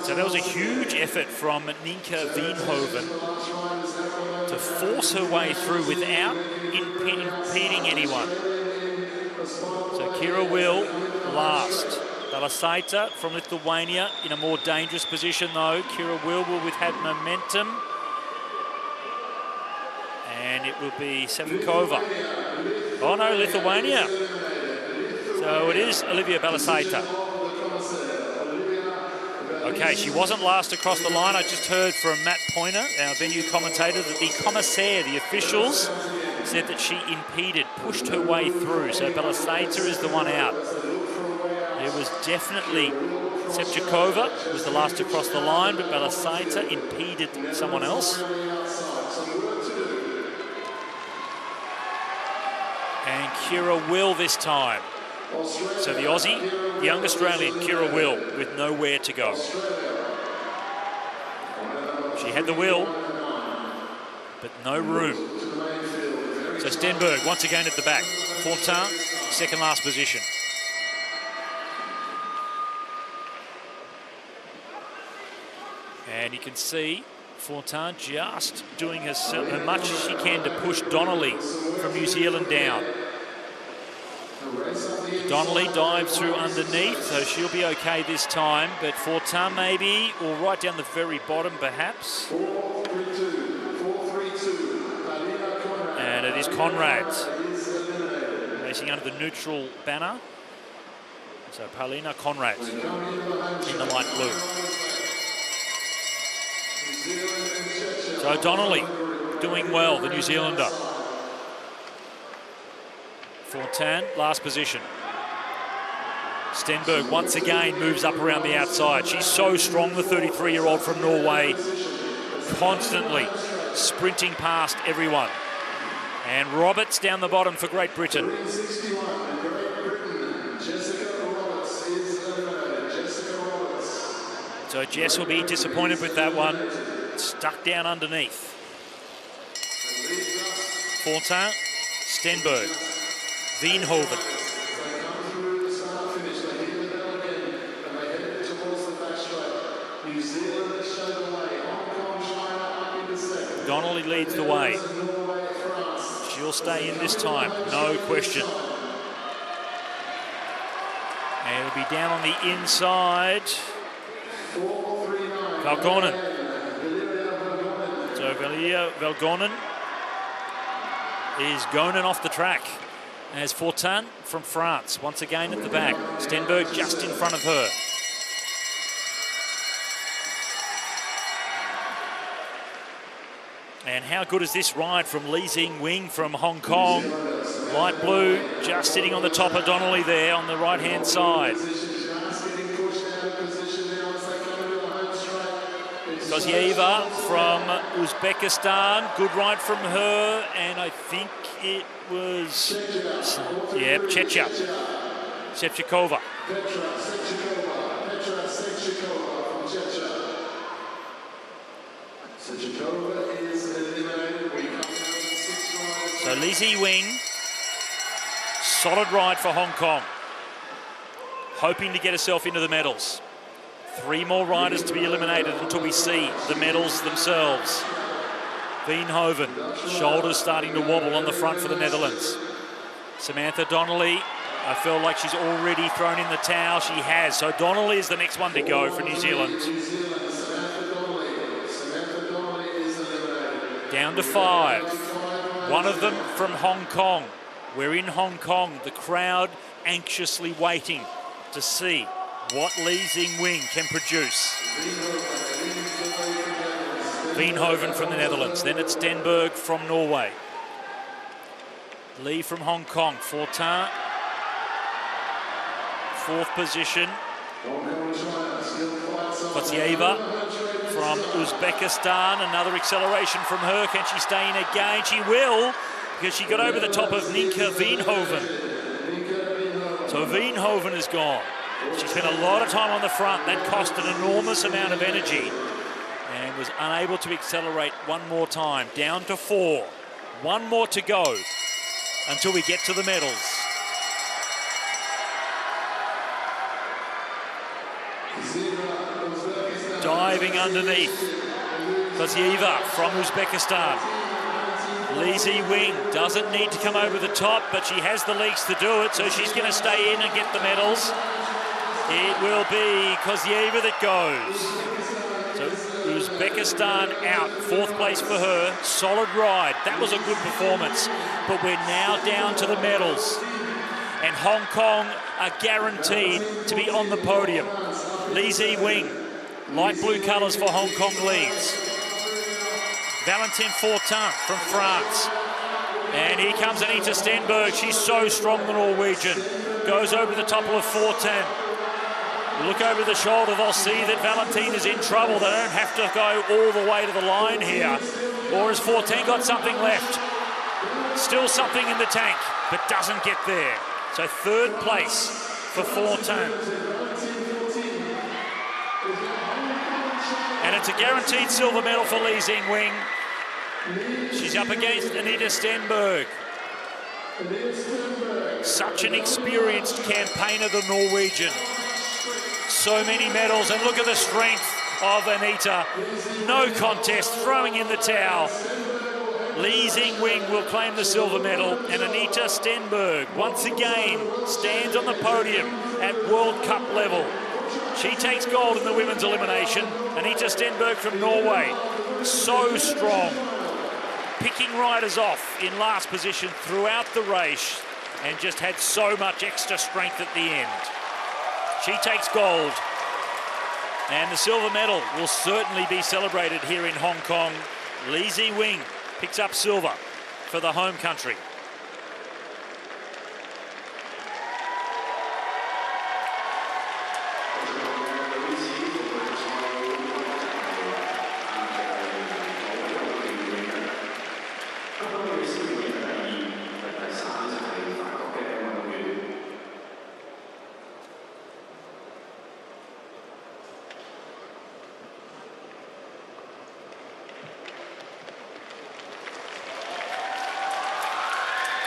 S2: So So that was a huge effort from Nienke Veenhoven to force her way through without impeding anyone. So Kira Will last. Balasaita from Lithuania in a more dangerous position though. Kira Will have momentum. And it will be Sevkova. Oh no, Lithuania. So it is Olivia Balasaita. Okay, she wasn't last across the line. I just heard from Matt Pointer, our venue commentator, that the commissaire, the officials, said that she impeded, pushed her way through. So Balasaita is the one out. It was definitely Sevkova was the last to cross the line, but Balasaita impeded someone else. And Kira Will this time. So the Aussie, the young Australian, Kira Will, with nowhere to go. She had the will, but no room. So Stenberg once again at the back. Fortin, second last position. And you can see Fortin just doing as much as she can to push Donnelly from New Zealand down. Donnelly dives through underneath, so she'll be okay this time, but Fortin maybe, or right down the very bottom perhaps. And it is Conrad racing under the neutral banner. So Paulina Conrad in the light blue. So Donnelly doing well, the New Zealander. Fortin, last position. Stenberg once again moves up around the outside. She's so strong, the 33-year-old from Norway, constantly sprinting past everyone. And Roberts down the bottom for Great Britain. So Jess will be disappointed with that one. Stuck down underneath. Fortin, Stenberg, Veenhoven. Donnelly leads the way. She'll stay in this time, no question. And it'll be down on the inside. Valgonen. So Valia Valgonen is going off the track. As Fortin from France, once again at the back. Stenberg just in front of her. And how good is this ride from Li Xingwing from Hong Kong? Light blue, just sitting on the top of Donnelly there on the right-hand side. Kozyeva from Uzbekistan, good ride from her, and I think it was, yeah, Sevkova. So Li Xingwing, solid ride for Hong Kong, hoping to get herself into the medals. 3 more riders to be eliminated until we see the medals themselves. Veenhoven, shoulders starting to wobble on the front for the Netherlands. Samantha Donnelly, I feel like she's already thrown in the towel. She has. So Donnelly is the next one to go for New Zealand. Down to 5. One of them from Hong Kong. We're in Hong Kong. The crowd anxiously waiting to see what Li Xingwing can produce. Veenhoven from the Netherlands. Then it's Stenberg from Norway. Lee from Hong Kong. Fortin, 4th position. Kozyeva from Uzbekistan. Another acceleration from her. Can she stay in again? She will, because she got over the top of Nienke Veenhoven. So Veenhoven is gone. She spent a lot of time on the front. That cost an enormous amount of energy and was unable to accelerate one more time. Down to 4. 1 more to go until we get to the medals. Diving underneath. Kozieva from Uzbekistan. Li Ziwing doesn't need to come over the top, but she has the legs to do it, so she's going to stay in and get the medals. It will be Kozieva that goes. So Uzbekistan out, 4th place for her. Solid ride. That was a good performance. But we're now down to the medals. And Hong Kong are guaranteed to be on the podium. Li Ziwing, light blue colours for Hong Kong leads. Valentine Fortin from France. And here comes Anita Stenberg. She's so strong, the Norwegian. Goes over the top of Fortin. Look over the shoulder, they'll see that Valentine is in trouble. They don't have to go all the way to the line here. Or has Fortin got something left? Still something in the tank, but doesn't get there. So 3rd place for Fortin. And it's a guaranteed silver medal for Li Ziwing. She's up against Anita Stenberg. Such an experienced campaigner, the Norwegian. So many medals, and look at the strength of Anita. No contest, throwing in the towel. Li Ziwing will claim the silver medal, and Anita Stenberg once again stands on the podium at World Cup level. She takes gold in the women's elimination. Anita Stenberg from Norway, so strong, picking riders off in last position throughout the race, and just had so much extra strength at the end. She takes gold, and the silver medal will certainly be celebrated here in Hong Kong. Li Ziwing picks up silver for the home country.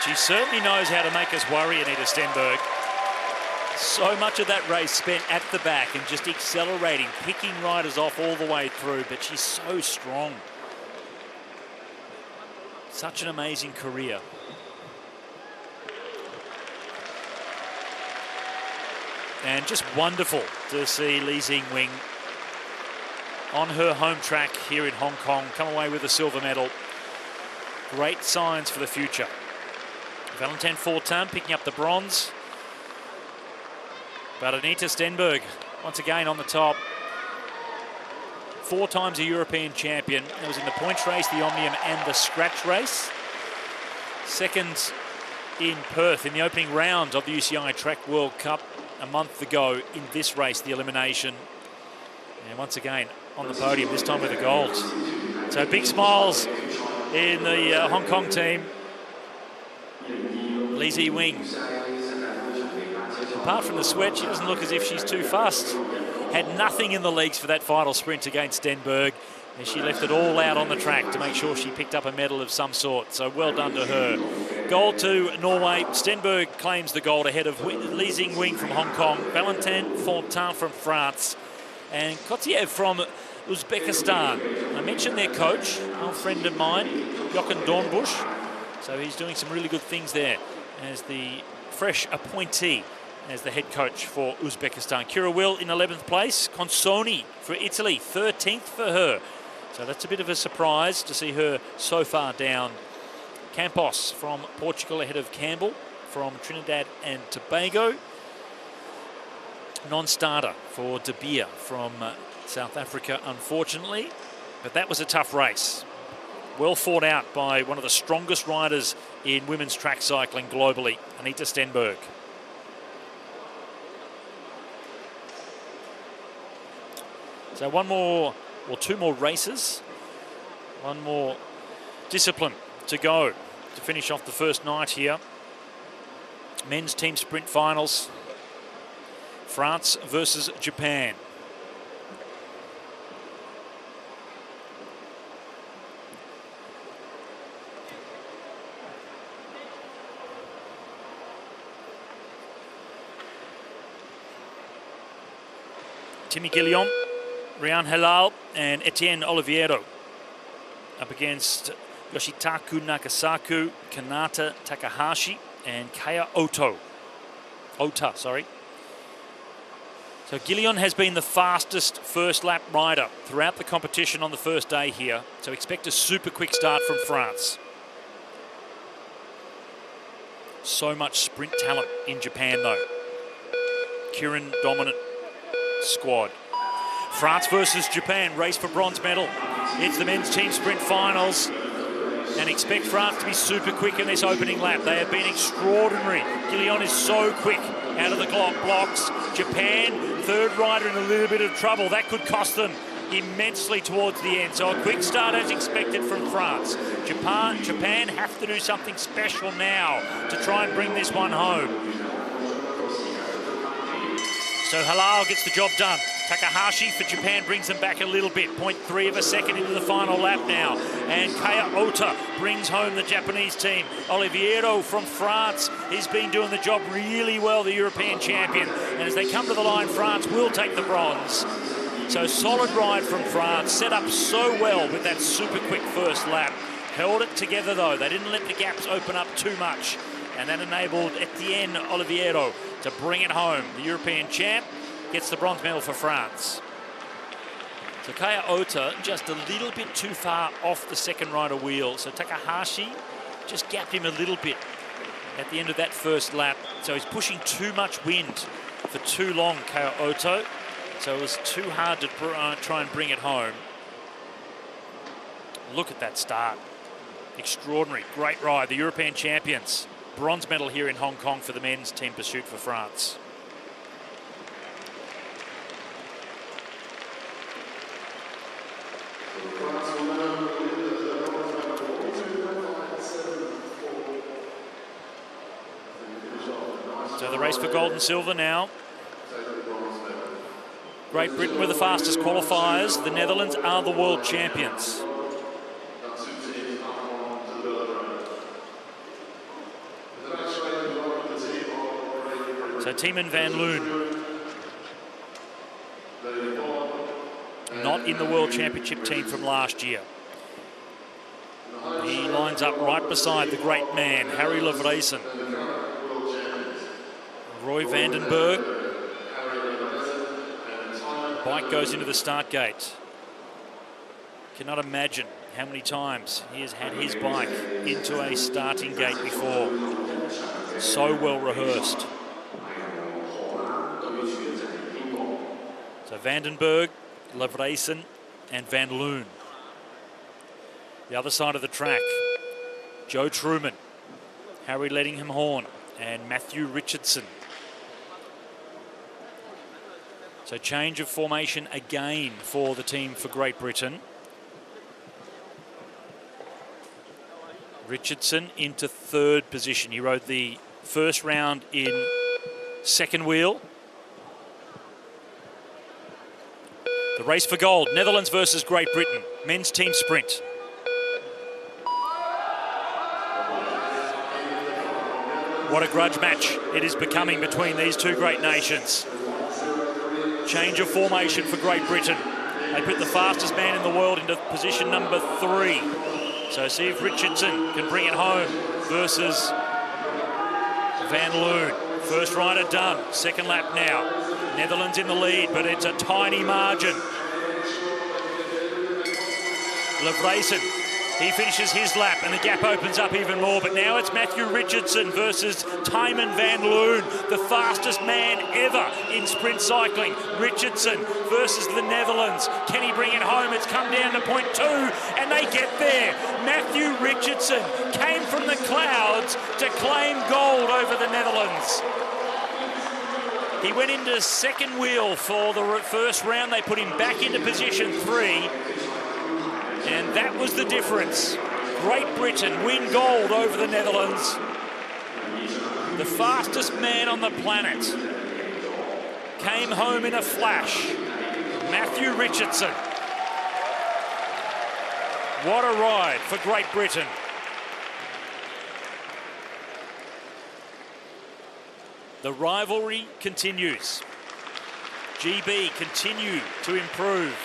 S2: She certainly knows how to make us worry, Anita Stenberg. So much of that race spent at the back and just accelerating, picking riders off all the way through, but she's so strong. Such an amazing career. And just wonderful to see Li Ziwing on her home track here in Hong Kong come away with a silver medal. Great signs for the future. Valentine Fortin picking up the bronze. But Anita Stenberg, once again on the top. 4 times a European champion. It was in the points race, the Omnium and the scratch race. 2nd in Perth in the opening round of the UCI Track World Cup a month ago in this race, the elimination. And once again on the podium, this time with a gold. So big smiles in the Hong Kong team. Li Ziwing. Apart from the sweat, she doesn't look as if she's too fussed. Had nothing in the legs for that final sprint against Stenberg, and she left it all out on the track to make sure she picked up a medal of some sort. So well done to her. Gold to Norway. Stenberg claims the gold ahead of Li Ziwing from Hong Kong, Valentine Fortin from France, and Kozieva from Uzbekistan. I mentioned their coach, an old friend of mine, Jochen Dornbusch. So he's doing some really good things there as the fresh appointee as the head coach for Uzbekistan. Kira Will in 11th place. Consoni for Italy, 13th for her. So that's a bit of a surprise to see her so far down. Campos from Portugal ahead of Campbell from Trinidad and Tobago. Non-starter for De Beer from South Africa, unfortunately. But that was a tough race. Well fought out by one of the strongest riders in women's track cycling globally, Anita Stenberg. So one more, or 2 more races, one more discipline to go to finish off the first night here. Men's team sprint finals, France versus Japan. Timmy Gilliam Ryan Halal and Etienne Oliviero up against Yoshitaku Nakasaku, Kanata Takahashi, and Kaya Ota. So Gillion has been the fastest first lap rider throughout the competition on the first day here. So expect a super quick start from France. So much sprint talent in Japan though. Kirin dominant squad. France versus Japan, race for bronze medal. It's the men's team sprint finals. And expect France to be super quick in this opening lap. They have been extraordinary. Gillion is so quick out of the blocks. Japan, third rider in a little bit of trouble. That could cost them immensely towards the end. So a quick start as expected from France. Japan have to do something special now to try and bring this one home. So Halal gets the job done. Takahashi for Japan brings them back a little bit. 0.3 of a second into the final lap now. And Kaya Ota brings home the Japanese team. Oliviero from France, he's been doing the job really well, the European champion. And as they come to the line, France will take the bronze. So solid ride from France, set up so well with that super quick first lap. Held it together though, they didn't let the gaps open up too much. And that enabled Etienne Oliviero to bring it home. The European champ gets the bronze medal for France. So Kaya Ota just a little bit too far off the second rider wheel. So Takahashi just gapped him a little bit at the end of that first lap. So he's pushing too much wind for too long, Kaya Ota. So it was too hard to try and bring it home. Look at that start. Extraordinary, great ride. The European champions. Bronze medal here in Hong Kong for the men's team pursuit for France. So the race for gold and silver now. Great Britain were the fastest qualifiers. The Netherlands are the world champions. So Tiemann van Loon, not in the World Championship team from last year. He lines up right beside the great man, Harry Levreisen. Roy Vandenberg. Bike goes into the start gate. Cannot imagine how many times he has had his bike into a starting gate before. So well rehearsed. So Vandenberg, Levreisen and Van Loon. The other side of the track, Joe Truman, Harry Lettingham-Horn and Matthew Richardson. So change of formation again for the team for Great Britain. Richardson into third position. He rode the first round in second wheel. The race for gold, Netherlands versus Great Britain, men's team sprint. What a grudge match it is becoming between these two great nations. Change of formation for Great Britain. They put the fastest man in the world into position number 3. So see if Richardson can bring it home versus Van Loon. First rider done, second lap now. Netherlands in the lead, but it's a tiny margin. Levreisen, he finishes his lap and the gap opens up even more, but now it's Matthew Richardson versus Tiemann van Loon, the fastest man ever in sprint cycling. Richardson versus the Netherlands. Can he bring it home? It's come down to 0.2 and they get there. Matthew Richardson came from the clouds to claim gold over the Netherlands. He went into second wheel for the first round. They put him back into position 3. And that was the difference. Great Britain win gold over the Netherlands. The fastest man on the planet came home in a flash. Matthew Richardson. What a ride for Great Britain. The rivalry continues. GB continue to improve.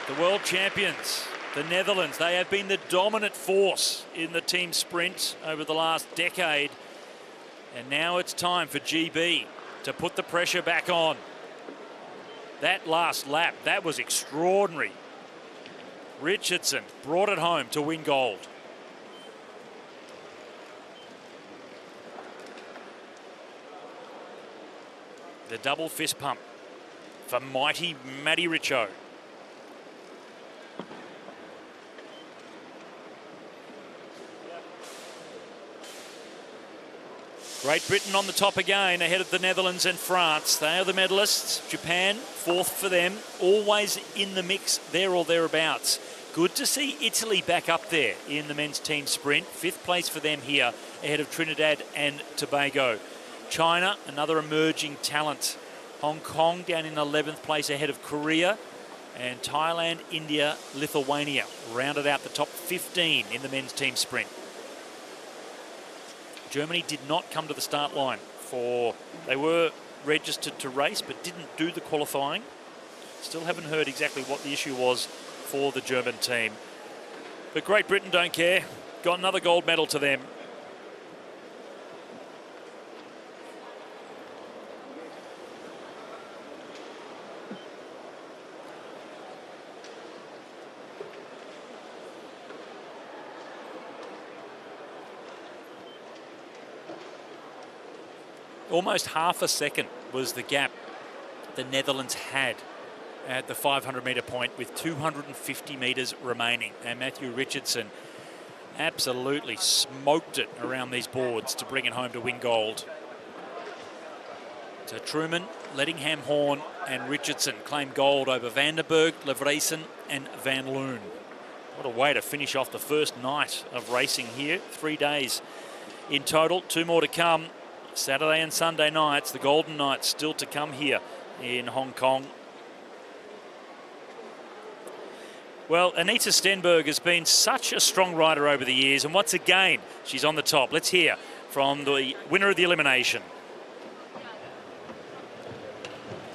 S2: The world champions, the Netherlands, they have been the dominant force in the team sprint over the last decade. And now it's time for GB to put the pressure back on. That last lap, that was extraordinary. Richardson brought it home to win gold. The double fist pump for mighty Matty Richo. Great Britain on the top again, ahead of the Netherlands and France. They are the medalists. Japan, fourth for them. Always in the mix, there or thereabouts. Good to see Italy back up there in the men's team sprint. Fifth place for them here, ahead of Trinidad and Tobago. China, another emerging talent. Hong Kong down in 11th place ahead of Korea. And Thailand, India, Lithuania rounded out the top 15 in the men's team sprint. Germany did not come to the start line they were registered to race but didn't do the qualifying. Still haven't heard exactly what the issue was for the German team. But Great Britain don't care. Got another gold medal to them. Almost half a second was the gap the Netherlands had at the 500-metre point with 250 metres remaining. And Matthew Richardson absolutely smoked it around these boards to bring it home to win gold. So Truman, Lettingham, Horn and Richardson claim gold over Vandenberg, Levreisen and Van Loon. What a way to finish off the first night of racing here. 3 days in total, 2 more to come. Saturday and Sunday nights, the Golden Nights still to come here in Hong Kong. Well, Anita Stenberg has been such a strong rider over the years, and once again, she's on the top. Let's hear from the winner of the elimination.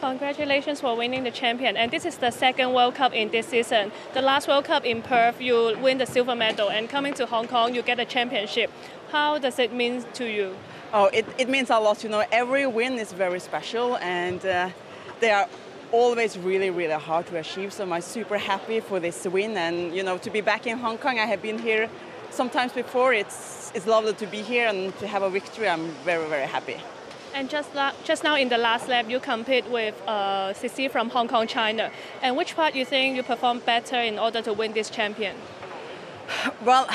S4: Congratulations for winning the champion, and this is the second World Cup in this season. The last World Cup in Perth, you win the silver medal, and coming to Hong Kong, you get a championship. How does it mean to you?
S12: Oh, it means a lot. You know, every win is very special, and they are always really, really hard to achieve. So I'm super happy for this win, and you know, to be back in Hong Kong. I have been here sometimes before. It's lovely to be here and to have a victory. I'm very, very happy.
S4: And just now in the last lap, you compete with Sisi from Hong Kong, China. And which part you think you performed better in order to win this champion?
S12: Well,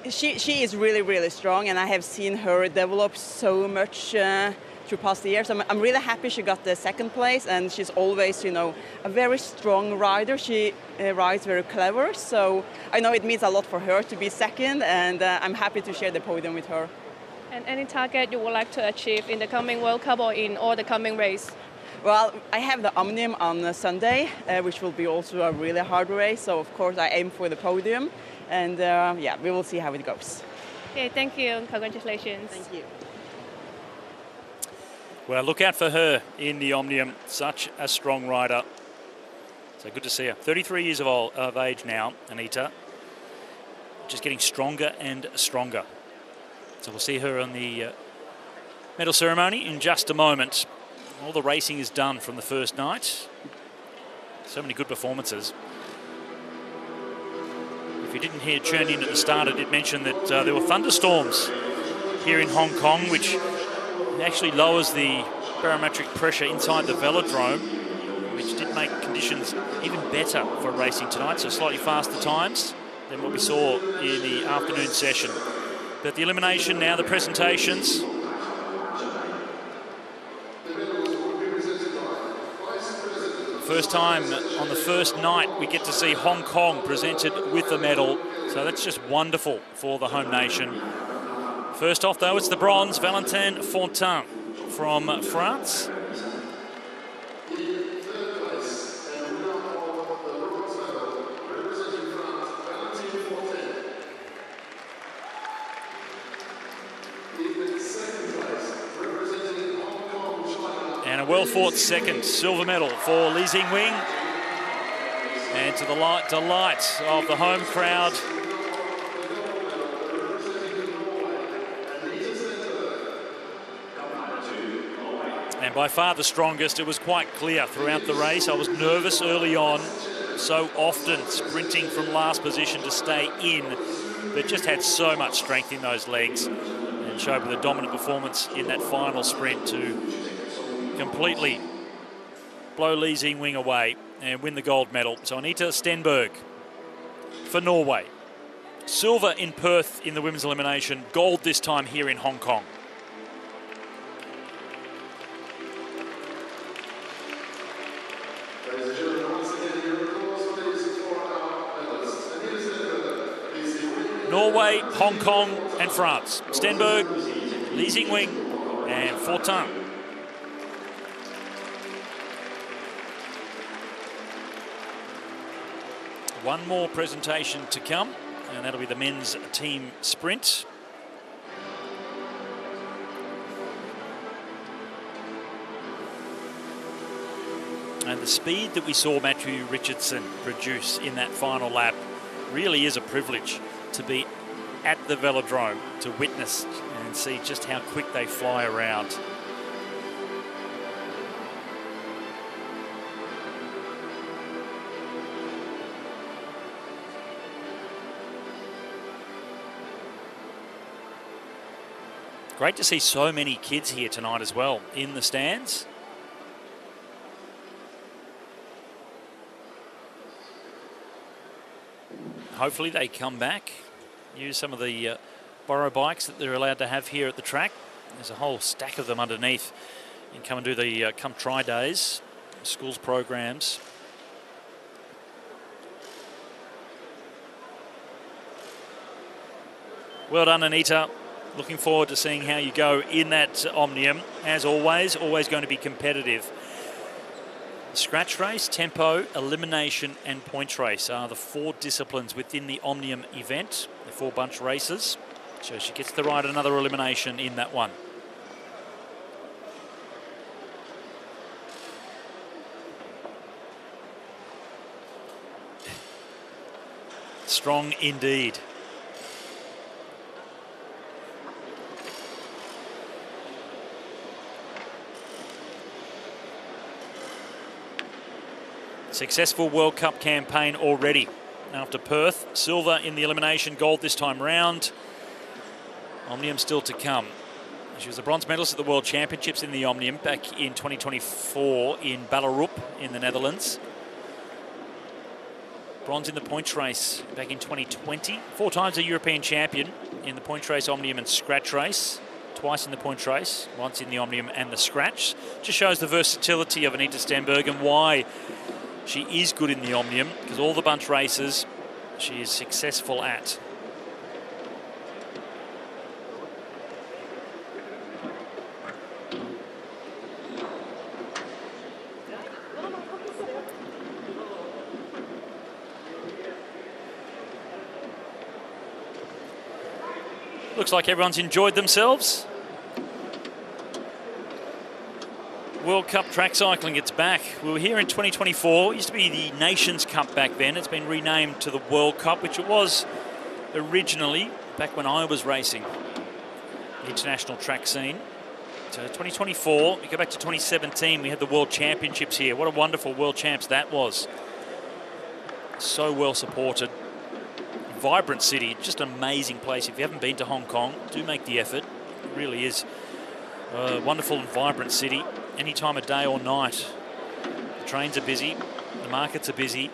S12: she is really, really strong, and I have seen her develop so much through past years. I'm really happy she got the second place, and she's always, you know, a very strong rider. She rides very clever, so I know it means a lot for her to be second, and I'm happy to share the podium with her.
S4: And any target you would like to achieve in the coming World Cup or in all the coming race?
S12: Well, I have the Omnium on Sunday, which will be also a really hard race. So, of course, I aim for the podium. And, yeah, we will see how it goes.
S4: Okay, thank you. Congratulations.
S12: Thank you.
S2: Well, look out for her in the Omnium. Such a strong rider. So good to see her. 33 years of age now, Anita. Just getting stronger and stronger. So we'll see her on the medal ceremony in just a moment. All the racing is done from the first night. So many good performances. If you didn't hear Churn in at the start, I did mention that there were thunderstorms here in Hong Kong, which actually lowers the barometric pressure inside the velodrome, which did make conditions even better for racing tonight. So slightly faster times than what we saw in the afternoon session. But the elimination now, the presentations. First time on the first night we get to see Hong Kong presented with the medal. So that's just wonderful for the home nation. First off, though, it's the bronze, Valentin Fontaine from France. And a well-fought second silver medal for Li Xingwing. And to the delight of the home crowd, and by far the strongest. It was quite clear throughout the race. I was nervous early on, so often sprinting from last position to stay in, but just had so much strength in those legs and showed with a dominant performance in that final sprint to completely blow Lee Xingwing away and win the gold medal. So Anita Stenberg for Norway. Silver in Perth in the women's elimination, gold this time here in Hong Kong. Norway, Hong Kong and France. Stenberg, Lee Xingwing and Fortin. One more presentation to come, and that'll be the men's team sprint. And the speed that we saw Matthew Richardson produce in that final lap really is a privilege to be at the velodrome to witness and see just how quick they fly around. Great to see so many kids here tonight as well in the stands. Hopefully they come back, use some of the borrow bikes that they're allowed to have here at the track. There's a whole stack of them underneath. You can come and do the come try days, schools programs. Well done, Anita. Looking forward to seeing how you go in that Omnium. As always going to be competitive. Scratch race, tempo, elimination and points race are the 4 disciplines within the Omnium event, the 4 bunch races. So she gets to ride another elimination in that one. Strong indeed. Successful World Cup campaign already. After Perth, silver in the elimination, gold this time round. Omnium still to come. She was a bronze medalist at the World Championships in the Omnium back in 2024 in Ballerup in the Netherlands. Bronze in the points race back in 2020. 4 times a European champion in the points race, Omnium and scratch race. Twice in the points race, once in the Omnium and the scratch. Just shows the versatility of Anita Stenberg and why she is good in the Omnium, because all the bunch races she is successful at. Looks like everyone's enjoyed themselves. World Cup track cycling, it's back. We were here in 2024. It used to be the Nations Cup back then. It's been renamed to the World Cup, which it was originally back when I was racing the international track scene. So 2024, we go back to 2017, we had the World Championships here. What a wonderful World Champs that was. So well supported. Vibrant city, just an amazing place. If you haven't been to Hong Kong, do make the effort. It really is a wonderful and vibrant city. Any time of day or night. The trains are busy, the markets are busy.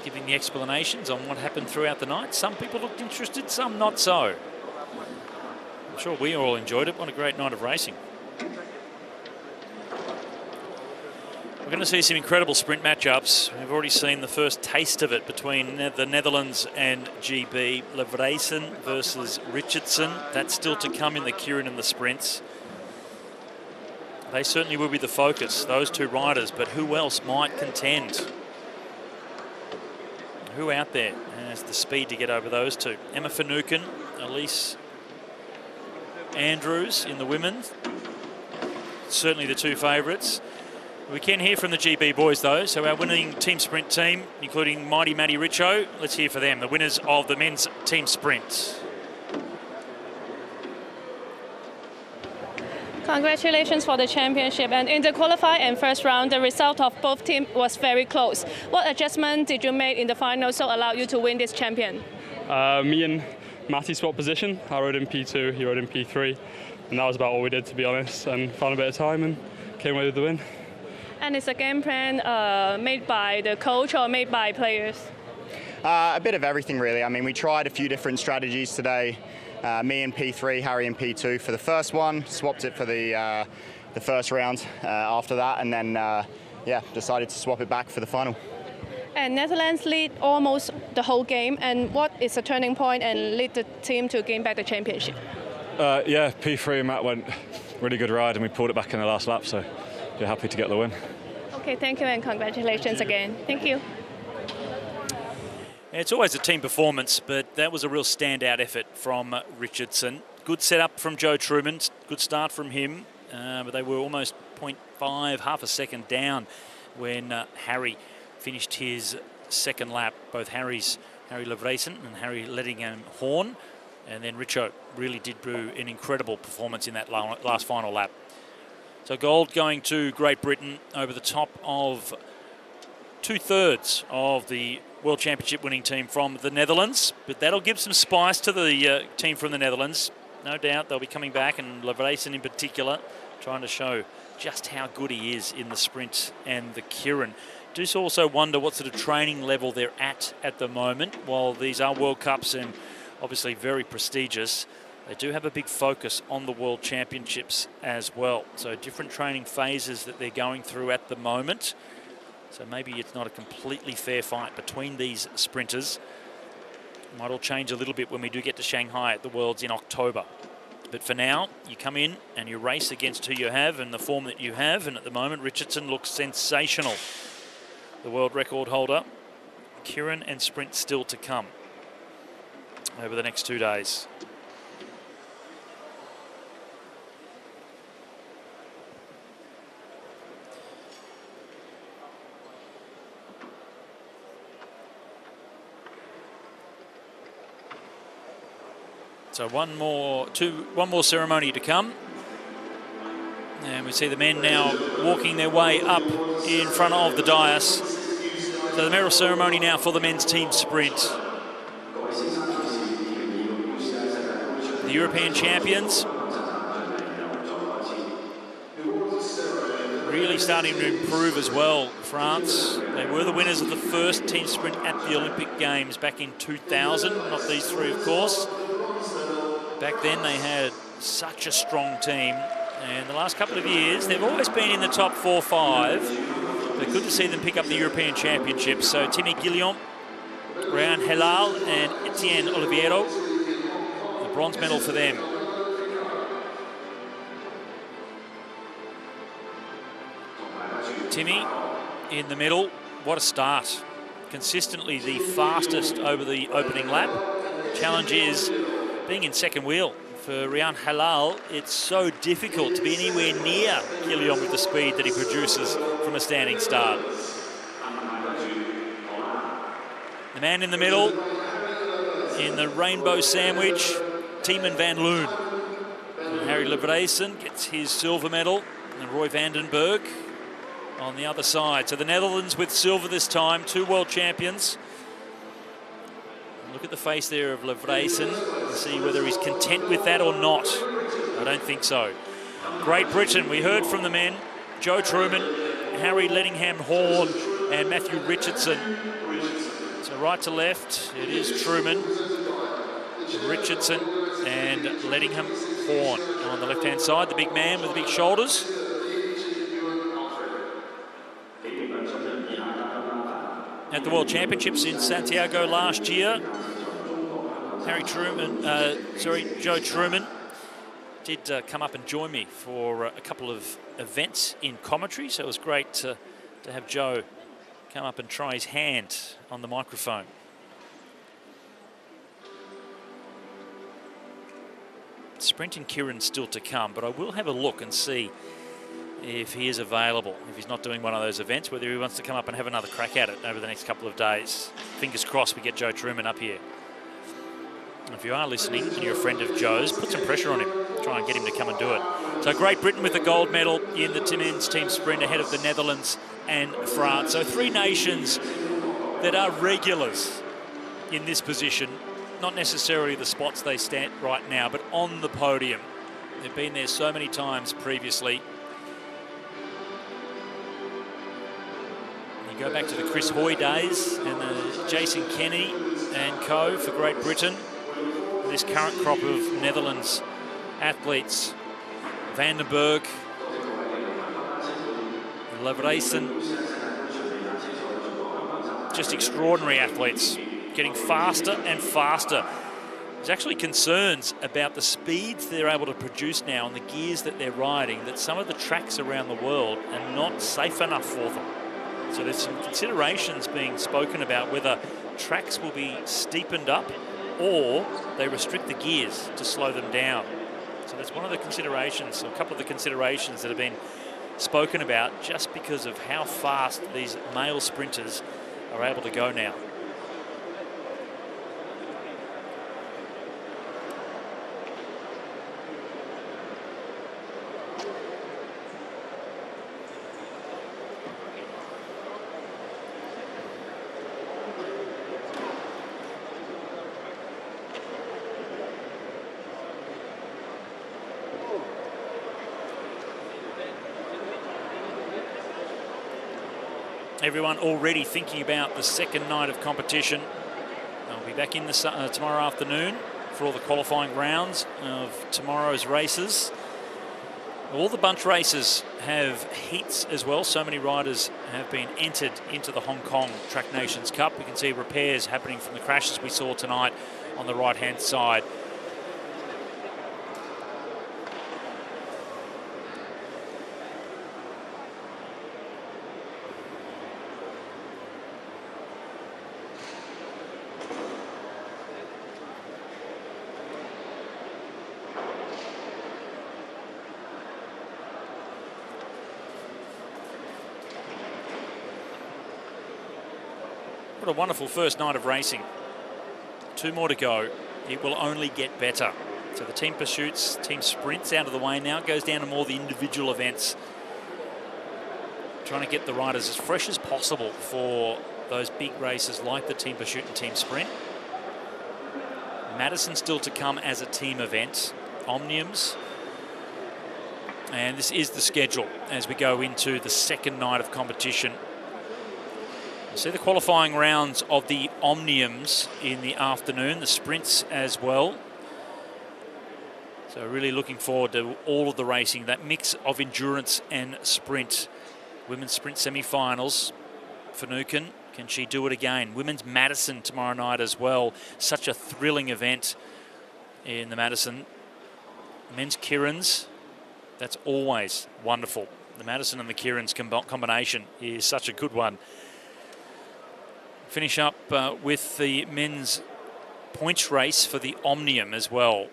S2: Giving the explanations on what happened throughout the night. Some people looked interested, some not so. I'm sure we all enjoyed it. What a great night of racing. We're going to see some incredible sprint matchups. We've already seen the first taste of it between the Netherlands and GB. Levresen versus Richardson. That's still to come in the Kieran and the sprints. They certainly will be the focus, those 2 riders, but who else might contend? Who out there has the speed to get over those 2? Emma Finucane, Elise Andrews in the women's. Certainly the two favourites. We can hear from the GB boys though, so our winning team sprint team, including mighty Matty Richo, let's hear for them, the winners of the men's team sprint.
S4: Congratulations for the championship. And in the qualify and first round, the result of both teams was very close. What adjustment did you make in the final so allowed you to win this champion?
S18: Me and Matty swapped position. I rode in P2, he rode in P3. And that was about all we did, to be honest. And found a bit of time and came away with the win.
S4: And is the game plan made by the coach or made by players?
S19: A bit of everything, really. I mean, we tried a few different strategies today. Me in P3, Harry in P2 for the first one, swapped it for the first round after that, and then yeah, decided to swap it back for the final.
S4: And Netherlands lead almost the whole game, and what is the turning point and lead the team to gain back the championship?
S20: Yeah, P3 and Matt went really good ride and we pulled it back in the last lap, so we're happy to get the win.
S4: Okay, thank you and congratulations again. Thank you.
S2: It's always a team performance, but that was a real standout effort from Richardson. Good setup from Joe Truman, good start from him, but they were almost 0.5, half a second down when Harry finished his second lap. Both Harry Levresen and Harry Lettingham Horn, and then Richo really did do an incredible performance in that last final lap. So gold going to Great Britain over the top of 2/3 of the World Championship winning team from the Netherlands, but that'll give some spice to the team from the Netherlands. No doubt they'll be coming back, and Levresen in particular, trying to show just how good he is in the sprint and the Kieran. Do also wonder what sort of training level they're at the moment. While these are World Cups and obviously very prestigious, they do have a big focus on the World Championships as well. So different training phases that they're going through at the moment. So maybe it's not a completely fair fight between these sprinters. Might all change a little bit when we do get to Shanghai at the Worlds in October. But for now, you come in and you race against who you have and the form that you have. And at the moment, Richardson looks sensational. The world record holder. Kieran and sprint still to come over the next 2 days. So one more ceremony to come. And we see the men now walking their way up in front of the dais. So the medal ceremony now for the men's team sprint. The European champions really starting to improve as well. France, they were the winners of the first team sprint at the Olympic Games back in 2000. Not these three, of course. Back then they had such a strong team, and the last couple of years they've always been in the top 4 or 5. But good to see them pick up the European Championships. So Timmy Guillaume, Ryan Helal and Etienne Oliviero, the bronze medal for them. Timmy in the middle, what a start. Consistently the fastest over the opening lap. Challenge is being in second wheel. For Ryan Halal, it's so difficult to be anywhere near Guillaume with the speed that he produces from a standing start. The man in the middle, in the rainbow sandwich, Tiemann van Loon. And Harry Levresen gets his silver medal, and Roy Vandenberg on the other side. So the Netherlands with silver this time, 2 world champions. Look at the face there of Levresen to see whether he's content with that or not. I don't think so. Great Britain, we heard from the men, Joe Truman, Harry Lettingham Horn and Matthew Richardson. So right to left, it is Truman, Richardson and Lettingham Horn. On the left-hand side, the big man with the big shoulders. At the World Championships in Santiago last year, Joe Truman did come up and join me for a couple of events in commentary, so it was great to have Joe come up and try his hand on the microphone. Sprinting Kieran's still to come, but I will have a look and see if he is available, if he's not doing one of those events, whether he wants to come up and have another crack at it over the next couple of days. Fingers crossed we get Joe Truman up here. If you are listening and you're a friend of Joe's, put some pressure on him. Try and get him to come and do it. So Great Britain with the gold medal in the men's team sprint ahead of the Netherlands and France. So 3 nations that are regulars in this position. Not necessarily the spots they stand right now, but on the podium. They've been there so many times previously. You go back to the Chris Hoy days and the Jason Kenny and co for Great Britain. This current crop of Netherlands athletes, Vandenberg, Leveresen, just extraordinary athletes, getting faster and faster. There's actually concerns about the speeds they're able to produce now and the gears that they're riding, that some of the tracks around the world are not safe enough for them. So there's some considerations being spoken about whether tracks will be steepened up or they restrict the gears to slow them down. So that's one of the considerations, or a couple of the considerations that have been spoken about, just because of how fast these male sprinters are able to go now. Everyone already thinking about the second night of competition. I'll be back in tomorrow afternoon for all the qualifying rounds of tomorrow's races. All the bunch races have heats as well. So many riders have been entered into the Hong Kong Track Nations Cup. We can see repairs happening from the crashes we saw tonight on the right-hand side. What a wonderful first night of racing. 2 more to go. It will only get better. So the team pursuits, team sprints out of the way now. It goes down to more the individual events. Trying to get the riders as fresh as possible for those big races like the team pursuit and team sprint. Madison still to come as a team event. Omniums. And this is the schedule as we go into the second night of competition. See the qualifying rounds of the Omniums in the afternoon, the sprints as well. So really looking forward to all of the racing, that mix of endurance and sprint. Women's sprint semi-finals. Finucane, can she do it again? Women's Madison tomorrow night as well. Such a thrilling event in the Madison. Men's Kieran's, that's always wonderful. The Madison and the Kieran's combination is such a good one. Finish up with the men's points race for the Omnium as well.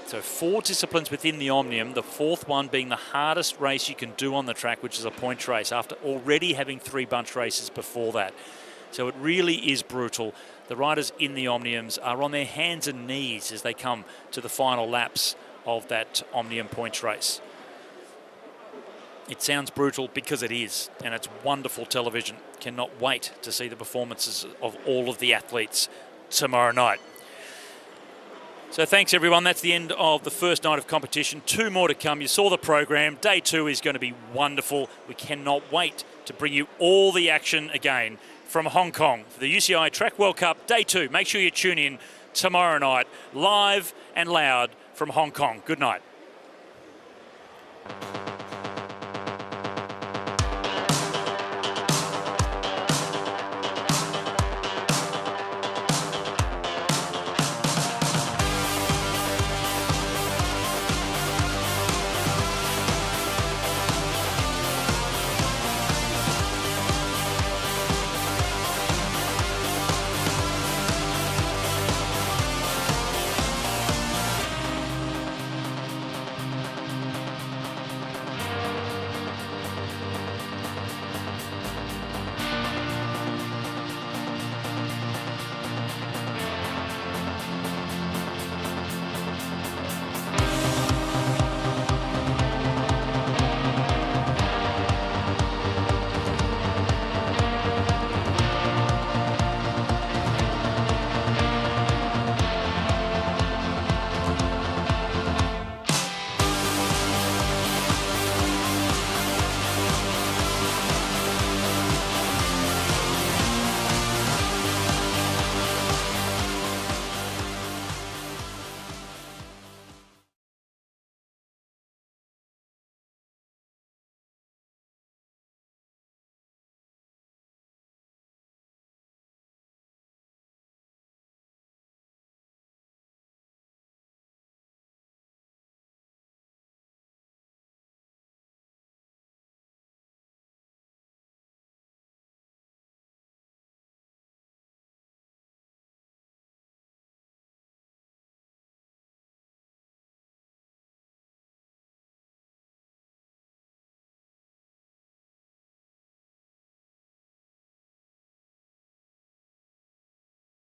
S2: So 4 disciplines within the Omnium, the 4th one being the hardest race you can do on the track, which is a points race, after already having 3 bunch races before that. So it really is brutal. The riders in the Omniums are on their hands and knees as they come to the final laps of that Omnium points race. It sounds brutal because it is, and it's wonderful television. Cannot wait to see the performances of all of the athletes tomorrow night. So thanks everyone, that's the end of the first night of competition. 2 more to come. You saw the program. Day 2 is going to be wonderful. We cannot wait to bring you all the action again from Hong Kong for the UCI Track World Cup Day 2. Make sure you tune in tomorrow night, live and loud from Hong Kong. Good night.